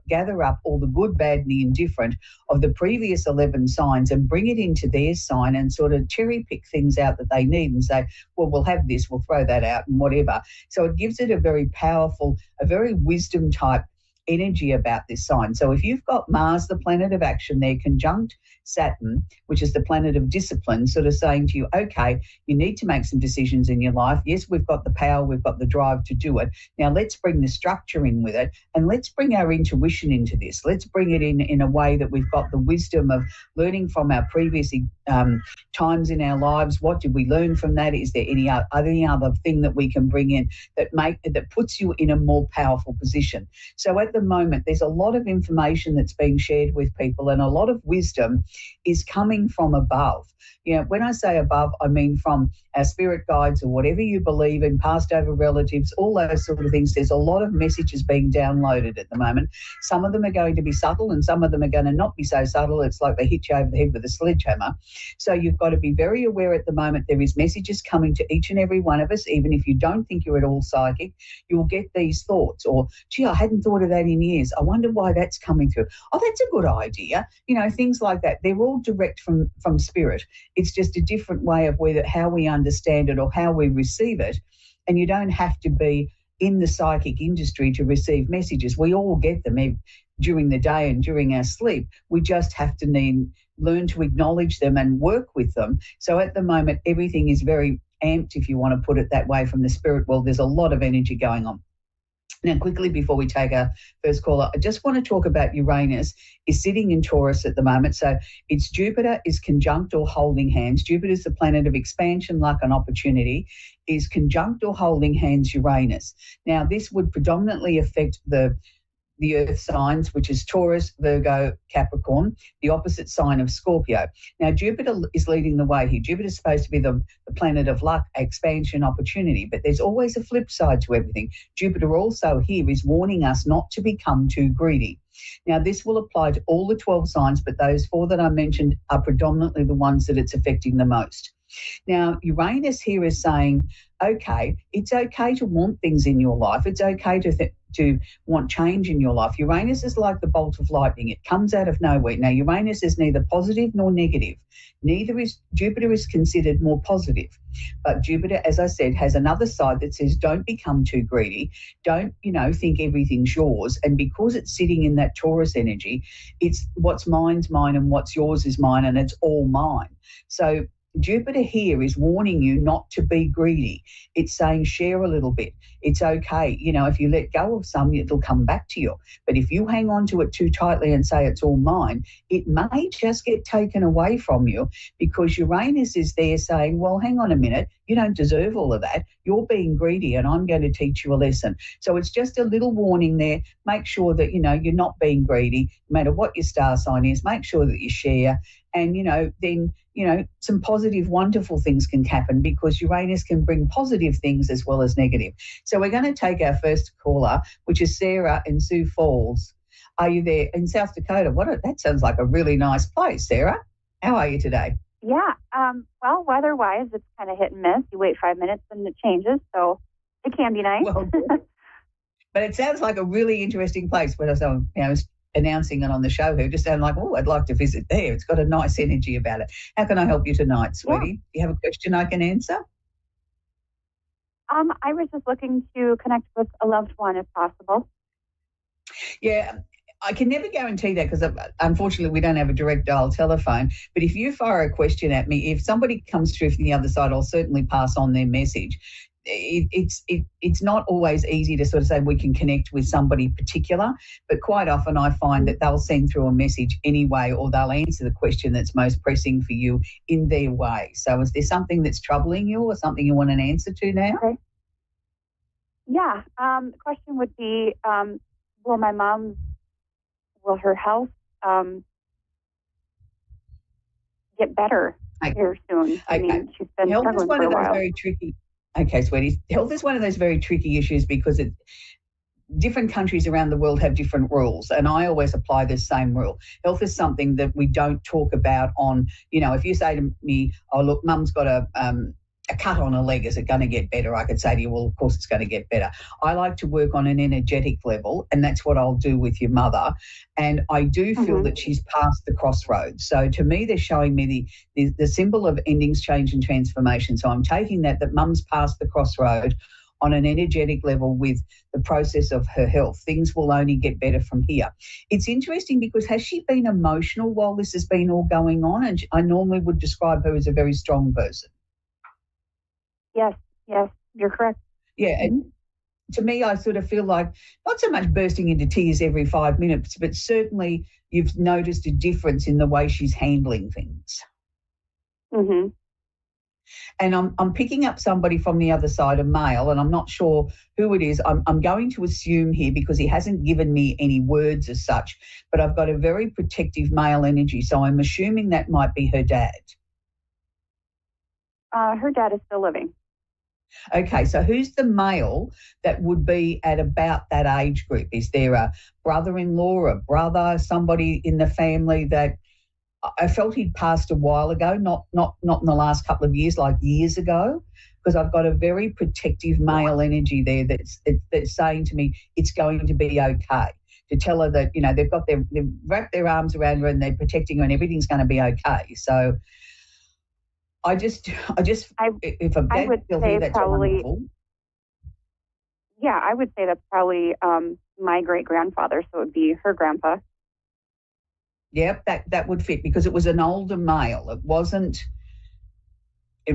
gather up all the good, bad, and the indifferent of the previous 11 signs and bring it into their sign and sort of cherry pick things out that they need and say, well, we'll have this, we'll throw that out and whatever. So it gives it a very powerful, a very wisdom type energy about this sign. So if you've got Mars, the planet of action, there conjunct Saturn, which is the planet of discipline, sort of saying to you, okay, you need to make some decisions in your life. Yes, we've got the power, we've got the drive to do it. Now let's bring the structure in with it, and let's bring our intuition into this. Let's bring it in a way that we've got the wisdom of learning from our previous times in our lives. What did we learn from that? Is there any other thing that we can bring in that puts you in a more powerful position? So at the moment, there's a lot of information that's being shared with people, and a lot of wisdom is coming from above. You know, when I say above, I mean from our spirit guides or whatever you believe in, passed over relatives, all those sort of things. There's a lot of messages being downloaded at the moment. Some of them are going to be subtle, and some of them are going to not be so subtle. It's like they hit you over the head with a sledgehammer. So you've got to be very aware at the moment. There is messages coming to each and every one of us. Even if you don't think you're at all psychic, you'll get these thoughts, or, gee, I hadn't thought of that in years. I wonder why that's coming through. Oh, that's a good idea. You know, things like that. They're all direct from spirit. It's just a different way of how we understand it or how we receive it. And you don't have to be in the psychic industry to receive messages. We all get them during the day and during our sleep. We just have to learn to acknowledge them and work with them. So at the moment, everything is very amped, if you want to put it that way, from the spirit world. There's a lot of energy going on. Now, quickly, before we take our first caller, I just want to talk about Uranus is sitting in Taurus at the moment. So it's Jupiter is conjunct or holding hands. Jupiter is the planet of expansion, luck and opportunity, is conjunct or holding hands Uranus. Now, this would predominantly affect the earth signs, which is Taurus, Virgo, Capricorn, the opposite sign of Scorpio. Now, Jupiter is leading the way here. Jupiter is supposed to be the planet of luck, expansion, opportunity, but there's always a flip side to everything. Jupiter also here is warning us not to become too greedy. Now, this will apply to all the 12 signs, but those 4 that I mentioned are predominantly the ones that it's affecting the most. Now, Uranus here is saying, okay, it's okay to want things in your life. It's okay to want change in your life. Uranus is like the bolt of lightning. It comes out of nowhere. Now, Uranus is neither positive nor negative. Jupiter is considered more positive. But Jupiter, as I said, has another side that says don't become too greedy. Don't, think everything's yours. And because it's sitting in that Taurus energy, it's what's mine's mine and what's yours is mine, and it's all mine. So Jupiter here is warning you not to be greedy. It's saying share a little bit. It's okay. If you let go of some, it'll come back to you. But if you hang on to it too tightly and say it's all mine, it may just get taken away from you, because Uranus is there saying, well, hang on a minute, you don't deserve all of that. You're being greedy and I'm going to teach you a lesson. So it's just a little warning there. Make sure that, you're not being greedy, no matter what your star sign is. Make sure that you share. And, then, some positive, wonderful things can happen, because Uranus can bring positive things as well as negative. So we're going to take our first caller, which is Sarah in Sioux Falls. Are you there in South Dakota? That sounds like a really nice place, Sarah. How are you today? Yeah. Well, weather-wise, it's kind of hit and miss. You wait 5 minutes and it changes, so it can be nice. Well, but it sounds like a really interesting place. When I was announcing it on the show here, just sounded like, oh, I'd like to visit there. It's got a nice energy about it. How can I help you tonight, sweetie? Do you have a question I can answer? I was just looking to connect with a loved one if possible. Yeah, I can never guarantee that, because unfortunately we don't have a direct dial telephone. But if you fire a question at me, if somebody comes through from the other side, I'll certainly pass on their message. It's not always easy to sort of say we can connect with somebody particular, but quite often I find that they'll send through a message anyway, or they'll answer the question that's most pressing for you in their way. So is there something that's troubling you or something you want an answer to now? Okay. Yeah. The question would be, will her health get better here soon? Okay. I mean, she's been Health is struggling one for a of those while. very tricky. Okay, sweetie. Health is one of those very tricky issues, because different countries around the world have different rules, and I always apply this same rule. Health is something that we don't talk about on, if you say to me, oh, look, Mum's got a cut on a leg, is it going to get better? I could say to you, well, of course it's going to get better. I like to work on an energetic level, and that's what I'll do with your mother. And I do feel that she's past the crossroads. So to me, they're showing me the symbol of endings, change and transformation. So I'm taking that Mum's past the crossroad on an energetic level with the process of her health. Things will only get better from here. It's interesting because has she been emotional while this has been all going on? And I normally would describe her as a very strong person. Yes, you're correct. Yeah, and to me, I sort of feel like not so much bursting into tears every 5 minutes, but certainly you've noticed a difference in the way she's handling things. Mm-hmm. And I'm picking up somebody from the other side, a male, and I'm not sure who it is. I'm going to assume here because he hasn't given me any words as such, but I've got a very protective male energy, so I'm assuming that might be her dad. Her dad is still living. Okay, so who's the male that would be at about that age group? Is there a brother-in-law, a brother, somebody in the family that I felt he'd passed a while ago, not in the last couple of years, like years ago, because I've got a very protective male energy there that's saying to me it's going to be okay. To tell her that, you know, they've wrapped their arms around her and they're protecting her and everything's going to be okay. So I just if a dad would still say here, that's probably, wonderful. Yeah, I would say that's probably my great-grandfather, so it would be her grandpa. Yep, that would fit because it was an older male. It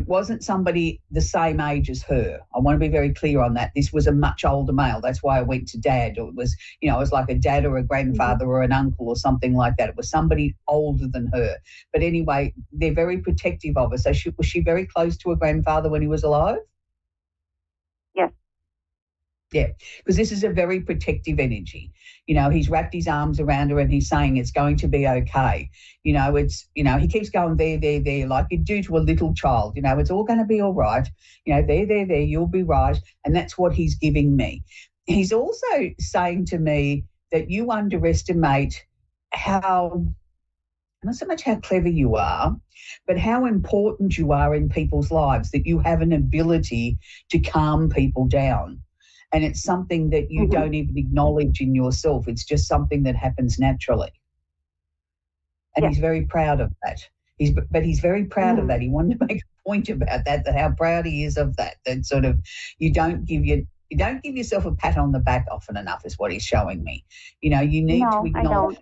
wasn't somebody the same age as her. I want to be very clear on that. This was a much older male. That's why I went to dad. It was, you know, it was like a dad or a grandfather or an uncle or something like that. It was somebody older than her. But anyway, they're very protective of her. So was she very close to her grandfather when he was alive? Yes. Yeah, because this is a very protective energy. You know, he's wrapped his arms around her and he's saying it's going to be okay. You know, he keeps going there, like you do to a little child. You know, it's all going to be all right. You know, there, you'll be right. And that's what he's giving me. He's also saying to me that you underestimate how, not so much how clever you are, but how important you are in people's lives, that you have an ability to calm people down. And it's something that you don't even acknowledge in yourself. It's just something that happens naturally. And he's very proud of that. He's very proud of that. He wanted to make a point about that how proud he is of that. That sort of you don't give yourself a pat on the back often enough is what he's showing me. You know, you need to acknowledge. I don't.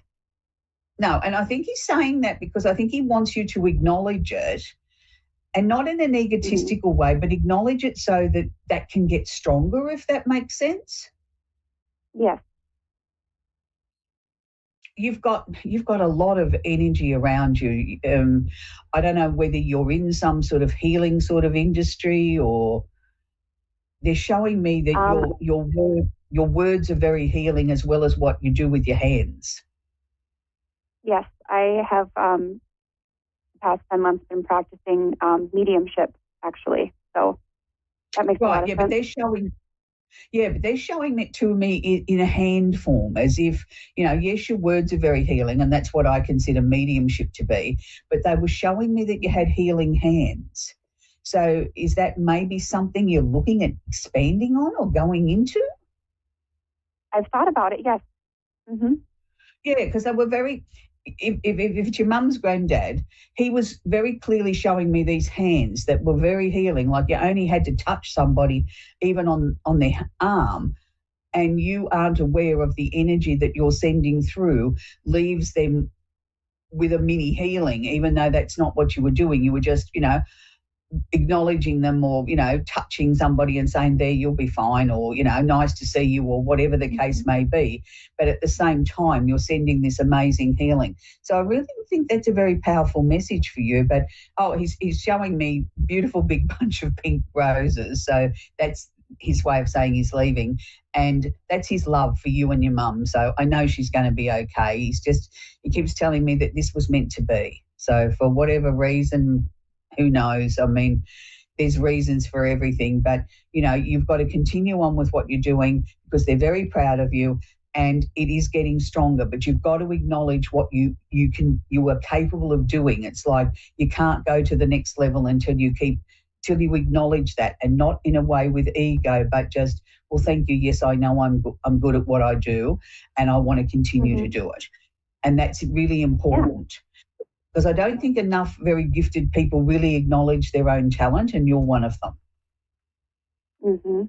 No, and I think he's saying that because I think he wants you to acknowledge it. And not in an egotistical way, but acknowledge it so that can get stronger, if that makes sense. Yes. You've got a lot of energy around you. I don't know whether you're in some sort of healing sort of industry, or they're showing me that your words are very healing as well as what you do with your hands. Yes, I have past 10 months been practicing mediumship, actually. So that makes a lot of sense. But they're showing it to me in a hand form, as if, you know, yes, your words are very healing, and that's what I consider mediumship to be, but they were showing me that you had healing hands. So is that maybe something you're looking at expanding on or going into? I've thought about it, yes. Mm-hmm. Yeah, because they were very... If it's your mum's granddad, he was very clearly showing me these hands that were very healing, like you only had to touch somebody even on their arm, and you aren't aware of the energy that you're sending through leaves them with a mini healing, even though that's not what you were doing. You were just, you know, acknowledging them, or, you know, touching somebody and saying, there, you'll be fine, or, you know, nice to see you, or whatever the case may be. But at the same time, you're sending this amazing healing. So I really think that's a very powerful message for you. But, he's showing me beautiful big bunch of pink roses. So that's his way of saying he's leaving. And that's his love for you and your mum. So I know she's going to be okay. He keeps telling me that this was meant to be. So for whatever reason, who knows? I mean, there's reasons for everything, but, you know, you've got to continue on with what you're doing because they're very proud of you and it is getting stronger, but you've got to acknowledge what you are capable of doing. It's like you can't go to the next level until you acknowledge that, and not in a way with ego, but just, well, thank you. Yes, I know I'm good at what I do and I want to continue to do it. And that's really important. Yeah. Because I don't think enough very gifted people really acknowledge their own talent, and you're one of them. Mm-hmm.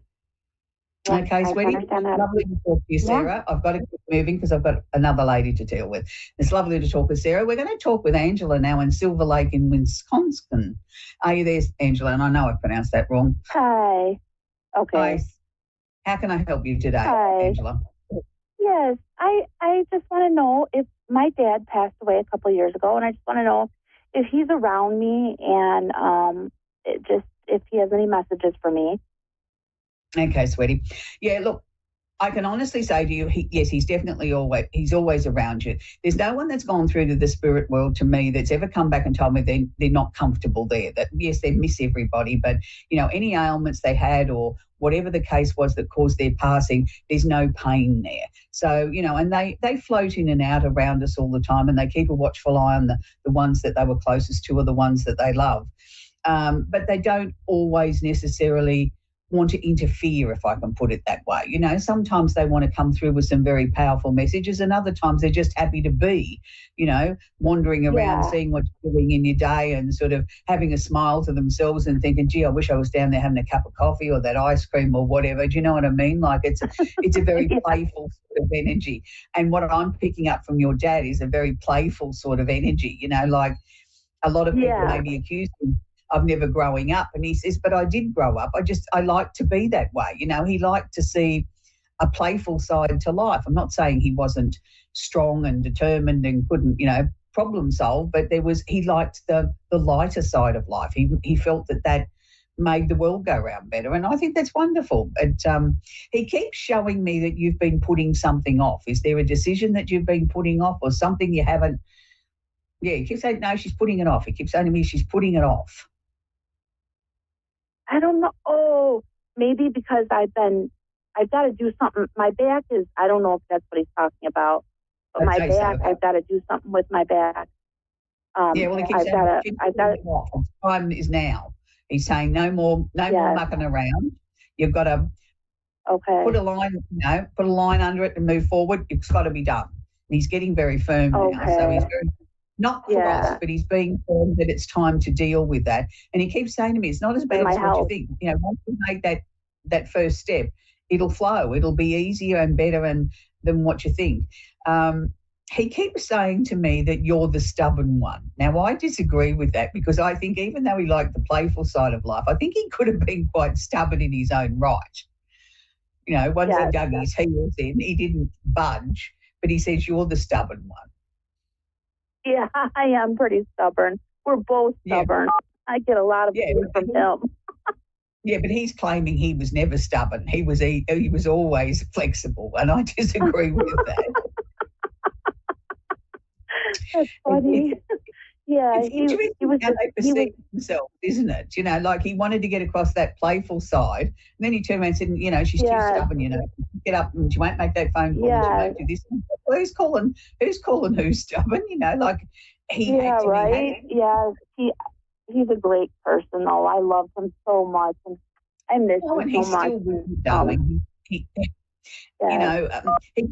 Yeah, Okay, I sweetie. understand that. Lovely to talk to you, Sarah. I've got to keep moving because I've got another lady to deal with. It's lovely to talk with Sarah. We're going to talk with Angela now in Silver Lake in Wisconsin. Are you there, Angela? And I know I've pronounced that wrong. Hi. Okay. Hi. How can I help you today, Hi. Angela? Yes, I just want to know if my dad passed away a couple of years ago, and I just want to know if he's around me and if he has any messages for me. Okay, sweetie. Yeah, look, I can honestly say to you, yes, he's definitely always around you. There's no one that's gone through to the spirit world to me that's ever come back and told me they're not comfortable there. That yes, they miss everybody, but any ailments they had or whatever the case was that caused their passing, there's no pain there. So and they float in and out around us all the time, and they keep a watchful eye on the ones that they were closest to or the ones that they love. But they don't always necessarily want to interfere, if I can put it that way. Sometimes they want to come through with some very powerful messages, and other times they're just happy to be, wandering around, seeing what you're doing in your day and sort of having a smile to themselves and thinking, gee, I wish I was down there having a cup of coffee or that ice cream or whatever. Do you know what I mean? Like it's a very playful sort of energy. And what I'm picking up from your dad is a very playful sort of energy, like a lot of people maybe accuse him of never growing up. And he says, but I did grow up. I like to be that way. He liked to see a playful side to life. I'm not saying he wasn't strong and determined and couldn't, problem solve, but he liked the lighter side of life. He felt that made the world go round better. And I think that's wonderful. But he keeps showing me that you've been putting something off. Is there a decision that you've been putting off or something you haven't? Yeah, he keeps saying, no, she's putting it off. He keeps saying to me, she's putting it off. I don't know. Oh, maybe because I've got to do something. My back is, I don't know if that's what he's talking about, but my back, I've got to do something with my back. Yeah, well, he keeps saying, time is now. He's saying no more mucking around. You've got to put a line under it and move forward. It's got to be done. And he's getting very firm now. So he's very, not cross, but he's being firm that it's time to deal with that. And he keeps saying to me, it's not as bad as what you think. Once you make that first step, it'll flow. It'll be easier and better than what you think. He keeps saying to me that you're the stubborn one. Now, I disagree with that because I think even though he liked the playful side of life, I think he could have been quite stubborn in his own right. Once he dug his heels in, he didn't budge, but he says you're the stubborn one. Yeah, I am pretty stubborn. We're both stubborn. I get a lot of things from him. Yeah, but he's claiming he was never stubborn. He was always flexible, and I disagree with that. That's funny. It's interesting how they perceive themselves, isn't it? Like he wanted to get across that playful side, and then he turned around and said, she's too stubborn, get up and she won't make that phone call, she won't do this. Well, who's calling who's stubborn, like he right? Yeah, he's a great person, though. I love him so much, and I miss him so much. He's still with you, darling. He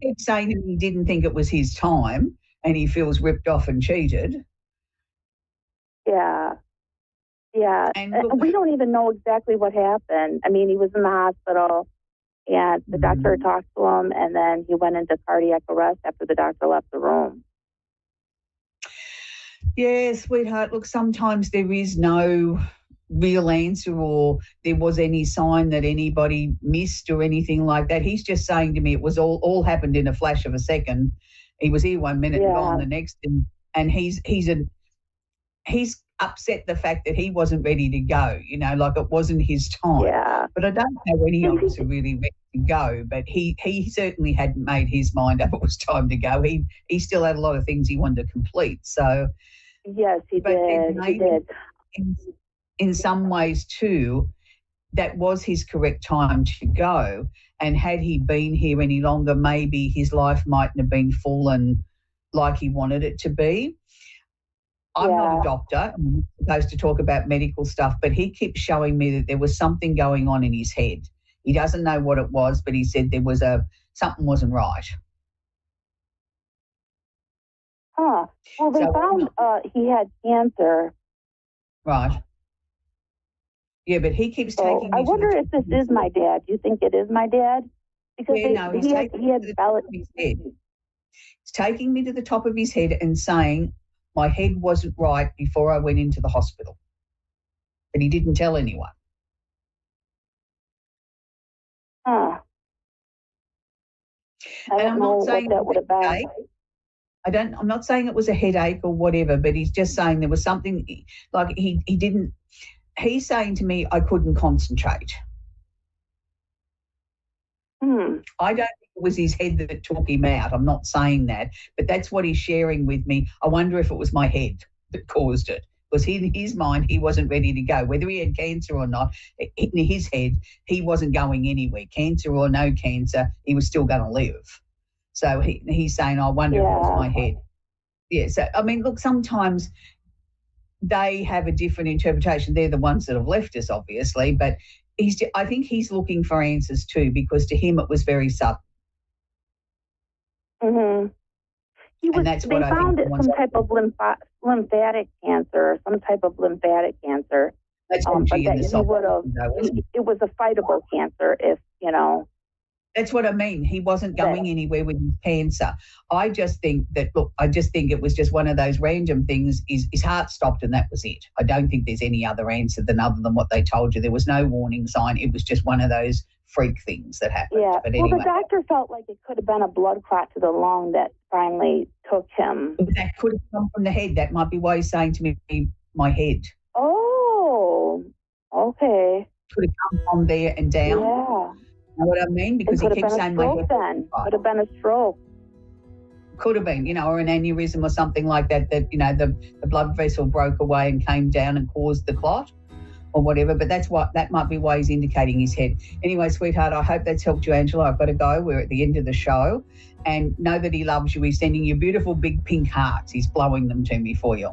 kept saying to me he didn't think it was his time, and he feels ripped off and cheated. Yeah. And we don't even know exactly what happened. I mean, he was in the hospital, and the doctor talked to him, and then he went into cardiac arrest after the doctor left the room. Yeah, sweetheart, look, sometimes there is no real answer or there was any sign that anybody missed or anything like that. He's just saying to me it was all happened in a flash of a second. He was here 1 minute and gone the next, and he's upset the fact that he wasn't ready to go, like it wasn't his time. Yeah. But I don't know any of us are really ready to go, but he certainly hadn't made his mind up it was time to go. He still had a lot of things he wanted to complete. So yes, he did. He did. In some ways too, that was his correct time to go. And had he been here any longer, maybe his life mightn't have been fallen like he wanted it to be. I'm not a doctor. I'm supposed to talk about medical stuff, but he keeps showing me that there was something going on in his head. He doesn't know what it was, but he said there was something wasn't right. Huh. Well, they found he had cancer. Right. Yeah, but he keeps taking me I to wonder the if this is my dad. Do you think it is my dad? Because Yeah, no, he's taking me to the top of his head. He's taking me to the top of his head and saying my head wasn't right before I went into the hospital. But he didn't tell anyone. Huh. I And don't I'm know not saying what that would have been. I'm not saying it was a headache or whatever, but he's just saying there was something like he's saying to me I couldn't concentrate. I don't think it was his head that took him out. I'm not saying that, but that's what he's sharing with me. I wonder if it was my head that caused it. Because in his mind, he wasn't ready to go. Whether he had cancer or not, in his head, he wasn't going anywhere. Cancer or no cancer, he was still going to live. So he's saying, I wonder if it was my head. Yeah, so, I mean, look, sometimes they have a different interpretation. They're the ones that have left us, obviously, but I think he's looking for answers too, because to him it was very sudden. Mm-hmm. They found it some type of lymphatic cancer or some type of lymphatic cancer. That's but that he would have. It was a fightable cancer, if you know. That's what I mean. He wasn't going anywhere with his cancer. I just think it was just one of those random things. His heart stopped and that was it. I don't think there's any other answer than what they told you. There was no warning sign. It was just one of those freak things that happened. Yeah. But anyway. Well, the doctor felt like it could have been a blood clot to the lung that finally took him. That could have come from the head. That might be why he's saying to me, my head. Oh, okay. Could have come from there and down. Yeah. You know what I mean? Because he keeps saying my head. Could have been a stroke. Could have been, or an aneurysm or something like that, the blood vessel broke away and came down and caused the clot or whatever. But that might be why he's indicating his head. Anyway, sweetheart, I hope that's helped you, Angela. I've got to go. We're at the end of the show. And know that he loves you. He's sending you beautiful big pink hearts. He's blowing them to me for you.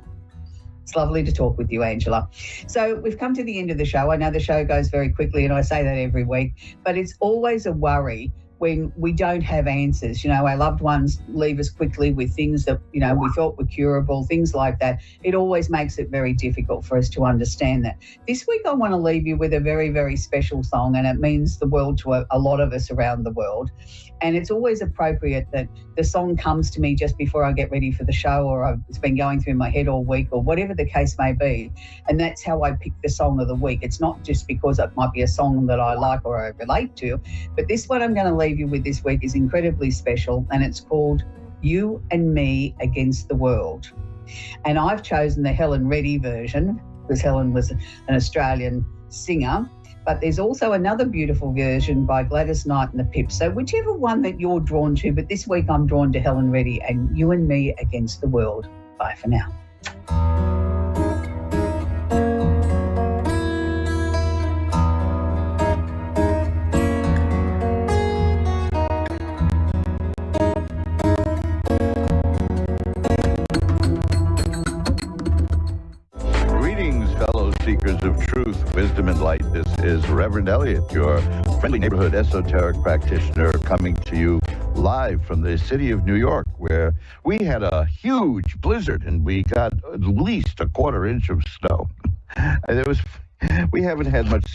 It's lovely to talk with you, Angela. So we've come to the end of the show. I know the show goes very quickly, and I say that every week, but it's always a worry when we don't have answers. Our loved ones leave us quickly with things that, we thought were curable, things like that. It always makes it very difficult for us to understand that. This week I want to leave you with a very, very special song, and it means the world to a lot of us around the world. And it's always appropriate that the song comes to me just before I get ready for the show, or it's been going through my head all week, or whatever the case may be. And that's how I pick the song of the week. It's not just because it might be a song that I like or I relate to, but this one I'm going to leave you with this week is incredibly special, and it's called You and Me Against the World. And I've chosen the Helen Reddy version because Helen was an Australian singer. But there's also another beautiful version by Gladys Knight and the Pips. So whichever one that you're drawn to, but this week I'm drawn to Helen Reddy and You and Me Against the World. Bye for now. Seekers of truth, wisdom, and light. This is Reverend Elliot, your friendly neighborhood esoteric practitioner, coming to you live from the city of New York, where we had a huge blizzard and we got at least a quarter inch of snow. We haven't had much